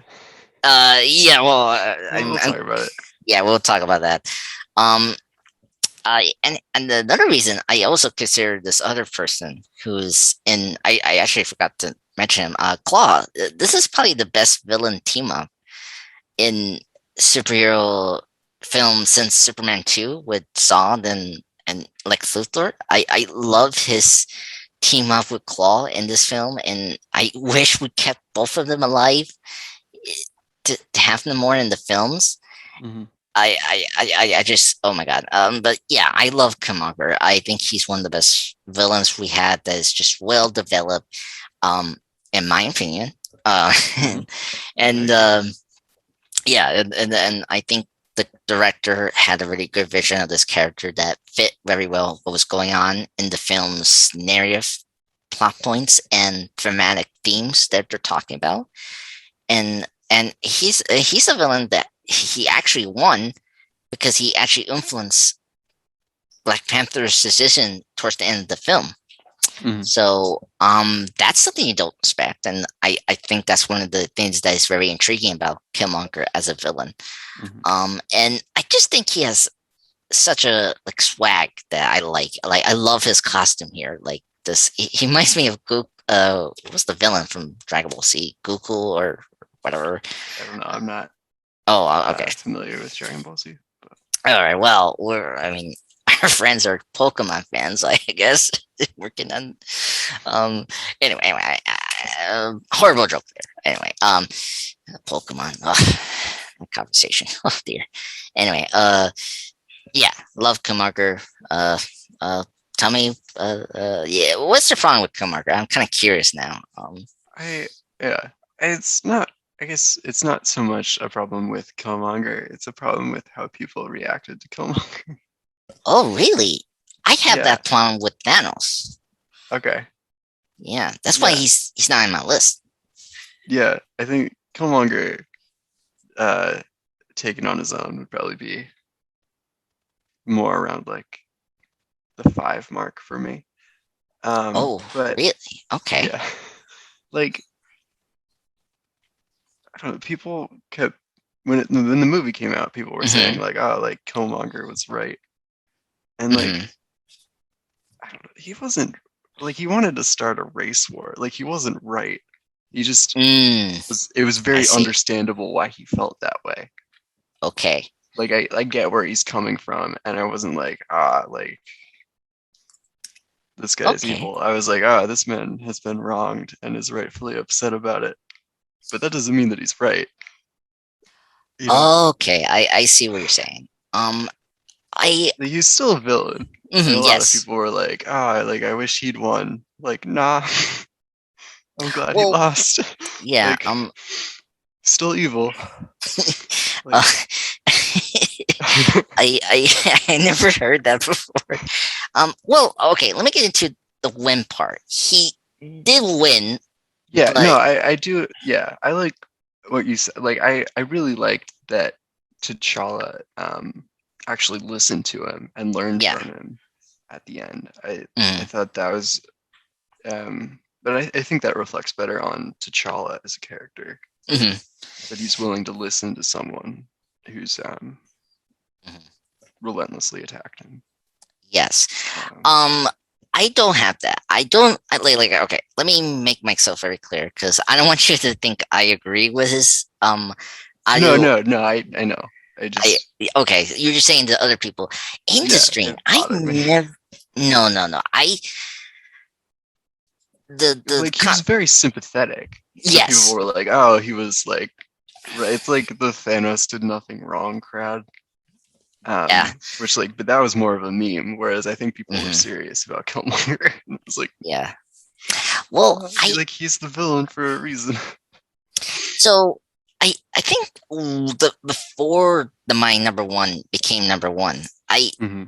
yeah, well, We'll talk about it. yeah, we'll talk about that. Um, and another reason I also consider this other person who's in. I actually forgot to mention him. Claw. This is probably the best villain team up in superhero film since Superman 2 with Zod and Lex Luthor. I love his team up with Claw in this film, and I wish we kept both of them alive to have them more in the films. Hmm I just, oh my god. But yeah, I love Killmonger. I think he's one of the best villains we had that is just well developed. In my opinion. hmm I And agree. yeah, and I think the director had a really good vision of this character that fit very well what was going on in the film's narrative, plot points, and thematic themes that they're talking about. And he's a villain that he actually won because he actually influenced Black Panther's decision towards the end of the film. hmm So that's something you don't expect, and I think that's one of the things that is very intriguing about Killmonger as a villain. hmm And I just think he has such a like swag that I like. Like I love his costume here. Like this, he reminds me of Goku. What's the villain from Dragon Ball Z? Goku or whatever. I don't know. I'm not Oh, okay. familiar with Dragon Ball Z, but All right. Well, I mean, our friends are Pokemon fans, I guess. Working on, um. Anyway, horrible joke there. Anyway, Pokemon. Conversation. Oh dear. Anyway, yeah, love Killmonger. Uh, tell me, yeah, what's the problem with Killmonger? I'm kind of curious now. I yeah, it's not. I guess it's not so much a problem with Killmonger. It's a problem with how people reacted to Killmonger. Oh, really? I have Yeah. that problem with Thanos. Okay. Yeah, that's why Yeah. he's not in my list. Yeah. I think Killmonger, uh, taken on his own would probably be more around like the 5 mark for me. Oh, But really? Okay. yeah, like I don't know. People kept when the movie came out, people were saying Mm-hmm. like, oh, like Killmonger was right, and Mm-hmm. like I don't know, he wasn't like he wanted to start a race war. Like he wasn't right. He just Mm, was. It was I very see. understandable why he felt that way. Okay. Like I get where he's coming from, and I wasn't like like this guy's Okay. evil. I was like, ah, this man has been wronged and is rightfully upset about it. But that doesn't mean that he's right. You know, Okay. I see what you're saying. I like, he's still a villain. And a lot of yes. people were like, ah, like I wish he'd won. Like, nah, I'm glad he Well, lost. yeah. Like, still evil. uh, Like, I I never heard that before. Well, okay. Let me get into the win part. He did win, yeah, no, but I do. Yeah, I like what you said. Like, I really liked that T'Challa actually listened to him and learned yeah. from him at the end. I Mm, thought that was, but I think that reflects better on T'Challa as a character, hmm that he's willing to listen to someone who's hmm relentlessly attacked him. yes. Um, Um, I don't have that. I don't like. Okay, let me make myself very clear because I don't want you to think I agree with his. no, I no, no, I know. I I just, okay. You're just saying to other people in the yeah, stream. it I bothered me. never. No, no, no. I the Like he was very sympathetic, so people yes. were like, "Oh, he was like, right." It's like the Thanos did nothing wrong crowd. Yeah. Which like, but that was more of a meme. Whereas I think people were hmm serious about Killmonger. It was like, Yeah. Well, like he's the villain for a reason. so I think the before the my number one became number one, I Hmm.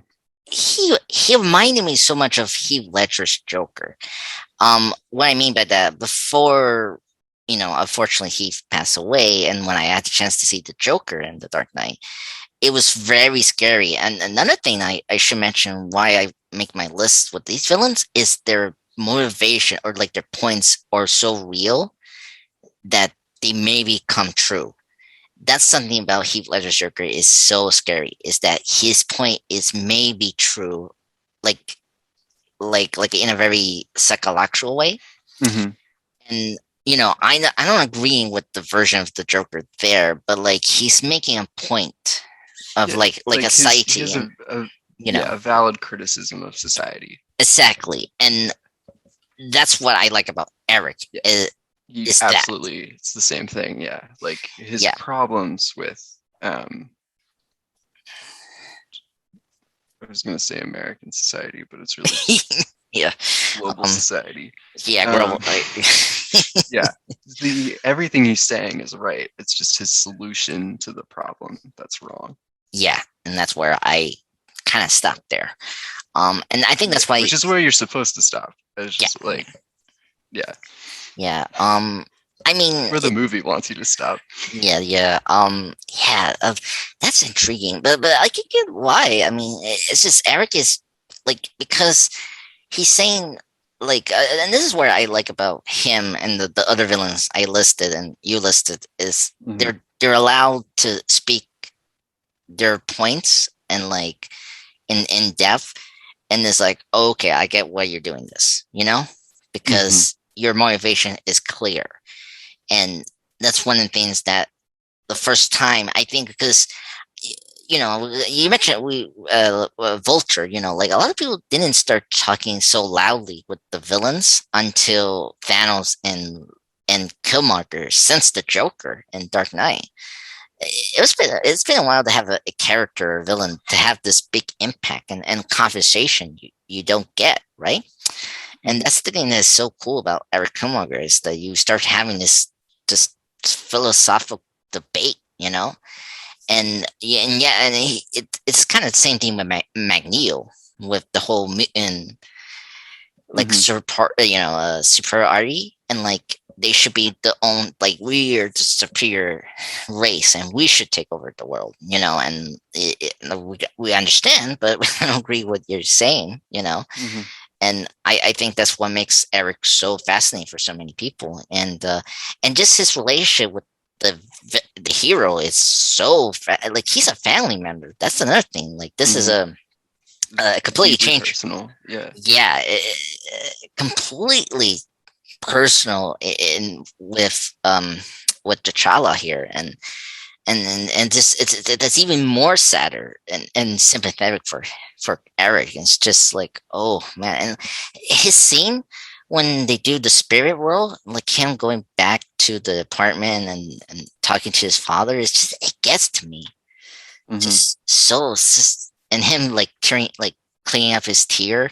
he reminded me so much of Heath Ledger's Joker. What I mean by that, before unfortunately he passed away, and when I had the chance to see the Joker in The Dark Knight, it was very scary. And another thing I should mention why I make my list with these villains is their motivation or like their points are so real that they maybe come true. That's something about Heath Ledger's Joker is so scary. Is that his point is maybe true, like like in a very psychological way. Hmm. And I don't agree with the version of the Joker there, but like he's making a point of Yeah, like a like he society, has and a you yeah, know a valid criticism of society. exactly, and that's what I like about Eric Yeah, he is that absolutely, it's the same thing. Yeah, like his yeah problems with um I was going to say American society, but it's really just yeah global um society. yeah Um, global right yeah, the everything he's saying is right. It's just his solution to the problem that's wrong. yeah, and that's where I kind of stopped there. And I think Yeah, that's why which is where you're supposed to stop. It's yeah just like, yeah, yeah I mean where the movie wants you to stop. yeah, yeah, yeah. That's intriguing, but I can get why. I mean, it's just Eric is like because he's saying like, and this is where I like about him and the other villains I listed and you listed is Hmm. they're allowed to speak their points and like in depth, and it's like okay, I get why you're doing this, Hmm. because your motivation is clear, and that's one of the things that the first time I think because you mentioned we Vulture. Like a lot of people didn't start talking so loudly with the villains until Thanos and Killmonger since the Joker in Dark Knight. It's been a while to have a character or villain to have this big impact and conversation you don't get right. And Mhm. that's the thing that's so cool about Eric Killmonger is that you start having this philosophical debate, you know, and it's kind of the same thing with Magneto with the whole and like Mhm. superiority, and like they should be the own, like we are the superior race and we should take over the world, you know, and we understand, but we don't agree with what you're saying, you know. Mhm. And I think that's what makes Eric so fascinating for so many people, and just his relationship with the hero is so like he's a family member. That's another thing. Like this is Mhm. a completely Deeply changed, personal. Yeah. yeah, completely personal in with T'Challa here, and just that's even more sadder and sympathetic for Eric. It's just like, oh man, and his scene when they do the spirit world, like him going back to the apartment and talking to his father, it's just it gets to me, Mhm. just so it's just, and him like tearing like cleaning up his tear,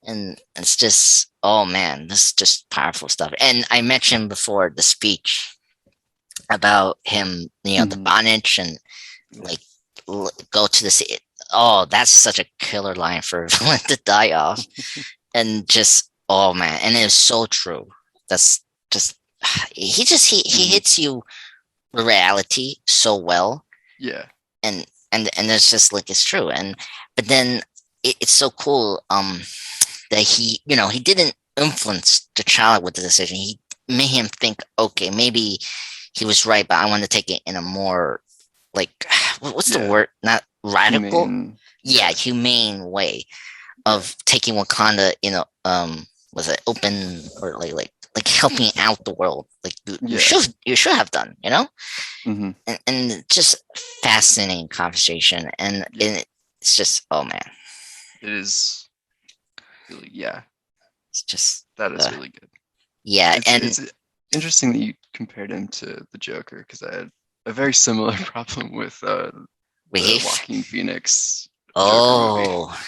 and it's just, oh man, this is just powerful stuff. And I mentioned before the speech about him, you know, the Mhm. bondage and like go to the sea. Oh, that's such a killer line for a villain to die off. And just, oh man, and it's so true. That's just he Mhm. hits you with reality so well, Yeah. and and it's just like it's true. And but then it's so cool that he, you know, he didn't influence the child with the decision. He made him think, okay, maybe he was right, but I want to take it in a more like what's the Yeah. word? Not radical, Humane. yeah, Yeah. humane way Yeah. of taking Wakanda, you know, was it open or like helping out the world, like Yeah. you should have done, you know, Mhm. and just fascinating conversation, Yeah. and it's just, oh man, It is really, yeah. it's just That is uh, really good. yeah, and It's interesting that you compared him to the Joker because I had a very similar problem with the wave. Joaquin Phoenix Joker movie. Oh,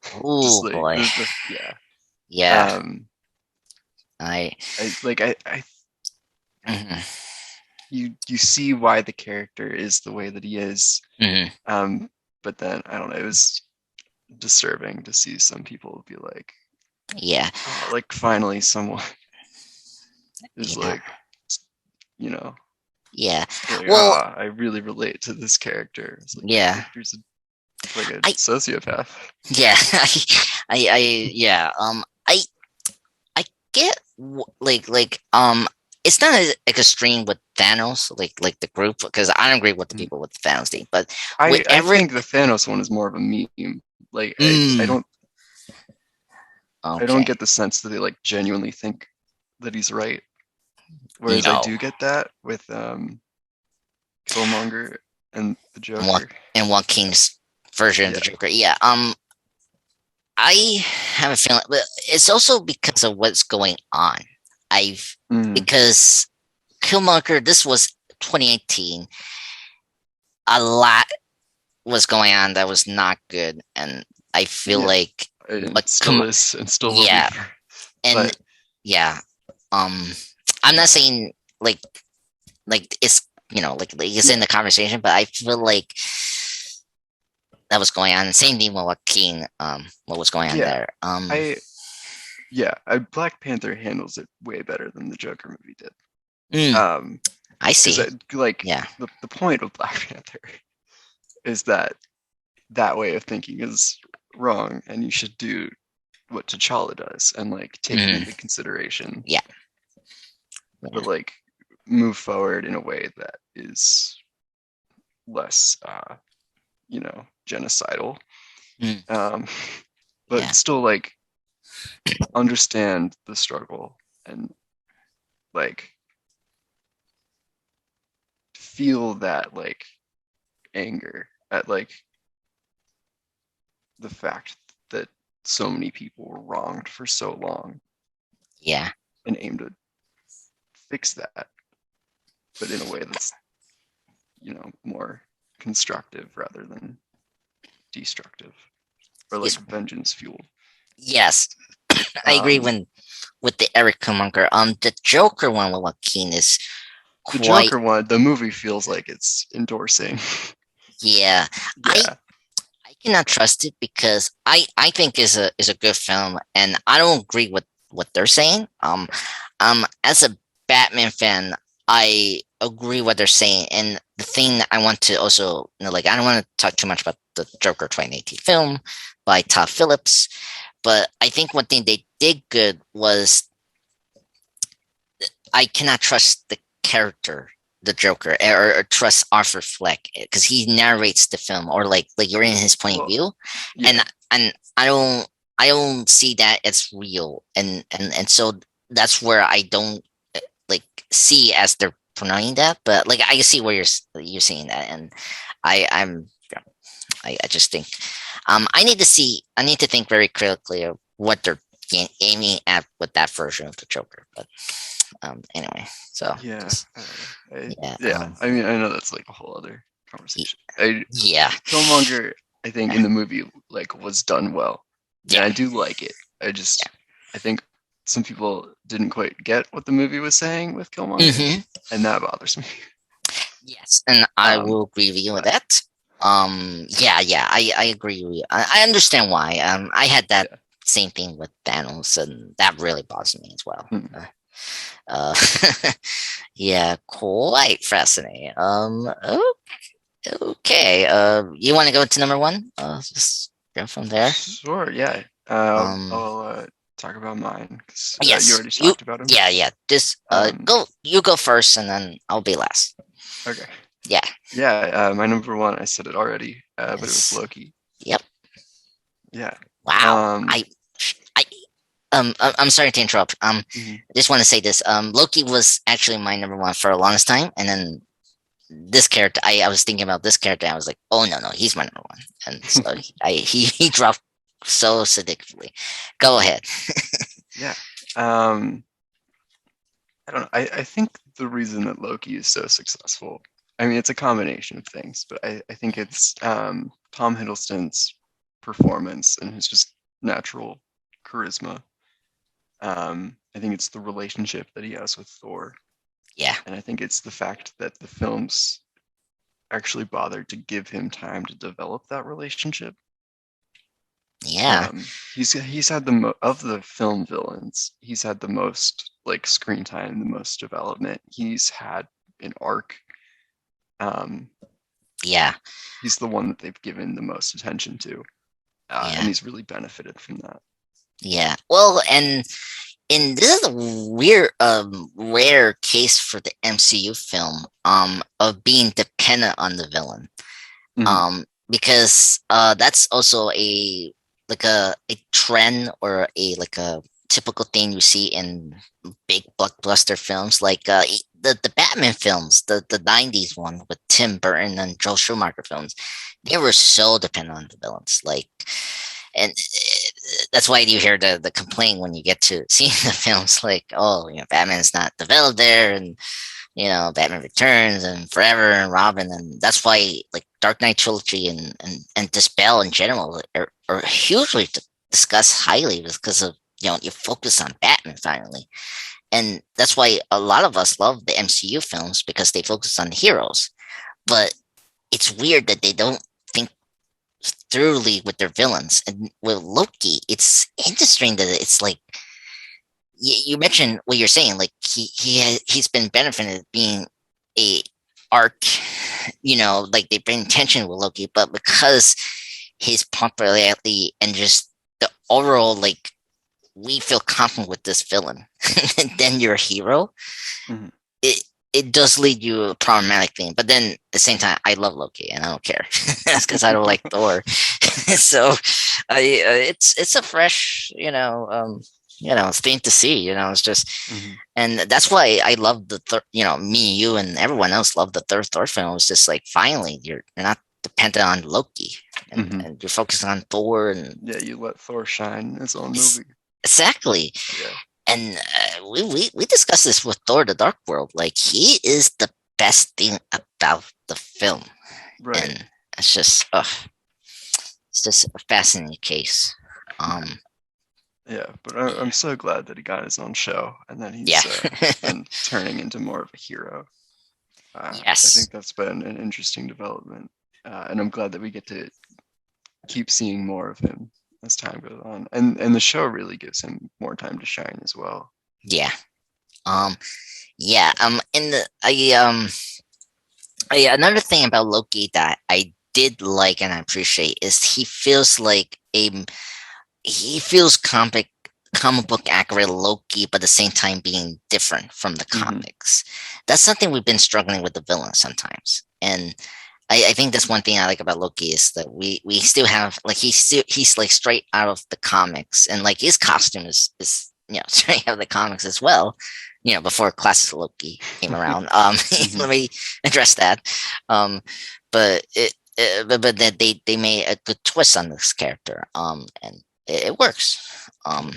Just oh like boy, yeah. yeah, Um, I I mhm, you see why the character is the way that he is. mhm, Um, but then I don't know, it was disturbing to see some people be like, yeah, oh, like finally someone is yeah, like, you know, yeah. like, Well, ah, I really relate to this character. It's like your yeah, character's like a I sociopath. yeah, yeah. I get it's not as extreme with Thanos, like the group, because I don't agree with the Mm. people with the Thanos thing, but with I think the Eric, Thanos one is more of a meme. Like mm, I don't okay, get the sense that they like genuinely think that he's right. Whereas I no, do get that with Killmonger and the and one Joker. and one King's version of the Yeah. Joker, yeah. I have a feeling, but it's also because of what's going on. I've Mm, Because Killmonger, this was 2018. A lot was going on that was not good, and I feel yeah. like And what still come, is and still will be yeah, for and but yeah, um, I'm not saying like it's, you know, like it's in yeah. the conversation, but I feel like that was going on. Same thing with Joaquin, what was going on Yeah. there. I Black Panther handles it way better than the Joker movie did. Mm, Um, I because see. like Yeah. the point of Black Panther is that that way of thinking is wrong, and you should do what T'Challa does and like take it Mm, into consideration, yeah. but Yeah. like move forward in a way that is less, genocidal. Mm, Um, yeah. but still like understand the struggle and like feel that like anger at like the fact that so many people were wronged for so long Yeah. and aim to fix that, but in a way that's, more constructive rather than destructive or like Yes. vengeance fueled. Yes. I agree Um, when with the Eric Killmonger. The Joker one with Joaquin is the quite Joker one, the movie feels like it's endorsing. yeah. I Yeah, I cannot trust it because I think is a good film, and I don't agree with what they're saying. As a Batman fan, I agree what they're saying, and the thing I want to also, like, I don't want to talk too much about the Joker 2018 film by Todd Phillips, but I think one thing they did good was I cannot trust the character, the Joker, or trust Arthur Fleck because he narrates the film, or like you're in his point of well, view, and yeah, and I don't see that it's real, and so that's where I don't like see as they're portraying that, but like I see where you're seeing that, and I'm yeah, I just think I need to think very critically of what they're aiming at with that version of the Joker, but anyway, so yeah, just yeah, yeah. I mean, I know that's like a whole other y- conversation. yeah, Killmonger, I think in the movie like was done well, and yeah, I do like it. yeah. I think some people didn't quite get what the movie was saying with Killmonger, Hmm. and that bothers me. Yes, and I Um, will agree with you with but that. Yeah, I agree with you. I understand why. I had that yeah, same thing with Thanos, and that really bothers me as well. mm. Uh, yeah, quite fascinating. Okay. You want to go to number one? Just go from there. Sure, yeah. Um, I'll talk about mine because you yes, already you. talked about him. Yeah. Just Um, go. You go first, and then I'll be last. okay. Yeah. Yeah, my number one, I said it already, but it was Yes. Loki. Yep. Yeah. Wow. Um, I, I'm sorry to interrupt. mhm. I just want to say this. Loki was actually my number one for the longest time, and then this character, I was thinking about this character, and I was like, oh no, he's my number one, and so he dropped so significantly. Go ahead. Yeah. Um, I don't know. I think the reason that Loki is so successful, I mean, it's a combination of things, but I think it's Tom Hiddleston's performance and his just natural charisma. I think it's the relationship that he has with Thor, Yeah, and I think it's the fact that the films actually bothered to give him time to develop that relationship. yeah, He's had of the film villains, he's had the most like screen time, the most development. He's had an arc. Um, yeah, he's the one that they've given the most attention to, and yeah, he's really benefited from that. yeah. Well, and this is a weird, rare case for the MCU film, of being dependent on the villain. Hmm. Because that's also a trend, or a like a typical thing you see in big blockbuster films, like the Batman films, the 90s one with Tim Burton and Joel Schumacher films. They were so dependent on the villains, like, and that's why you hear the complaint when you get to seeing the films, like, oh, Batman's not developed there, and Batman Returns and Forever and Robin, and that's why like Dark Knight trilogy and Dispel in general are hugely discussed highly, because of you focus on Batman finally, and that's why a lot of us love the MCU films, because they focus on the heroes. But it's weird that they don't think thoroughly with their villains, and with Loki, it's interesting that it's like you mentioned what you're saying, like he's been benefited being a arc, like they've been intention with Loki, but because his popularity and just the overall, like, we feel confident with this villain, and then you're a hero. Hmm. It it does lead you a problematic thing, but then at the same time, I love Loki and I don't care. That's because I don't like Thor. So, it's a fresh, thing to see. It's just, Hmm. and that's why I love me, you, and everyone else love the third Thor film. It's just like, finally, you're not dependent on Loki, and Hmm. and you're focused on Thor, and Yeah, you let Thor shine in his own movie. exactly. Yeah, And we discussed this with Thor: The Dark World. Like, he is the best thing about the film, right. and it's just a fascinating case. Yeah. Um, Yeah, but I'm Yeah, so glad that he got his own show and that yeah, he's been turning into more of a hero. I yes, think that's been an interesting development, and I'm glad that we get to keep seeing more of him as time goes on. And the show really gives him more time to shine as well. yeah. Um, yeah. In the another thing about Loki that I did like and I appreciate is he feels comic book accurate Loki, but at the same time being different from the Hmm. comics. That's something we've been struggling with the villain sometimes, and I think that's one thing I like about Loki is that we still have like he's like straight out of the comics, and like his costume is straight out of the comics as well. Before classic Loki came around. Hmm. Let me address that. Um, but but that they made a good twist on this character. And it works. And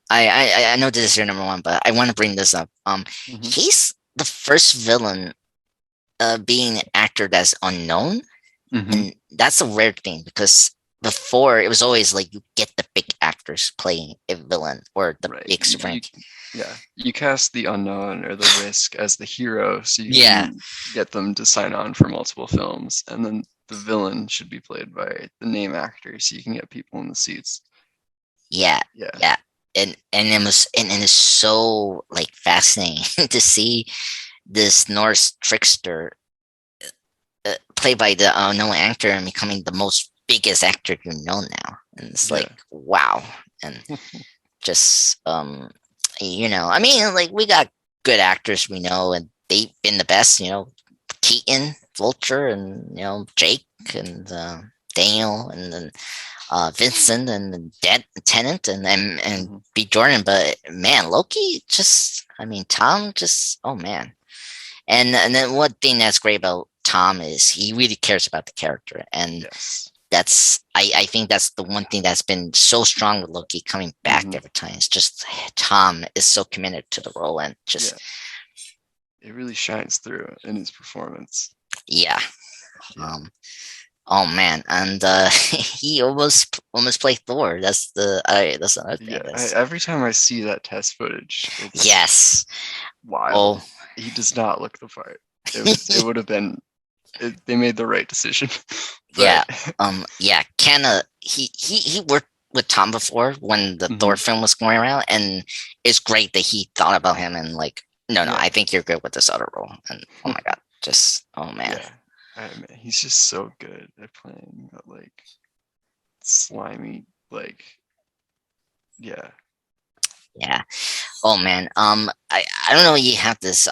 I know this is your number one, but I want to bring this up. Hmm. He's the first villain being actor that's unknown, Hmm. and that's a rare thing because before it was always like you get the big actors playing a villain or the Right. big super. Yeah, you cast the unknown or the risk as the hero so you Yeah, can get them to sign on for multiple films, and then the villain should be played by the name actor so you can get people in the seats. yeah, Yeah. yeah. And it's so like fascinating to see this Norse trickster played by the unknown actor and becoming the most biggest actor you know now. And it's like Yeah. wow. And just I mean, like we got good actors we know, and they've been the best. Keaton, Vulture, and Jake and Daniel, and then Vincent, and then Tennant, and Hmm. B Jordan. But man, Loki just, I mean, Tom just, oh man. And then one thing that's great about Tom is he really cares about the character, and Yes. I think that's the one thing that's been so strong with Loki coming back Hmm. every time. It's just Tom is so committed to the role, and Yeah. just It really shines through in his performance. yeah. Yeah. Um. Oh man, and he almost played Thor. That's another thing. Yeah. That's Every time I see that test footage, it's yes. wild. Oh He does not look the part. It would have been they made the right decision. But yeah. Yeah. Kenna. He worked with Tom before when the Thor mhm, film was going around, and it's great that he thought about him and like, no, yeah. I think you're good with this other role. And oh my god, just oh man. Yeah. I mean, he's just so good at playing that like slimy like yeah. Yeah. Oh man. I don't know. You have this.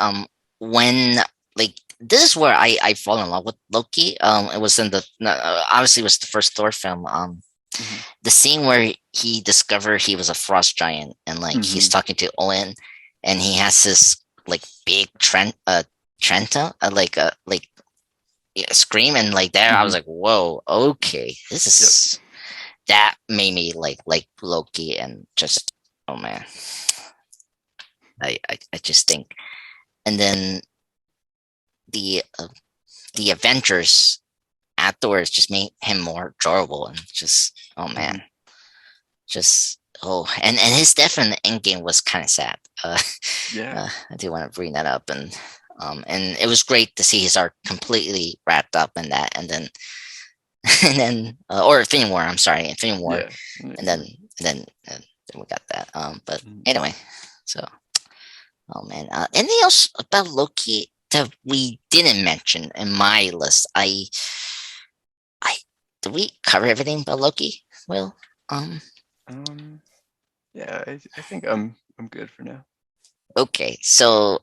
When like this is where I fall in love with Loki. It was in the no, obviously it was the first Thor film. Hmm. The scene where he discovered he was a frost giant, and like he's Hmm. talking to Owen, and he has this like big Trenta, like yeah, scream, and like there I was Hmm. like, whoa, okay, this Yep. is that made me like Loki, and just oh man, I just think, and then the uh, the Avengers afterwards just made him more enjoyable, and just oh man, Hmm. just and his death in the Endgame was kind of sad. Yeah. I do want to bring that up, and it was great to see his arc completely wrapped up in that, and then or Infinity War. I'm sorry, Infinity War, Yeah. and then Anymore. we got that. But Mhm. anyway, so oh man, anything else about Loki that we didn't mention in my list? I did we cover everything about Loki? Well, um, Um yeah, I think I'm good for now. okay, so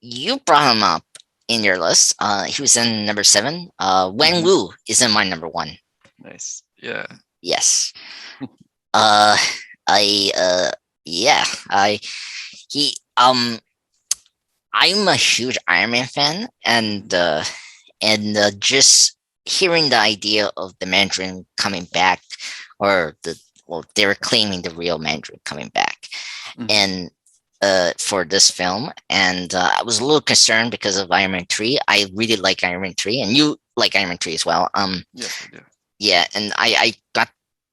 you brought him up in your list. He was in number seven. Wen Hmm. Wu is in my number one. Nice. Yeah. Yes. Uh, I yeah, I he I'm a huge Iron Man fan, Mhm. and just hearing the idea of the Mandarin coming back, or they were claiming the real Mandarin coming back, Mhm. and for this film, and I was a little concerned because of Iron Man 3. I really like Iron Man 3, and you like Iron Man 3 as well. Yes, I do. Yeah, and I got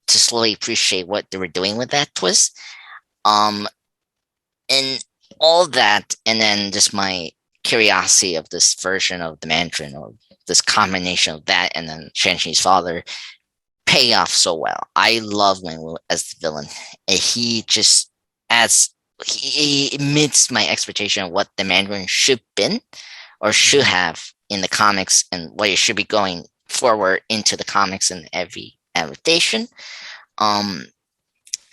to slowly appreciate what they were doing with that twist. Um, and all that, and then just my curiosity of this version of the Mandarin, or this combination of that, and then Shang-Chi's father, pay off so well. I love Wenwu as the villain. And he just adds, he meets my expectation of what the Mandarin should been or should Hmm. have in the comics, and what it should be going forward into the comics and every adaptation. Um,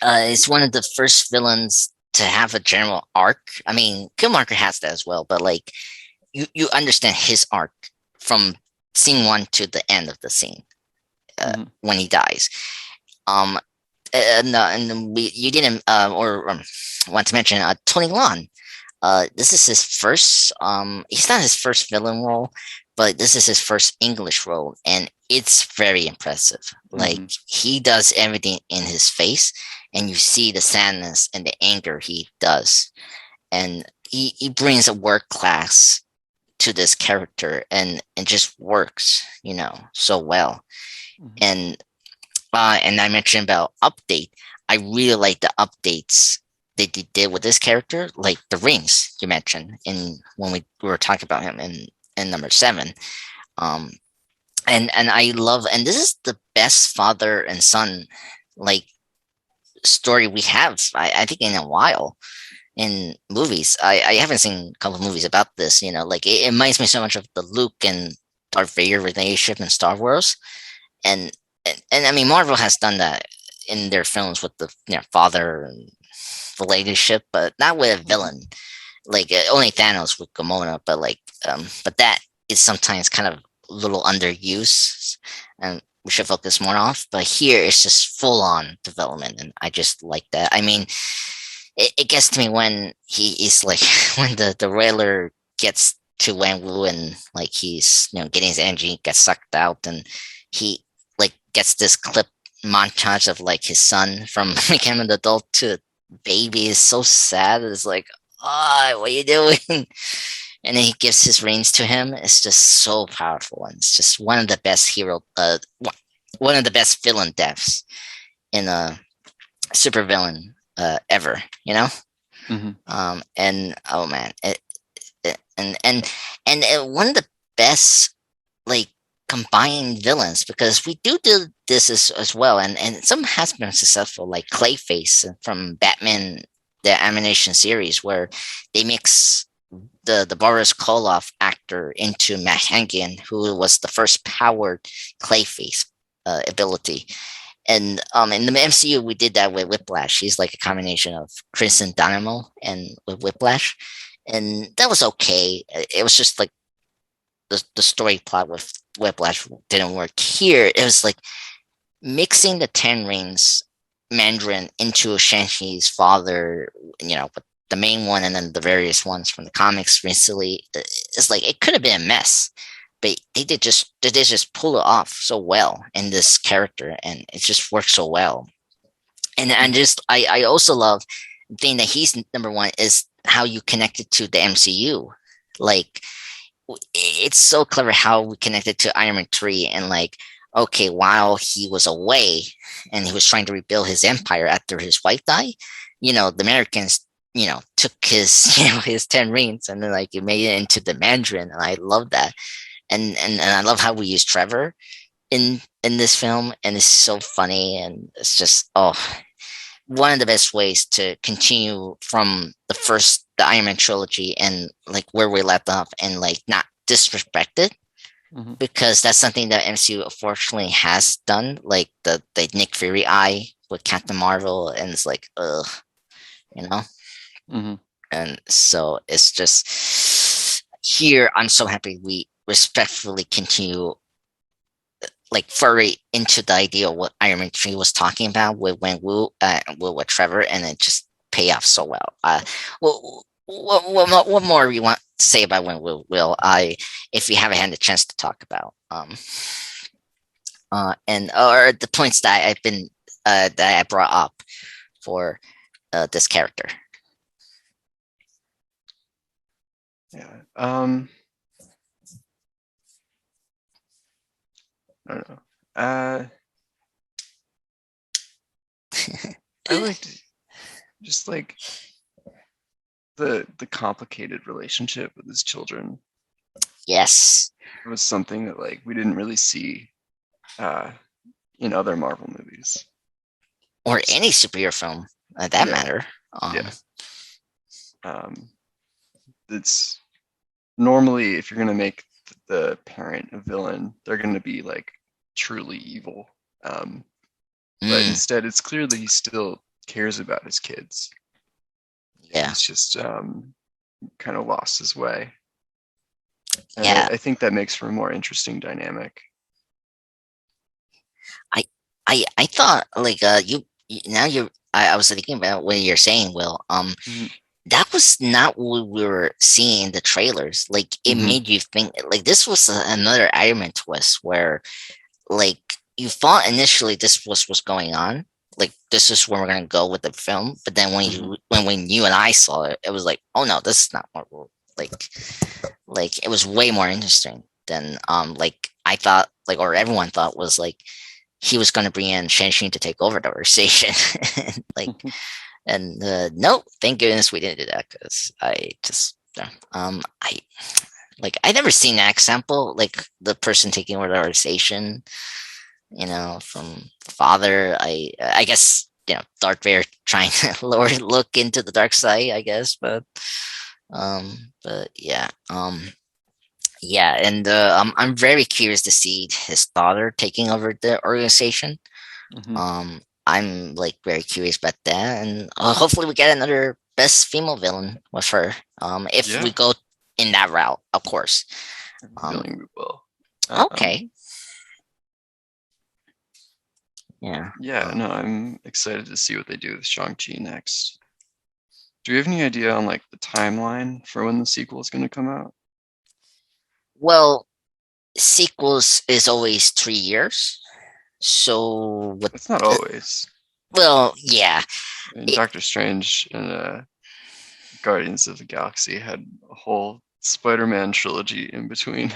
it's one of the first villains to have a general arc. I mean, Killmonger has that as well, but like you understand his arc from scene one to the end of the scene, Hmm. when he dies. Um, no, and you didn't or want to mention Tony Lon. This is his first. He's not his first villain role, but this is his first English role, and it's very impressive. Like, Hmm. he does everything in his face, and you see the sadness and the anger he does, and he brings a work class to this character, and just works, so well. Hmm. And I mentioned about update. I really like the updates that they did with this character, like the rings you mentioned in when we were talking about him in number seven. Um, and I love, and this is the best father and son like story we have, I think, in a while in movies. I haven't seen a couple of movies about this. Like, it reminds me so much of the Luke and Darth Vader relationship in Star Wars, and and I mean, Marvel has done that in their films with the father and relationship, but not with a Hmm. villain. Like, only Thanos with Gamora, but like, but that is sometimes kind of a little underused, and we should focus more off. But here it's just full on development, and I just like that. I mean, it gets to me when he is like when the Railer gets to Wangwu, and like he's getting his energy, gets sucked out, and he like gets this clip montage of like his son from becoming an adult to baby. Is so sad. It's like, oh, what are you doing? And then he gives his reins to him. It's just so powerful, and it's just one of the best one of the best villain deaths in a super villain ever. Hmm. And oh man, and one of the best like combined villains, because we do this as well, and some has been successful, like Clayface from Batman the animation series, where they mix the Boris Karloff actor into Matt Hankin, who was the first powered Clayface ability. And in the MCU, we did that with Whiplash. He's like a combination of Crimson Dynamo and with Whiplash, and that was okay. It was just like the story plot with Whiplash didn't work. Here, it was like mixing the Ten Rings Mandarin into Shang-Chi's father, with the main one and then the various ones from the comics recently. It's like it could have been a mess, but they just pull it off so well in this character, and it just works so well. And just I also love the thing that he's number one is how you connect it to the MCU. Like, it's so clever how we connected to Iron Man 3, and like, okay, while he was away and he was trying to rebuild his empire after his wife died, the Americans, took his, his 10 rings, and then like it made it into the Mandarin. And I love that. And I love how we use Trevor in this film, and it's so funny, and it's just, oh, one of the best ways to continue from the Iron Man trilogy, and like where we left off, and like not disrespect it, Hmm. because that's something that MCU unfortunately has done, like the Nick Fury eye with Captain Marvel, and it's like, ugh, you know. Hmm. And so it's just, here I'm so happy we respectfully continue like furry into the idea of what Iron Man 3 was talking about with Wen Wu, with Trevor, and it just pay off so well. What more you want to say about Wen Wu, Will? If you haven't had a chance to talk about, and or the points that that I brought up for this character. Yeah. I don't know. I liked just like the complicated relationship with his children. Yes, It was something that like we didn't really see uh, in other Marvel movies. or So, any superhero film, that yeah, matter. yeah. Um, it's normally if you're gonna make the parent a villain, they're gonna be like truly evil. Um, but mm, instead, it's clear that he still cares about his kids. yeah, He's just kind of lost his way, and yeah. I think that makes for a more interesting dynamic. I I thought like now I was thinking about what you're saying, Will. Mm-hmm. That was not what we were seeing in the trailers. Like it Mm-hmm. made you think like this was another Iron Man twist where like you thought initially this was what's going on. Like this is where we're gonna go with the film, but then Mm-hmm. when you and I saw it, it was like, oh no, this is not what we're like. Like it was way more interesting than like I thought like or everyone thought was like he was going to bring in Shang-Chi to take over the organization. Like, and no, thank goodness we didn't do that because I just, I like, I never seen that example, like the person taking over the organization, from father. I guess, Darth Vader trying to look into the dark side, I guess, but yeah, yeah, and I'm very curious to see his daughter taking over the organization. Mm-hmm. I'm like very curious about that, and hopefully we get another best female villain with her. If we Yeah, go in that route, of course. I have a Um, feeling we will. okay, yeah. Yeah, no, I'm excited to see what they do with Shang-Chi next. Do you have any idea on like the timeline for when the sequel is going to come out? Well, sequels is always 3 years. So what? It's not always. Well, yeah, I mean, it, Doctor Strange and Guardians of the Galaxy had a whole Spider-Man trilogy in between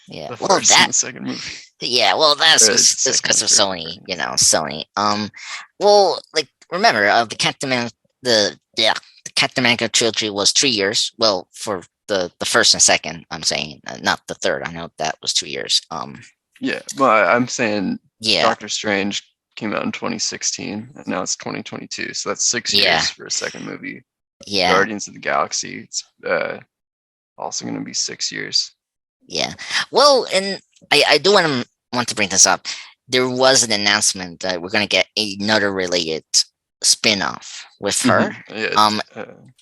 yeah. the Well, first and that the second movie, Yeah, well, that's or the it's second because and of third Sony, Guardians. Sony. Well, like remember, the yeah, the Captain America trilogy was 3 years. Well, for the first and second, I'm saying, not the third. I know that was 2 years. Yeah, but I'm saying Yeah, Doctor Strange came out in 2016, and now it's 2022, so that's 6 years yeah, for a second movie. yeah, Guardians of the Galaxy, it's also going to be 6 years. yeah. Well, and I do want to bring this up. There was an announcement that we're gonna get another related spin-off with her. Yeah, Um,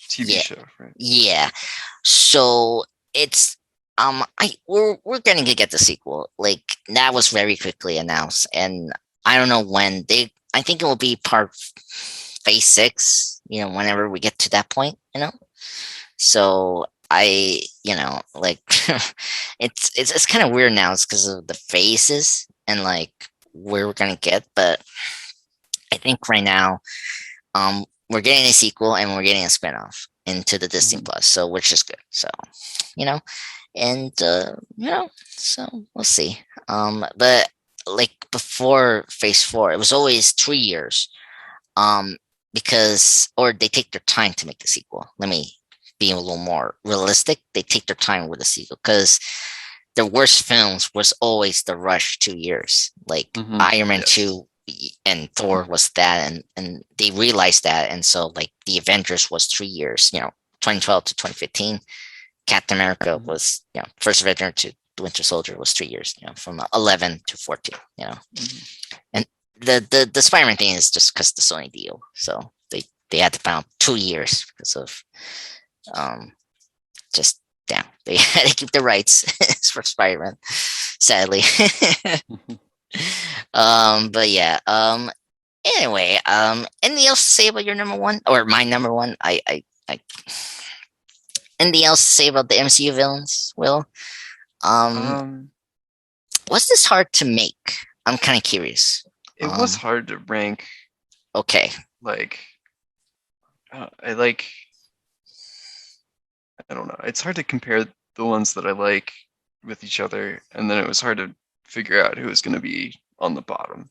TV yeah, show, right? yeah. So it's we're going to get the sequel. Like that was very quickly announced, and I don't know when they. I think it will be part phase 6. Whenever we get to that point. So like it's kind of weird now. It's because of the phases and like where we're gonna get, but I think right now we're getting a sequel and we're getting a spinoff into the Disney Mhm. Plus, so which is good. So, you know, and so we'll see. But like before Phase 4, it was always 3 years. Um, because or they take their time to make the sequel. Let me be a little more realistic. They take their time with the sequel because the worst films was always the rush 2 years. Like Iron Man Yes. 2 and Thor was that, and they realized that, and so like the Avengers was 3 years. 2012 to 2015. Captain America Mhm. was first Avenger to the Winter Soldier was 3 years. From 11 to 14. Mhm. And the Spider-Man thing is just because the Sony deal, so they had to pound 2 years because of um just yeah, they had to keep the rights for Spider-Man, sadly. Mhm. But yeah. Anyway, anything else to say about your number one or my number one? I anything else to say about the MCU villains? Will um, Um, was this hard to make? I'm kind of curious. it was hard to rank. Okay, Like, I like. I don't know. It's hard to compare the ones that I like with each other, and then it was hard to figure out who was going to be on the bottom.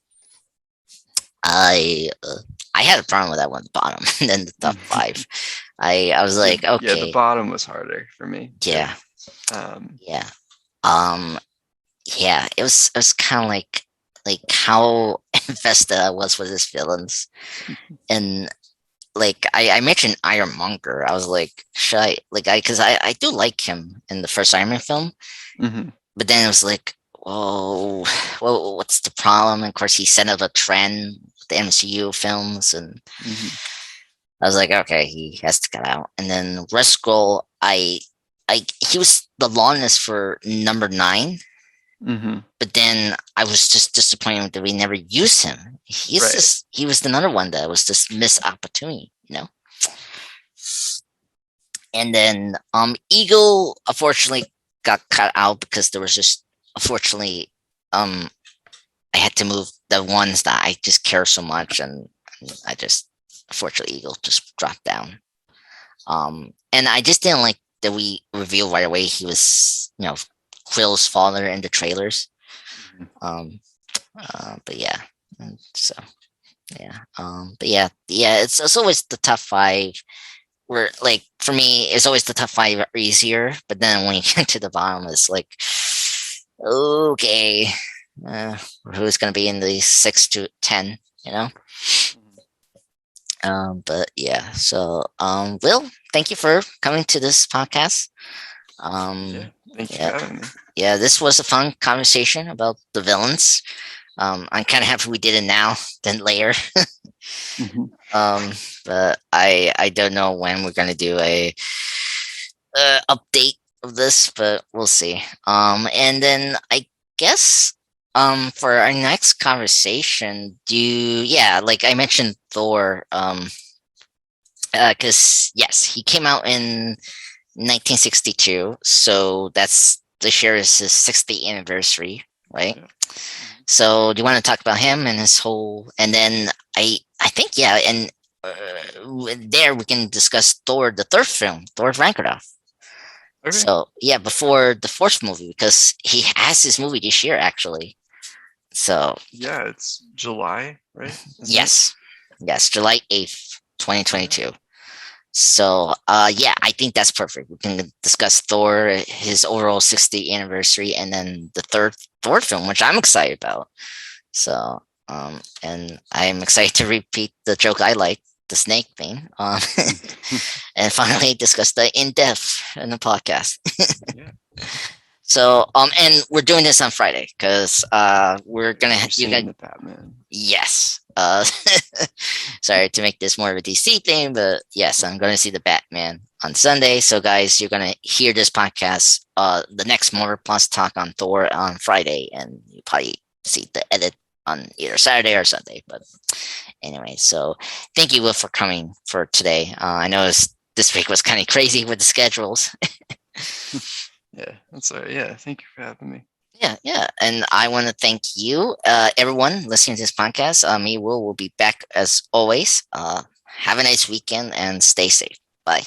I I had a problem with that one, bottom, and then the top five. I was like, Yeah, the okay, bottom was harder for me too. yeah, Um, yeah, um, yeah. It was kind of like how invested I was with his villains, and like I mentioned Ironmonger. I was like, should I like I because I do like him in the first Iron Man film, mhm, but then it was like, whoa, well, what's the problem? Of course, he set up a trend with the MCU films, and mhm, I was like, okay, he has to get out. And then Red Skull, he was the longest for number 9, mhm. but then I was just disappointed that we never used him. Right. He was another one that was just missed opportunity, you know. And then Eagle unfortunately got cut out because there was just unfortunately um I had to move the ones that I just care so much, and I just unfortunately Eagle just dropped down. And I just didn't like that we revealed right away he was, Quill's father in the trailers. Mhm. Um, but yeah, so yeah, but yeah, it's always the top five. Where like for me, it's always the top five are easier, but then when you get to the bottom, it's like, okay, uh, who's gonna be in the 6 to 10? You know. Mhm. But yeah, so Will, thank you for coming to this podcast. Yeah. Um, Thank you for yeah, having me. yeah, this was a fun conversation about the villains. I'm kind of happy we did it now than later. Mhm. Um, but I don't know when we're gonna do a update of this, but we'll see. And then I guess for our next conversation, yeah, like I mentioned Thor. Because yes, he came out in 1962, so that's this year is his 60th anniversary, right? Yeah. Mhm. So do you want to talk about him and his whole? And then I think yeah, and there we can discuss Thor, the third film, Thor Ragnarok. Okay. So yeah, before the fourth movie, because he has his movie this year actually. So Yeah, it's July, right? Isn't it? yes, yes, July 8th, Yeah. 2022. So yeah, I think that's perfect. We can discuss Thor, his overall 60th anniversary, and then the third Thor film, which I'm excited about. So and I'm excited to repeat the joke I like, the snake thing. And finally discuss the in depth in the podcast. Yeah. So and we're doing this on Friday because we're Right. gonna You're you seeing got the Batman. yes. Sorry to make this more of a DC thing, but yes, I'm going to see the Batman on Sunday. So, guys, you're going to hear this podcast, the next More Plus talk on Thor on Friday, and you probably see the edit on either Saturday or Sunday. But anyway, so thank you, Will, for coming for today. I know this week was kind of crazy with the schedules. Yeah. That's all right. Yeah. Thank you for having me. Yeah, yeah. And I want to thank you, everyone listening to this podcast. Me, Will be back as always. Have a nice weekend and stay safe. Bye.